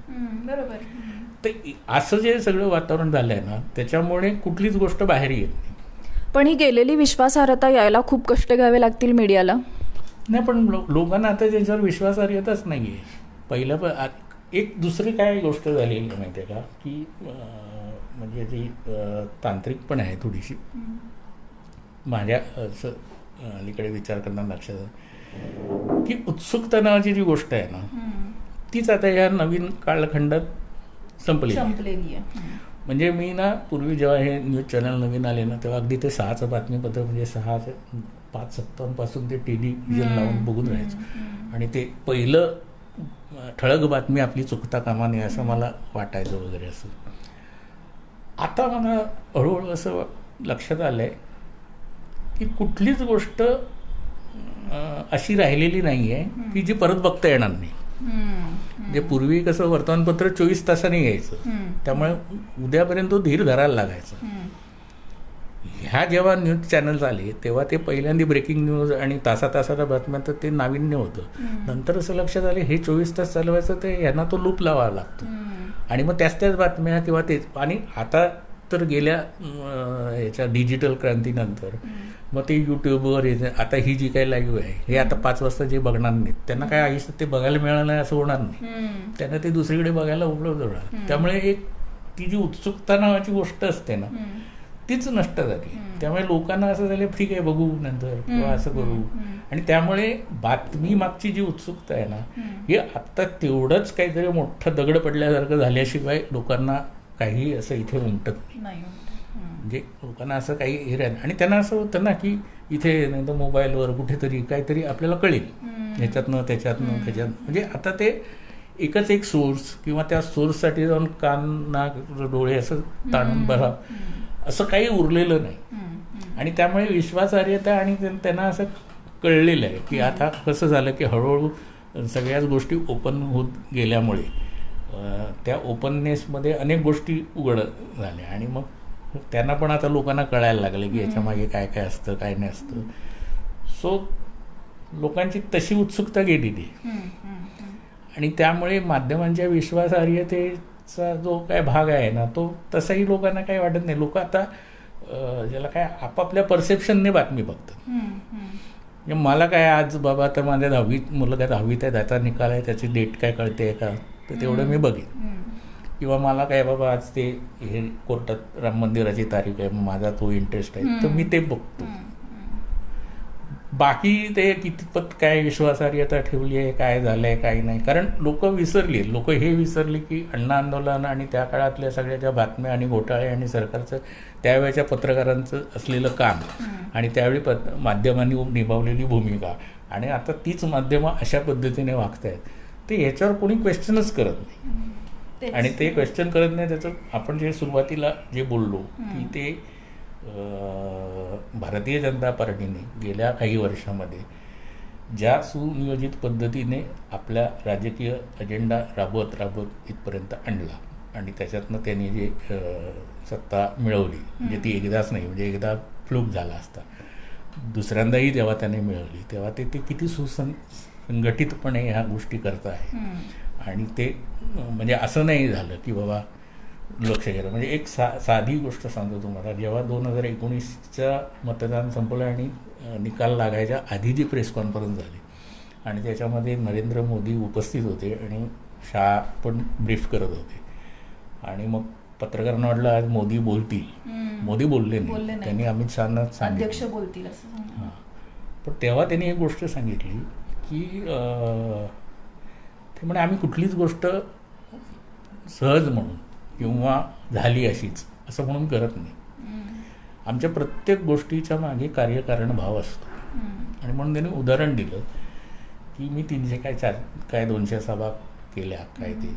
बरोबर. तर असं जे सगळं वातावरण झालंय ना त्याच्यामुळे कुठलीच गोष्ट बाहेर येत नाही. पण ही गेलेली विश्वासार्हता यायला खूप कष्ट घ्यावे लागतील मीडियाला. नाही, पण लोकांना आता त्याच्यावर विश्वासार्हताच नाही आहे. पहिलं एक दुसरी काय गोष्ट झालेली माहिती आहे का की म्हणजे जी तांत्रिक पण आहे थोडीशी, माझ्या असं अलीकडे विचार करताना लक्षात की उत्सुकता नावाची जी गोष्ट आहे ना तीच आता या नवीन कालखंडात संपलेली आहे. म्हणजे मी ना पूर्वी जेव्हा हे न्यूज चॅनल नवीन आले ना तेव्हा अगदी ते 6चं बातमीपत्र म्हणजे 6 5-7 ते टेलिव्हिजन लावून बघून राहायचं आणि ते पहिलं ठळक बातमी आपली चुकता कामा नये असं मला वाटायचं वगैरे. असं आता मला हळूहळू असं लक्षात आलं आहे की कुठलीच गोष्ट अशी राहिलेली नाही आहे की जी परत बघता येणार नाही. म्हणजे पूर्वी कसं वर्तमानपत्र 24 तासांनी यायचं, त्यामुळे उद्यापर्यंत धीर धरायला लागायचं. ह्या जेव्हा न्यूज चॅनल्स आले तेव्हा ते पहिल्यांदा ब्रेकिंग न्यूज आणि तासाच्या बातम्या, तर ते नाविन्य होतं. नंतर असं लक्षात आलं हे 24 तास चालवायचं ते यांना तो लूप लावावा लागतो आणि मग त्याच बातम्या किंवा तेच. आणि आता तर गेल्या ह्याच्या डिजिटल क्रांतीनंतर मग ते यूट्यूबवर आता ही जी काही लाईव्ह आहे हे आता 5 वाजता जे बघणार नाहीत त्यांना काय आयुष्यात ते बघायला मिळालं नाही असं होणार नाही, त्यांना ते दुसरीकडे बघायला उपलब्ध होणार. त्यामुळे एक ती जी उत्सुकता नावाची गोष्ट असते ना तीच नष्ट झाली. त्यामुळे लोकांना असं झालं ठीक आहे बघू नंतर किंवा असं करू. आणि त्यामुळे बातमी मागची जी उत्सुकता आहे ना हे आत्ता तेवढंच काहीतरी मोठं दगड पडल्यासारखं झाल्याशिवाय लोकांना काही असं इथे उमटत नाही. म्हणजे लोकांना असं काही हे राहिलं आणि त्यांना असं होतं ना की इथे नाही तर मोबाईलवर कुठेतरी काहीतरी आपल्याला कळेल ह्याच्यातनं त्याच्यातनं म्हणजे आता ते एकच एक सोर्स किंवा त्या सोर्ससाठी जाऊन कान नाक डोळे असं ताणून बघा असं काही उरलेलं नाही. आणि त्यामुळे विश्वासार्हता आणि त्यांना असं कळलेलं आहे की आता कसं झालं की हळूहळू सगळ्याच गोष्टी ओपन होत गेल्यामुळे त्या ओपननेसमध्ये अनेक गोष्टी उघड झाल्या आणि मग त्यांना पण आता लोकांना कळायला लागलं की याच्यामागे काय काय असतं काय नाही असतं. सो लोकांची तशी उत्सुकता गेलेली आणि त्यामुळे माध्यमांच्या विश्वासार्हतेचा जो काय भाग आहे ना तो तसाही लोकांना काही वाटत नाही. लोक आता ज्याला काय आपापल्या परसेप्शनने बातमी बघतात. म्हणजे मला काय आज बाबा तर माझ्या 10वीत मुलगा 10वीत आहे त्याचा निकाल आहे त्याची डेट काय कळते का तर तेवढं मी बघेन. किंवा मला काय बाबा आज ते हे कोर्टात राम मंदिराची तारीख आहे माझा तो इंटरेस्ट आहे तर मी ते बघतो. बाकी ते कितपत काय विश्वासार्हता ठेवली आहे काय झालं आहे काय नाही. कारण लोक हे विसरले की अण्णा आंदोलन आणि त्या काळातल्या सगळ्या ज्या बातम्या आणि घोटाळे आणि सरकारचं त्यावेळेच्या पत्रकारांचं असलेलं काम आणि त्यावेळी माध्यमांनी निभावलेली भूमिका आणि आता तीच माध्यमं अशा पद्धतीने वागत आहेत ते ह्याच्यावर कोणी क्वेश्चनच करत नाही. आणि ते क्वेश्चन करत नाही त्याचं आपण जे सुरुवातीला जे बोललो की ते भारतीय जनता पार्टीने गेल्या काही वर्षामध्ये ज्या सुनियोजित पद्धतीने आपल्या राजकीय अजेंडा राबवत इथपर्यंत आणला आणि त्याच्यातनं त्यांनी जे सत्ता मिळवली म्हणजे ती एकदाच नाही म्हणजे एकदा फ्लूक झाला असता दुसऱ्यांदाही जेव्हा त्याने मिळवली तेव्हा ते किती सुसंघटितपणे ह्या गोष्टी करत आहे. आणि ते म्हणजे असं नाही झालं की बाबा लक्ष केलं. म्हणजे एक साधी गोष्ट सांगतो तुम्हाला. जेव्हा 2019चं मतदान संपलं आणि निकाल लागायच्या आधी जी प्रेस कॉन्फरन्स झाली आणि त्याच्यामध्ये नरेंद्र मोदी उपस्थित होते आणि शाह पण ब्रीफ करत होते आणि मग पत्रकारांना वाटलं आज मोदी बोलतील. मोदी बोलले नाही. त्यांनी अमित शहाना अध्यक्ष बोलतील असं. हां पण तेव्हा त्यांनी एक गोष्ट सांगितली की ते म्हणे आम्ही कुठलीच गोष्ट सहज म्हणून किंवा झाली अशीच असं म्हणून करत नाही. आमच्या प्रत्येक गोष्टीच्या मागे कार्यकारण भाव असतो. आणि म्हणून त्यांनी उदाहरण दिलं की मी 300 काय 200 सभा केल्या काय ते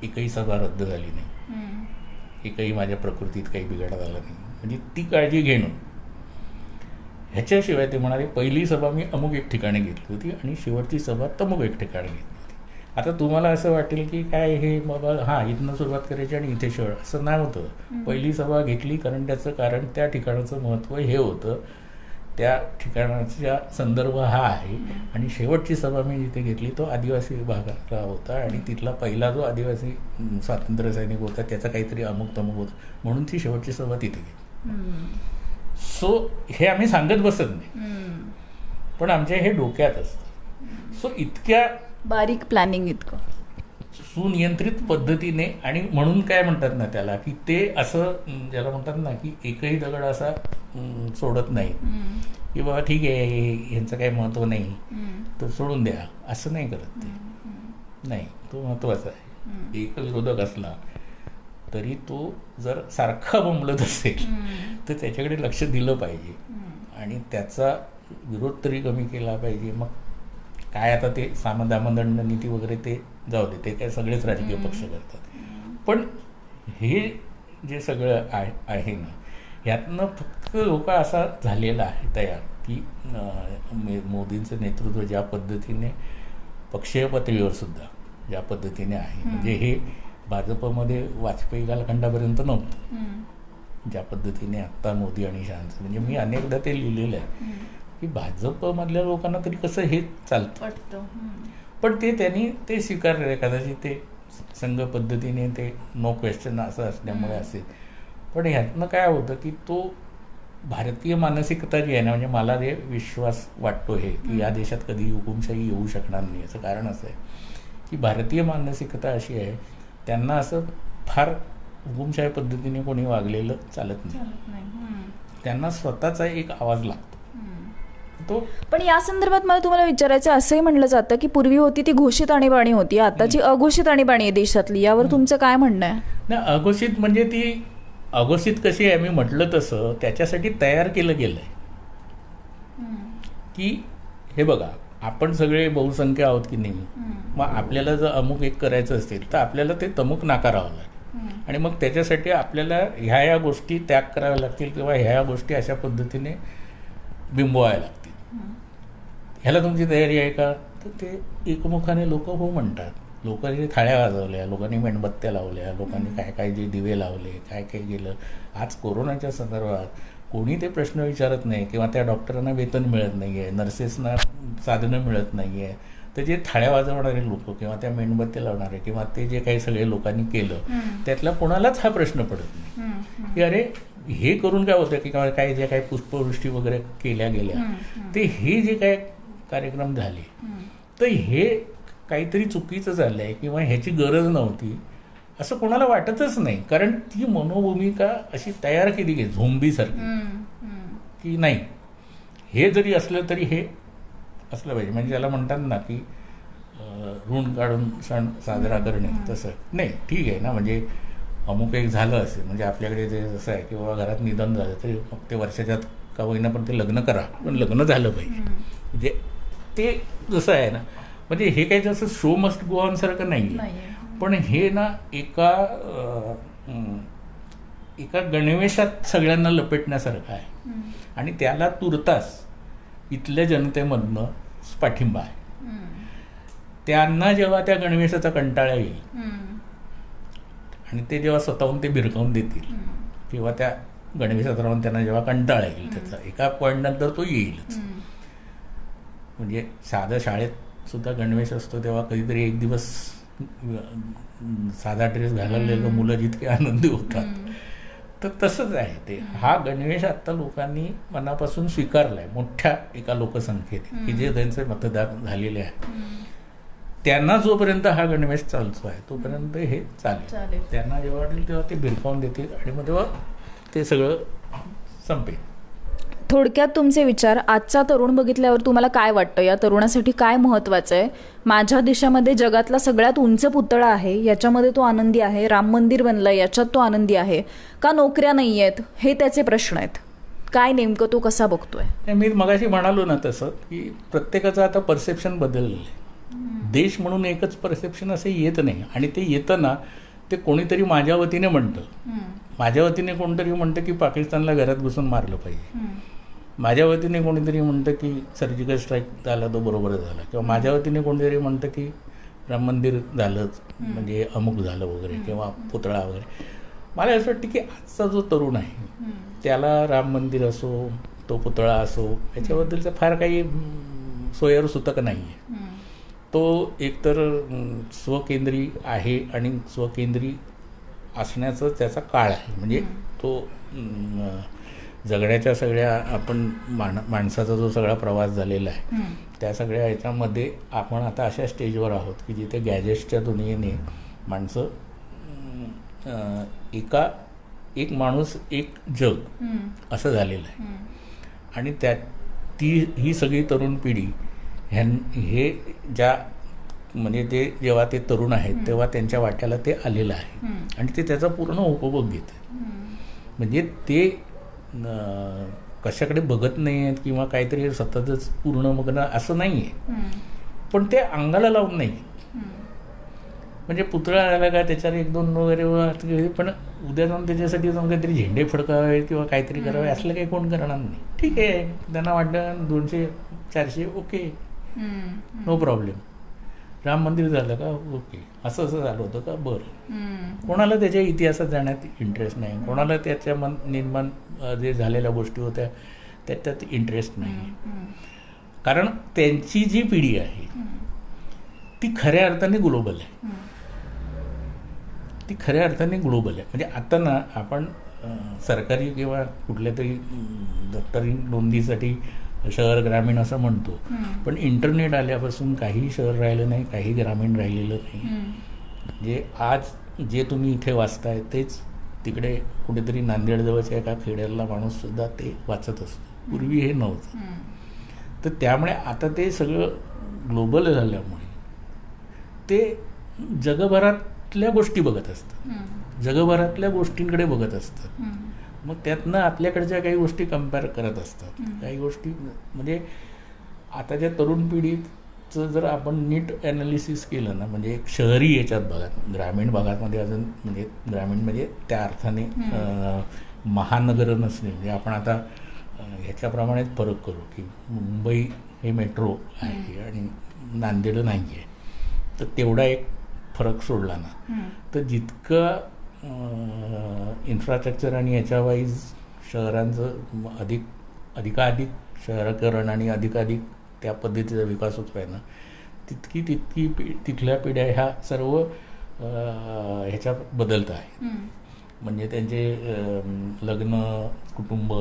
एकही सभा रद्द झाली नाही. एकही माझ्या प्रकृतीत काही बिघाड झाला नाही. म्हणजे ती काळजी घेणं. ह्याच्याशिवाय ते म्हणाले पहिली सभा मी अमुक एक ठिकाणी घेतली होती आणि शेवटची सभा तमुक एक ठिकाणी घेतली होती. आता तुम्हाला असं वाटेल की काय हे बाबा हां इथनं सुरुवात करायची आणि इथे शेवट असं नाही होतं. पहिली सभा घेतली कारण त्याचं कारण त्या ठिकाणाचं महत्त्व हे होतं त्या ठिकाणाचा संदर्भ हा आहे आणि शेवटची सभा मी जिथे घेतली तो आदिवासी विभागाचा होता आणि तिथला पहिला जो आदिवासी स्वातंत्र्य सैनिक होता त्याचा काहीतरी अमुक तमुक होता म्हणून ती शेवटची सभा तिथे घेतली. सो हे आम्ही सांगत बसत नाही पण आमच्या हे डोक्यात असतं. सो इतक्या बारीक प्लॅनिंग इतकं सुनियंत्रित पद्धतीने आणि म्हणून काय म्हणतात ना त्याला की ते असं ज्याला म्हणतात ना की एकही दगड असा सोडत नाही की बाबा ठीक आहे यांचं काही महत्त्व नाही तर सोडून द्या असं नाही करत ते. नाही तो महत्त्वाचा आहे. एक विरोधक असला तरी तो जर सारखा बोंबलत असेल तर त्याच्याकडे लक्ष दिलं पाहिजे आणि त्याचा विरोध तरी कमी केला पाहिजे. मग काय आता ते सामदामदंड नीती वगैरे ते जाऊ दे, ते काय सगळेच राजकीय पक्ष करतात. पण हे जे सगळं आहे ना, यातनं फक्त लोक असा झालेला आहे तयार की मोदींचं नेतृत्व ज्या पद्धतीने पक्षीय पातळीवर सुद्धा ज्या पद्धतीने आहे, म्हणजे हे भाजपमध्ये वाजपेयी कालखंडापर्यंत नव्हतं ज्या पद्धतीने आत्ता मोदी आणि शहांचं. म्हणजे मी अनेकदा ते लिहिलेलं आहे की भाजपमधल्या लोकांना तरी कसं हे चालतं, पण ते त्यांनी ते स्वीकारले. कदाचित ते संघ पद्धतीने ते नो क्वेश्चन असं असल्यामुळे असेल. पण ह्यातनं काय होतं की तो भारतीय मानसिकता जी आहे ना, म्हणजे मला जे विश्वास वाटतो हे की या देशात कधी हुकुमशाही येऊ शकणार नाही. याचं कारण असं आहे की भारतीय मानसिकता अशी आहे, त्यांना असं फार हुकुमशाही पद्धतीने कोणी वागलेलं चालत नाही. त्यांना स्वतःचा एक आवाज लागतो. पण या संदर्भात मला तुम्हाला विचारायचं, असंही म्हणलं जातं की पूर्वी होती ती घोषित आणीबाणी होती, आताची अघोषित आणीबाणी आहे देशातली. यावर तुमचं काय म्हणणं आहे? नाही, अघोषित म्हणजे ती अघोषित कशी आहे, मी म्हटलं तसं त्याच्यासाठी तयार केलं गेलं आहे की हे बघा, आपण सगळे बहुसंख्य आहोत की नाही, मग आपल्याला जर अमुक एक करायचं असेल तर आपल्याला ते तमुक नाकारावं लागेल. आणि मग त्याच्यासाठी आपल्याला ह्या गोष्टी त्याग कराव्या लागतील किंवा ह्या गोष्टी अशा पद्धतीने बिंबवायला लागतील. ह्याला तुमची तयारी आहे का? तर ते एकमुखाने लोक हो म्हणतात. लोकांनी थाळ्या वाजवल्या, लोकांनी मेणबत्त्या लावल्या, लोकांनी काय काय जे दिवे लावले, काय काय केलं. आज कोरोनाच्या संदर्भात कोणी ते प्रश्न विचारत नाही किंवा त्या डॉक्टरांना वेतन मिळत नाही आहे, नर्सेसना साधनं मिळत नाही आहे. तर जे थाळ्या वाजवणारे लोक किंवा त्या मेणबत्त्या लावणारे किंवा ते जे काही सगळे लोकांनी केलं, त्यातला कोणालाच हा प्रश्न पडत नाही की अरे हे करून काय होतं की काय जे काही पुष्पवृष्टी वगैरे केल्या गेल्या, ते हे जे काय कार्यक्रम झाले तर हे काहीतरी चुकीचं झालं आहे किंवा ह्याची गरज नव्हती असं कोणाला वाटतच नाही. कारण ती मनोभूमिका अशी तयार केली गेली झोंबीसारखी की नाही, हे जरी असलं तरी हे असलं पाहिजे. म्हणजे त्याला म्हणतात ना की ऋण काढून सण साजरा करणे, तसं नाही. ठीक आहे ना, म्हणजे अमुक एक झालं असेल म्हणजे आपल्याकडे जे जसं आहे की बाबा घरात निधन झालं तरी मग ते वर्षाच्यात का होईना पण ते लग्न करा, पण लग्न झालं पाहिजे. म्हणजे ते जसं आहे ना, म्हणजे हे काही जसं शो मस्ट गो ऑन सारखं नाही आहे, पण हे ना एका गणवेशात सगळ्यांना लपेटण्यासारखं आहे. आणि त्याला तुर्तास इथल्या जनतेमधनं पाठिंबा आहे. त्यांना जेव्हा त्या गणवेशाचा कंटाळा येईल आणि ते जेव्हा स्वतःहून ते भिरकावून देतील किंवा त्या गणवेशात राहून त्यांना जेव्हा कंटाळा येईल त्याचा एका पॉईंट नंतर तो येईलच. म्हणजे साधं शाळेत सुद्धा गणवेश असतो तेव्हा कधीतरी एक दिवस साधा ड्रेस घाललेलं मुलं जितके आनंदी होतात, तर तसंच आहे ते. हा गणवेश आता लोकांनी मनापासून स्वीकारला आहे मोठ्या एका लोकसंख्येने की जे त्यांचे मतदार झालेले आहे. त्यांना जोपर्यंत हा गणवेश चालतो आहे तोपर्यंत हे चालेल. त्यांना जेव्हा वाटेल तेव्हा ते भिरकावून देतील आणि मग तेव्हा ते सगळं संपेल. थोडक्यात तुमचे विचार, आजचा तरुण बघितल्यावर तुम्हाला काय वाटतं? या तरुणासाठी काय महत्त्वाचं आहे? माझ्या देशामध्ये जगातला सगळ्यात उंच पुतळा आहे, याच्यामध्ये तो आनंदी आहे. राम मंदिर बनलं, याच्यात तो आनंदी आहे का? नोकऱ्या नाही आहेत, हे त्याचे प्रश्न आहेत. काय नेमकं तो कसा बघतोय? मी मगाशी म्हणालो ना तसं की प्रत्येकाचं आता परसेप्शन बदललेलं आहे. देश म्हणून एकच परसेप्शन असं येत नाही. आणि ते येतं ना, ते कोणीतरी माझ्या वतीने म्हणतं. माझ्या वतीने कोणतरी म्हणतं की पाकिस्तानला घरात घुसून मारलं पाहिजे. माझ्या वतीने कोणीतरी म्हणतं की सर्जिकल स्ट्राईक झाला तो बरोबर झाला, किंवा माझ्या वतीने कोणीतरी म्हणतं की राम मंदिर झालंच म्हणजे अमुक झालं वगैरे किंवा पुतळा वगैरे. मला असं वाटतं की आजचा जो तरुण आहे त्याला राम मंदिर असो, तो पुतळा असो, याच्याबद्दलचं फार काही सोयर सुतक नाही आहे. तो एकतर स्वकेंद्री आहे आणि स्वकेंद्री असण्याचं त्याचा काळ आहे. म्हणजे तो जगण्याच्या सगळ्या आपण माणसाचा जो सगळा प्रवास झालेला आहे त्या सगळ्या ह्याच्यामध्ये आपण आता अशा स्टेजवर आहोत की जिथे गॅजेट्सच्या दुनियेने माणसं एक माणूस एक जग असं झालेलं आहे. आणि ही सगळी तरुण पिढी हे ज्या म्हणजे ते जेव्हा ते तरुण आहेत तेव्हा त्यांच्या वाट्याला ते आलेलं आहे आणि ते त्याचा पूर्ण उपभोग घेत आहेत. म्हणजे ते कशाकडे बघत नाही आहेत किंवा काहीतरी सततच पूर्ण बघणं असं नाही आहे, पण ते अंगाला लावून नाही. म्हणजे पुतळा आला का त्याच्यावर 1-2 वगैरे, पण उद्या जाऊन त्याच्यासाठी जाऊन काहीतरी झेंडे फडकावे किंवा काहीतरी करावे असलं काही कोण करणार नाही. ठीक आहे, त्यांना वाटतं 200-400 ओके, नो प्रॉब्लेम. राम मंदिर झालं का ओके, असं झालं होतं का बरं. कोणाला त्याच्या इतिहासात जाण्यात इंटरेस्ट नाही, कोणाला त्याच्या निर्माण जे झालेल्या गोष्टी होत्या त्याच्यात इंटरेस्ट नाही. कारण त्यांची जी पिढी आहे ती खऱ्या अर्थाने ग्लोबल आहे. ती खऱ्या अर्थाने ग्लोबल आहे. म्हणजे आता ना आपण सरकारी किंवा कुठल्या तरी दप्तरी नोंदीसाठी शहर ग्रामीण असं म्हणतो, पण इंटरनेट आल्यापासून काही शहर राहिलं नाही, काही ग्रामीण राहिलेलं नाही. म्हणजे आज जे तुम्ही इथे वाचताय तेच तिकडे कुठेतरी नांदेडजवळच्या एका खेड्यातला माणूससुद्धा ते वाचत असतो. पूर्वी हे नव्हतं. तर त्यामुळे आता ते सगळं ग्लोबल झाल्यामुळे ते जगभरातल्या गोष्टी बघत असतात, जगभरातल्या गोष्टींकडे बघत असतात. मग त्यातनं आपल्याकडच्या काही गोष्टी कम्पेअर करत असतात. काही गोष्टी म्हणजे आताच्या तरुण पिढीचं जर आपण नीट ॲनालिसिस केलं ना, म्हणजे एक शहरी याच्यात बघा, ग्रामीण भागामध्ये अजून म्हणजे ग्रामीण म्हणजे त्या अर्थाने महानगरं नसणे. म्हणजे आपण आता ह्याच्याप्रमाणेच फरक करू की मुंबई हे मेट्रो आहे आणि नांदेड नाही आहे, तर तेवढा एक फरक सोडला ना, तर जितकं इन्फ्रास्ट्रक्चर आणि याच्या वाईज शहरांचं अधिकाधिक शहरीकरण आणि अधिकाधिक त्या पद्धतीचा विकास होतो आहे ना, तितकी तिथल्या पिढ्या ह्या सर्व ह्याच्यात बदलत आहेत. म्हणजे त्यांचे लग्न, कुटुंब,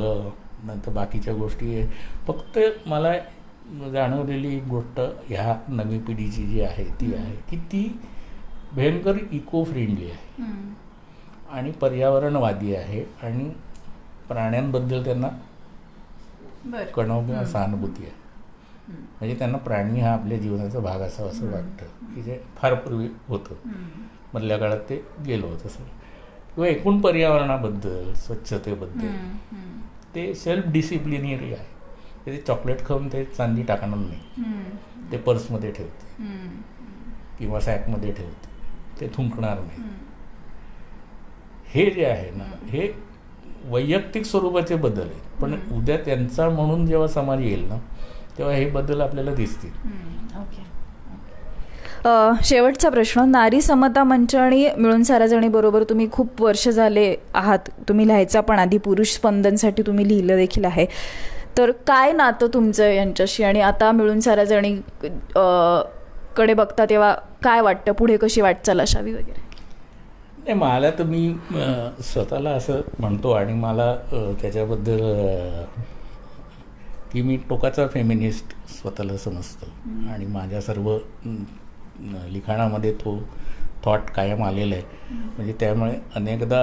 नंतर बाकीच्या गोष्टी. फक्त मला जाणवलेली गोष्ट ह्या नवी पिढीची जी आहे ती आहे की ती भयंकर इको फ्रेंडली आहे आणि पर्यावरणवादी आहे आणि प्राण्यांबद्दल त्यांना कणव किंवा सहानुभूती आहे. म्हणजे त्यांना प्राणी हा आपल्या जीवनाचा भाग असावा असं वाटतं, की जे फार पूर्वी होतं, मधल्या काळात ते गेलं होतं सगळं. किंवा एकूण पर्यावरणाबद्दल, स्वच्छतेबद्दल ते सेल्फ डिसिप्लिनरी आहे. ते चॉकलेट खाऊन ते चांदी टाकणार नाही, ते पर्समध्ये ठेवते किंवा सॅकमध्ये ठेवते, ते थुंकणार नाही. हे जे आहे ना, हे वैयक्तिक स्वरूपाचे बदल आहेत, पण उद्या त्यांचा म्हणून जेव्हा समाज येईल ना, तेव्हा हे बदल आपल्याला दिसतील. शेवटचा प्रश्न, नारी समता मंच आणि मिळून साऱ्याजणी बरोबर तुम्ही खूप वर्ष झाले आहात, तुम्ही लिहायचा पण आधी पुरुष स्पंदनसाठी तुम्ही लिहिलं देखील आहे, तर काय नातं तुमचं यांच्याशी आणि आता मिळून साऱ्याजणी कडे बघता तेव्हा काय वाटतं, पुढे कशी वाटचाल असावी वगैरे? नाही, मला तर मी स्वतःला असं म्हणतो आणि मला त्याच्याबद्दल की मी टोकाचा फेमिनिस्ट स्वतःला समजतो आणि माझ्या सर्व लिखाणामध्ये तो थॉट कायम आलेला आहे. म्हणजे त्यामुळे अनेकदा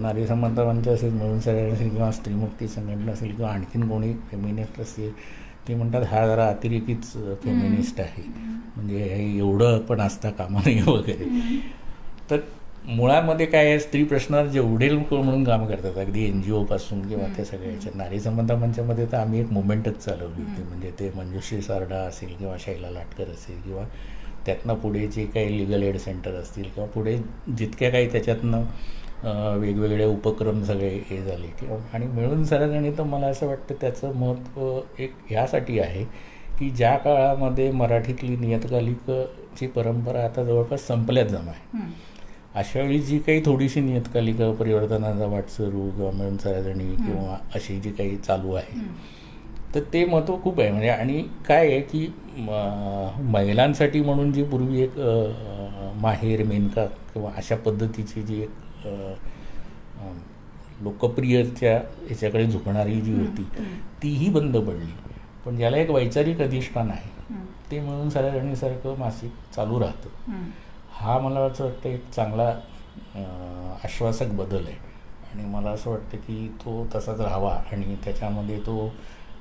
नारी समता मंच असेल, मिळून साऱ्या असेल किंवा स्त्रीमुक्ती संघटना असेल किंवा आणखीन कोणी फेमिनिस्ट असेल, ते म्हणतात हा जरा अतिरेकीच फेमिनिस्ट आहे, म्हणजे हे एवढं पण असता कामा नये वगैरे. तर मुळामध्ये काय आहे, स्त्री प्रश्नावर जेवढे लोक म्हणून काम करतात, अगदी NGO पासून किंवा त्या सगळ्याच्या, नारी समता मंचामध्ये तर आम्ही एक मुवमेंटच चालवली होती. म्हणजे ते मंजुश्री सारडा असेल किंवा शैला लाटकर असेल किंवा त्यातनं पुढे जे काही लिगल एड सेंटर असतील किंवा पुढे जितक्या काही त्याच्यातनं वेगवेगळे उपक्रम सगळे हे झाले किंवा आणि मिळून साऱ्याजणी, तर मला असं वाटतं त्याचं महत्त्व एक ह्यासाठी आहे की ज्या काळामध्ये मराठीतली नियतकालिकाची परंपरा आता जवळपास संपल्यात जमा आहे, अशावेळी जी काही थोडीशी नियतकालिका परिवर्तनाचा वाटसरू किंवा मिळून साऱ्याजणी किंवा अशी जी काही चालू आहे, तर ते महत्त्व खूप आहे. म्हणजे आणि काय आहे की महिलांसाठी म्हणून जी पूर्वी एक माहेर, मेनका किंवा अशा पद्धतीची जी एक लोकप्रियच्या ह्याच्याकडे झुकणारी जी होती तीही बंद पडली. पण ज्याला एक वैचारिक अधिष्ठान आहे ते मिळून साऱ्याजणीसारखं मासिक चालू राहतं. हा मला असं वाटतं एक चांगला आश्वासक बदल आहे आणि मला असं वाटतं की तो तसाच राहावा. आणि त्याच्यामध्ये तो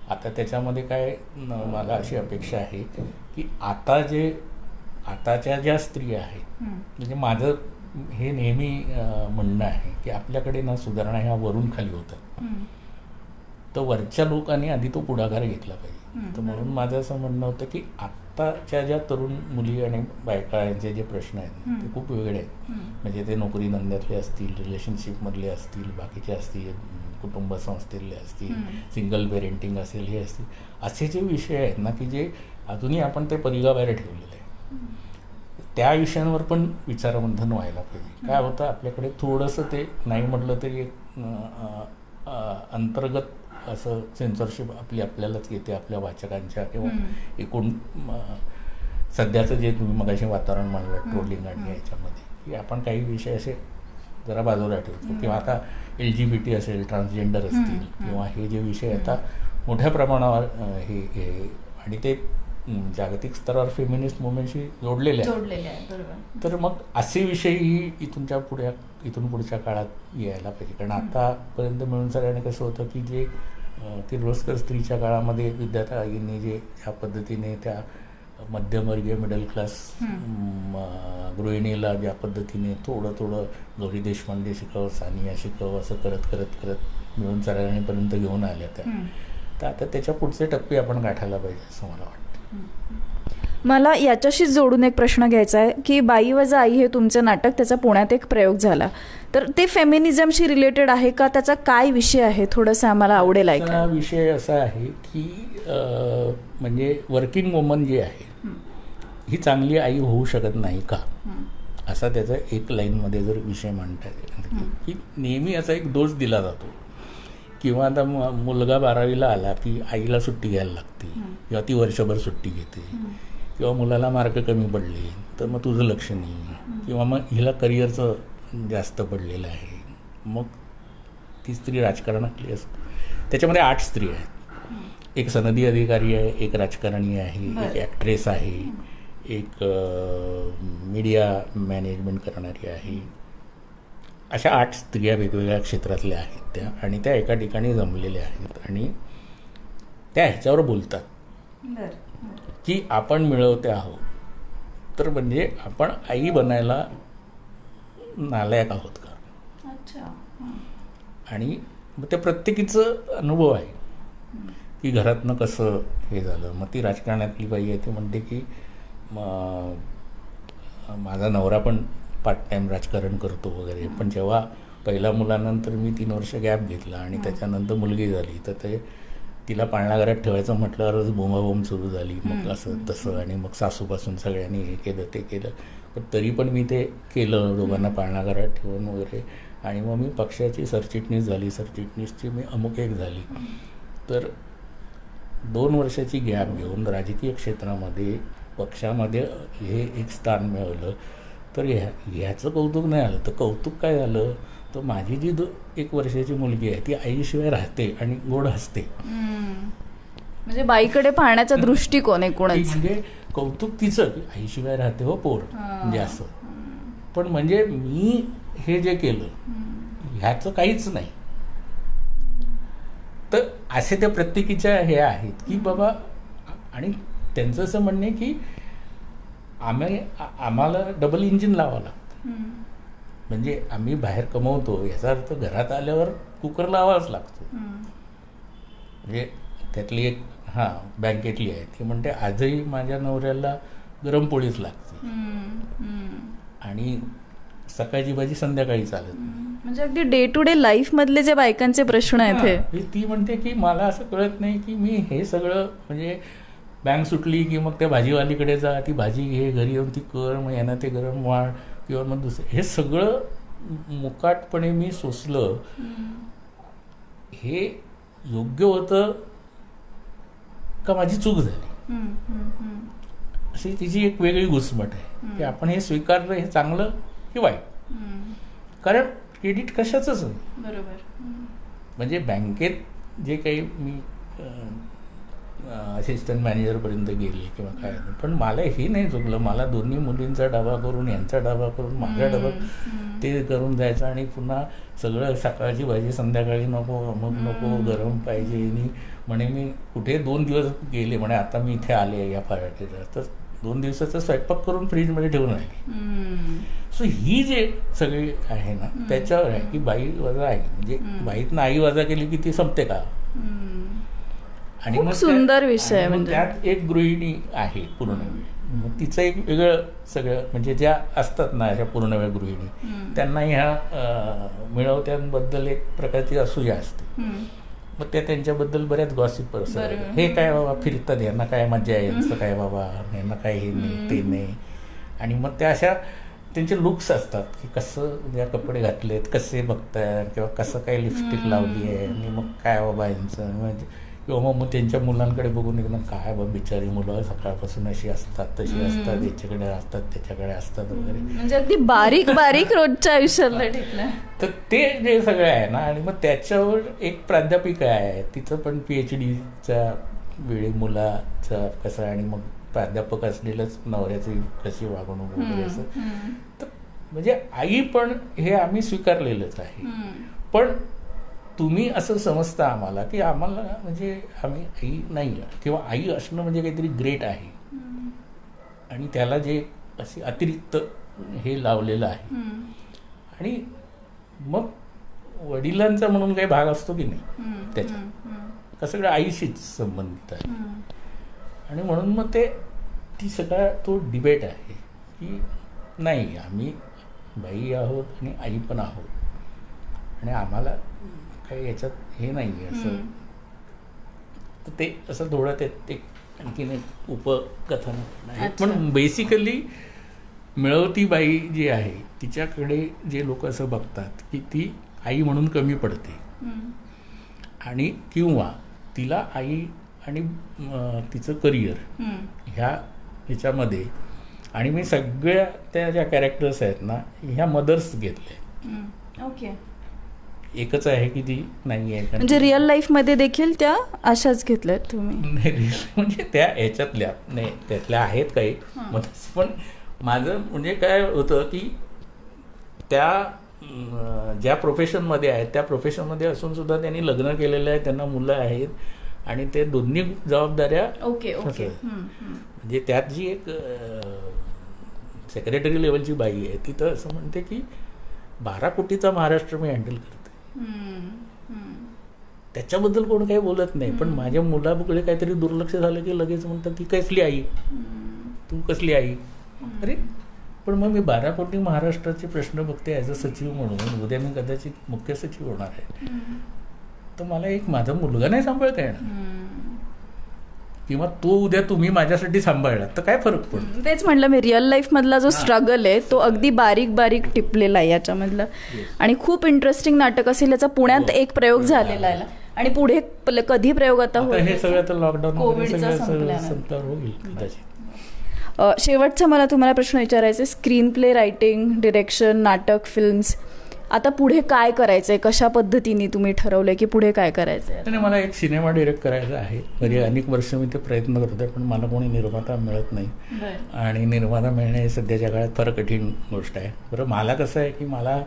आता त्याच्यामध्ये काय मला अशी अपेक्षा आहे की आताच्या ज्या स्त्रिया आहेत, म्हणजे माझं हे नेहमी म्हणणं आहे की आपल्याकडे ना सुधारणा ह्या वरून खाली होतात. तर वरच्या लोकांनी आधी तो पुढाकार घेतला पाहिजे. तर म्हणून माझं असं म्हणणं होतं की आत्ताच्या ज्या तरुण मुली आणि बायका यांचे जे प्रश्न आहेत ते खूप वेगळे आहेत. म्हणजे ते नोकरी धंद्यातले असतील, रिलेशनशिपमधले असतील, बाकीचे असतील, कुटुंब संस्थेतले असतील, सिंगल पेरेंटिंग असेल, हे असतील, असे जे विषय आहेत ना की जे अजूनही आपण ते परिघाबाहेर ठेवलेले आहे, त्या विषयांवर पण विचारमंथन व्हायला पाहिजे. काय होतं आपल्याकडे थोडंसं ते नाही म्हटलं तरी एक अंतर्गत असं सेन्सॉरशिप आपल्यालाच येते आपल्या वाचकांच्या किंवा एकूण सध्याचं जे तुम्ही मगाशी वातावरण म्हणलं ट्रोलिंग आणि याच्यामध्ये, की आपण काही विषय असे जरा बाजूला ठेवतो. किंवा आता LGBT असेल, ट्रान्सजेंडर असतील, किंवा हे जे विषय आता मोठ्या प्रमाणावर हे आणि ते जागतिक स्तरावर फेमिनिस्ट मुवमेंटशी जोडलेले आहेत. तर मग असे विषयही इथून पुढच्या काळात यायला पाहिजे. कारण आतापर्यंत मिळून सगळ्यांनी कसं होतं की जे किर्लोस्कर स्त्रीच्या काळामध्ये विद्यार्थ्यांनी जे ह्या पद्धतीने त्या मध्यमवर्गीय मिडल क्लास गृहिणीला ज्या पद्धतीने थोडं गौरी देशपांडे शिकव, सानिया शिकव असं करत मिळून सगळ्यांपर्यंत घेऊन आल्या त्या. तर आता त्याच्या पुढचे टप्पे आपण गाठायला पाहिजे असं मला वाटतं. मला याच्याशीच जोडून एक प्रश्न घ्यायचा आहे की बाई वजा आई हे तुमचं नाटक, त्याचा पुण्यात एक प्रयोग झाला, तर ते फेमिनिझमशी रिलेटेड आहे का? त्याचा काय विषय आहे? थोडंसं आम्हाला आवडेल ऐकायला. विषय असा आहे की म्हणजे वर्किंग वुमन जी आहे ही चांगली आई होऊ शकत नाही का, असा त्याचा एक लाईनमध्ये जर विषय मांडता येईल. की नेहमी असा एक दोष दिला जातो किंवा आता मुलगा 12वीला आला की आईला सुट्टी घ्यायला लागते किंवा ती वर्षभर सुट्टी घेते, किंवा मुलाला मार्क कमी पडले तर मग तुझं लक्ष नाही, किंवा मग हिला करिअरचं जास्त पडलेलं आहे, मग ती स्त्री राजकारणातली असते. त्याच्यामध्ये 8 स्त्री आहेत. एक सनदी अधिकारी आहे, एक राजकारणी आहे, एक ॲक्ट्रेस आहे, एक मीडिया मॅनेजमेंट करणारी आहे. अशा 8 स्त्रिया वेगवेगळ्या क्षेत्रातल्या आहेत त्या, आणि त्या एका ठिकाणी जमलेल्या आहेत आणि त्या ह्याच्यावर बोलतात की आपण मिळवते आहोत, तर म्हणजे आपण आई बनायला नालायक आहोत का. आणि मग त्या प्रत्येकीचं अनुभव आहे की घरातनं कसं हे झालं. मग ती राजकारणातली बाई आहे ती म्हणते की माझा नवरा पण पार्ट टाईम राजकारण करतो वगैरे, पण जेव्हा पहिल्या मुलानंतर मी 3 वर्ष गॅप घेतला आणि त्याच्यानंतर मुलगी झाली तर ते तिला पाळणाघरात ठेवायचं म्हटल्यावरच बोंबाबोंब सुरू झाली. मग असं तसं, आणि मग सासूपासून सगळ्यांनी हे केलं ते केलं, पण तरी पण मी ते केलं दोघांना पाळणाघरात ठेवून वगैरे. आणि मग मी पक्षाची सरचिटणीस झाली, सरचिटणीसची मी अमुक एक झाली. तर 2 वर्षाची गॅप घेऊन राजकीय क्षेत्रामध्ये पक्षामध्ये हे एक स्थान मिळवलं, तर ह्याचं कौतुक नाही आलं. तर कौतुक काय झालं, तर माझी जी 1 वर्षाची मुलगी आहे ती आईशिवाय राहते आणि गोड हसते. म्हणजे बाईकडे पाहण्याचा दृष्टिकोन एकूणच, म्हणजे कौतुक तिचं की आईशिवाय राहते हो पोर, म्हणजे असं. पण म्हणजे मी हे जे केलं ह्याचं काहीच नाही. तर असे त्या प्रत्येकीच्या हे आहेत की बाबा, आणि त्यांचं असं म्हणणं आहे की आम्हाला डबल इंजिन लावावं लागतं. म्हणजे आम्ही बाहेर कमवतो याचा अर्थ घरात आल्यावर कुकर लावावाच लागतो. म्हणजे त्यातली एक बँकेतली आहे ती म्हणते आजही माझ्या नवऱ्याला गरम पोळीच लागते आणि सकाळची भाजी संध्याकाळी चालत नाही. म्हणजे अगदी डे टू डे लाईफ मधले जे बायकांचे प्रश्न आहेत ती म्हणते की मला असं कळत नाही की मी हे सगळं, म्हणजे बँक सुटली की मग त्या भाजीवालीकडे जा, ती भाजी घे, घरी येऊन ती कर, मग यांना ते गरम वाढ, किंवा मग दुसरं, हे सगळं मुकाटपणे मी सोसलं. हे योग्य होतं का माझी चूक झाली, अशी तिची एक वेगळी घुसमट आहे की आपण हे स्वीकारलं हे चांगलं की वाईट. कारण क्रेडिट कशाचंच नाही. बरोबर. म्हणजे बँकेत जे काही मी असिस्टंट मॅनेजरपर्यंत गेले किंवा काय, पण मला हे नाही चुकलं. मला दोन्ही मुलींचा डबा करून, यांचा डबा करून, माझ्या डबा ते करून जायचं, आणि पुन्हा सगळं सकाळची भाजी संध्याकाळी नको, अमुक नको, गरम पाहिजे. आणि म्हणे मी कुठे 2 दिवस गेले, म्हणे आता मी इथे आले या पार्टीला, तर 2 दिवसाचा स्वयंपाक करून फ्रीजमध्ये ठेवून राहिली. सो ही जे सगळी आहे ना त्याच्यावर आहे की बाई वजा आहे. म्हणजे बाईतनं आई वजा केली की ती संपते का. आणि खूप मग सुंदर विषय आहे आणि मग म्हणजे. त्यात एक गृहिणी आहे पूर्णवेळ, मग तिचं एक वेगळं सगळं म्हणजे ज्या असतात ना अशा पूर्णवेळ गृहिणी, त्यांना ह्या मिळवत्यांबद्दल एक प्रकारची असूया असते. मग त्या त्यांच्याबद्दल बऱ्याच गॉसिप पसरतात. हे काय बाबा फिरतात, यांना काय मजा आहे, यांचं काय बाबा, यांना काय हे नाही ते नाही. आणि मग त्या अशा त्यांचे लुक्स असतात की कसं ज्या कपडे घातलेत, कसे बघतात, किंवा कसं काय लिपस्टिक लावली आहे, आणि मग काय बाबा यांचं म्हणजे, किंवा मग त्यांच्या मुलांकडे बघून एकदम काय बाबा बिचारी मुलं सकाळपासून अशी असतात तशी असतात, याच्याकडे असतात त्याच्याकडे असतात वगैरे. म्हणजे अगदी बारीक बारीक रोजच्या आयुष्यातलं टिपलं. तर ते जे सगळं आहे ना, आणि मग त्याच्यावर एक प्राध्यापिका आहे, तिचं पण PhDच्या वेळी मुलाचा कसं, आणि मग प्राध्यापक असलेलंच नवऱ्याची कशी वागणूक वगैरे असं. तर म्हणजे आई पण हे आम्ही स्वीकारलेलंच आहे. पण तुम्ही असं समजता आम्हाला की आम्हाला म्हणजे आम्ही आई नाही, किंवा आई असणं म्हणजे काहीतरी ग्रेट आहे, आणि त्याला जे असे अतिरिक्त हे लावलेलं आहे. आणि मग वडिलांचा म्हणून काही भाग असतो की नाही त्याच्यात, का सगळं आईशीच संबंधित आहे. आणि म्हणून मग ती सगळा तो डिबेट आहे की नाही आम्ही बाई आहोत आणि आई पण आहोत, आणि आम्हाला काही याच्यात हे नाही आहे असं. तर ते असं थोडं ते आणखीन एक उपकथन आहे. पण बेसिकली मिळवती बाई जी आहे तिच्याकडे जे लोक असं बघतात की ती आई म्हणून कमी पडते, आणि किंवा तिला आई आणि तिचं करिअर ह्याच्यामध्ये, आणि मी सगळ्या त्या ज्या कॅरेक्टर्स आहेत ना ह्या मदर्स घेतल्या. ओके. एकच आहे की ती नाही आहे. म्हणजे रिअल लाईफमध्ये देखील त्या अशाच घेतल्यात तुम्ही? म्हणजे त्या ह्याच्यातल्या नाही, त्यातल्या आहेत काही मदर्स. पण माझं म्हणजे काय होतं की त्या ज्या प्रोफेशनमध्ये आहेत त्या प्रोफेशनमध्ये असून सुद्धा त्यांनी लग्न केलेलं आहे, त्यांना मुलं आहेत, आणि ते दोन्ही जबाबदाऱ्या. Okay okay. म्हणजे त्यात जी एक सेक्रेटरी लेवलची बाई आहे ती तर असं म्हणते की 12 कोटीचा महाराष्ट्र मी हँडल करते. त्याच्याबद्दल कोण काही बोलत नाही, पण माझ्या मुलाकडे काहीतरी दुर्लक्ष झालं की लगेच म्हणतात ती कसली आई, तू कसली आई. अरे पण मग मी 12 कोटी महाराष्ट्राचे प्रश्न बघते ॲज अ सचिव म्हणून. उद्या मी कदाचित मुख्य सचिव होणार आहे, तर मला एक माझा मुलगा नाही सांभाळता येणार, किंवा तो उद्या तुम्ही माझ्यासाठी सांभाळला तर काय फरक पडतो. तेच म्हटलं मी, रिअल लाईफ मधला जो स्ट्रगल आहे तो अगदी बारीक बारीक टिपलेला आहे याच्यामधलं. आणि खूप इंटरेस्टिंग नाटक असेल. याचा पुण्यात एक प्रयोग झालेला आहे, आणि पुढे कधी प्रयोग आता होईल हे सगळं तर लॉकडाऊन कोविडचा संपल्यावर होईल कदाचित. शेवटचा मला तुम्हाला प्रश्न विचारायचा, स्क्रीन प्ले रायटिंग, डिरेक्शन, नाटक, फिल्म्स, आता पुढे काय करायचंय, कशा पद्धतीने तुम्ही ठरवलंय की पुढे काय करायचंय? नाही, मला एक सिनेमा डिरेक्ट करायचा आहे. म्हणजे अनेक वर्ष मी ते प्रयत्न करतोय, पण मला कोणी निर्माता मिळत नाही, आणि निर्माता मिळणे सध्याच्या काळात फार कठीण गोष्ट आहे. बरं, मला कसं आहे की मला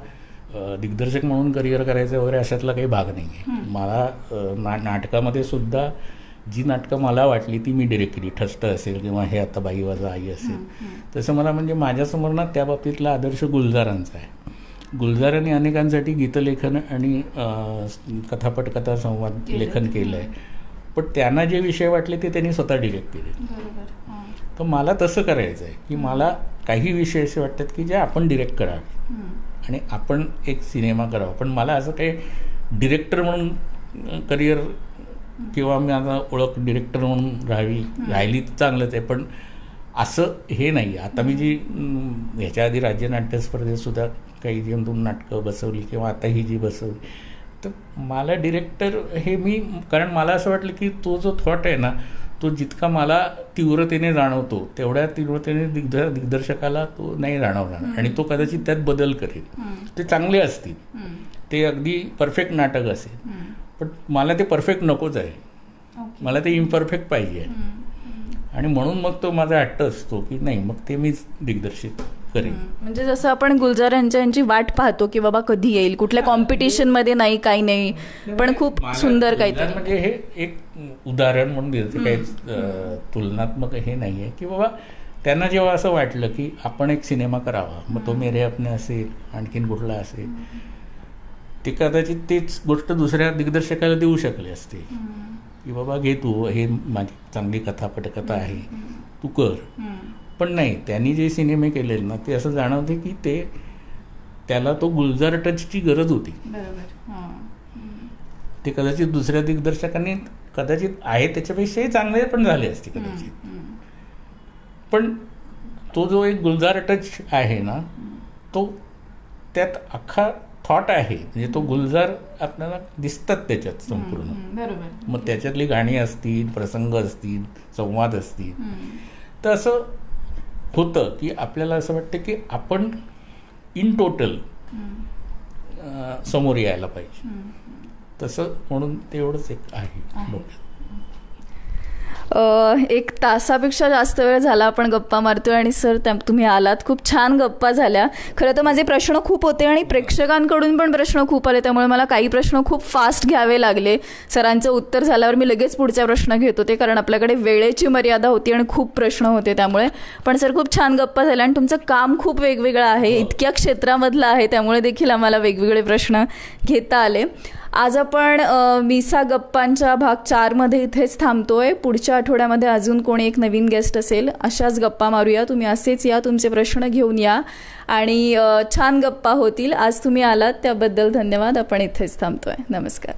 दिग्दर्शक म्हणून करिअर करायचं वगैरे अशातला काही भाग नाही आहे. मला नाटकामध्ये सुद्धा जी नाटकं मला वाटली ती मी डिरेक्ट केली. ठस्त असेल किंवा हे आता बाई वाजा आई असेल, तसं मला म्हणजे माझ्यासमोर ना त्या बाबतीतला आदर्श गुलजारांचा आहे. गुलजारांनी अनेकांसाठी गीतलेखन आणि कथा संवाद लेखन केलं आहे, पण त्यांना जे विषय वाटले ते त्यांनी स्वतः डिरेक्ट केले. तर मला तसं करायचं आहे की मला काही विषय असे वाटतात की जे आपण डिरेक्ट करावे आणि आपण एक सिनेमा करावा. पण मला असं काही डिरेक्टर म्हणून करिअर किंवा मी आता ओळख डिरेक्टर म्हणून राहिली चांगलंच आहे, पण असं हे नाही. आता मी जी ह्याच्या आधी राज्य नाट्य स्पर्धेत सुद्धा काही जी 2 नाटकं बसवली किंवा आता ही जी बसवली, तर मला डिरेक्टर हे मी, कारण मला असं वाटलं की तो जो थॉट आहे ना तो जितका मला तीव्रतेने जाणवतो तेवढ्या तीव्रतेने दिग्दर्शकाला तो नाही जाणवणार, आणि तो कदाचित त्यात बदल करेल. ते चांगले असतील, ते अगदी परफेक्ट नाटक असेल, पण मला ते परफेक्ट नकोच आहे, मला ते इम्परफेक्ट पाहिजे. आणि म्हणून मग तो माझा हट्ट असतो की नाही, मग ते मीच दिग्दर्शित करेन. म्हणजे जसं आपण गुलजार यांची वाट पाहतो की बाबा कधी येईल, कुठल्या कॉम्पिटिशन मध्ये नाही, काही नाही, पण खूप सुंदर काहीतरी. म्हणजे हे एक उदाहरण म्हणून देते, काही तुलनात्मक हे नाही आहे की बाबा त्यांना जेव्हा असं वाटलं की आपण एक सिनेमा करावा, मग तो मेरे अपने असेल, आणखीन कुठला असेल, ते कदाचित तेच गोष्ट दुसऱ्या दिग्दर्शकाला देऊ शकले असते, की बाबा घे तू, हे माझी चांगली कथा पटकथा आहे, तू कर. पण नाही, त्यांनी जे सिनेमे केलेले ना ते असं जाणवते की त्याला तो गुलजार टचची गरज होती. ते कदाचित दुसऱ्या दिग्दर्शकांनी कदाचित आहे त्याच्यापेक्षाही चांगले पण झाले असते कदाचित, पण तो जो एक गुलजार टच आहे ना तो त्यात अख्खा थॉट आहे. म्हणजे तो गुलजार आपल्याला दिसतात त्याच्यात संपूर्ण. मग त्याच्यातली गाणी असतील, प्रसंग असतील, संवाद असतील, तर असं होतं की आपल्याला असं वाटतं की आपण इन टोटल समोर यायला पाहिजे. तसं म्हणून तेवढंच एक आहे. एक तासापेक्षा जास्त वेळ झाला आपण गप्पा मारतोय आणि सर तुम्ही आलात, खूप छान गप्पा झाल्या. खरं तर माझे प्रश्न खूप होते आणि प्रेक्षकांकडून पण प्रश्न खूप आले, त्यामुळे मला काही प्रश्न खूप फास्ट घ्यावे लागले. सरांचं उत्तर झाल्यावर मी लगेच पुढचा प्रश्न घेत होते, कारण आपल्याकडे वेळेची मर्यादा होती आणि खूप प्रश्न होते त्यामुळे. पण सर खूप छान गप्पा झाल्या आणि तुमचं काम खूप वेगवेगळं आहे, इतक्या क्षेत्रामधलं आहे, त्यामुळे देखील आम्हाला वेगवेगळे प्रश्न घेता आले. आज आपण मिसा गप्पांच्या भाग 4 इथेच थांबतोय. पुढच्या आठवड्यामध्ये अजून कोणी एक नवीन गेस्ट असेल, अशाच गप्पा मारूया. तुम्ही असेच या, तुमचे प्रश्न घेऊन या आणि छान गप्पा होतील. आज तुम्ही आलात त्याबद्दल धन्यवाद. आपण इथेच थांबतोय. नमस्कार.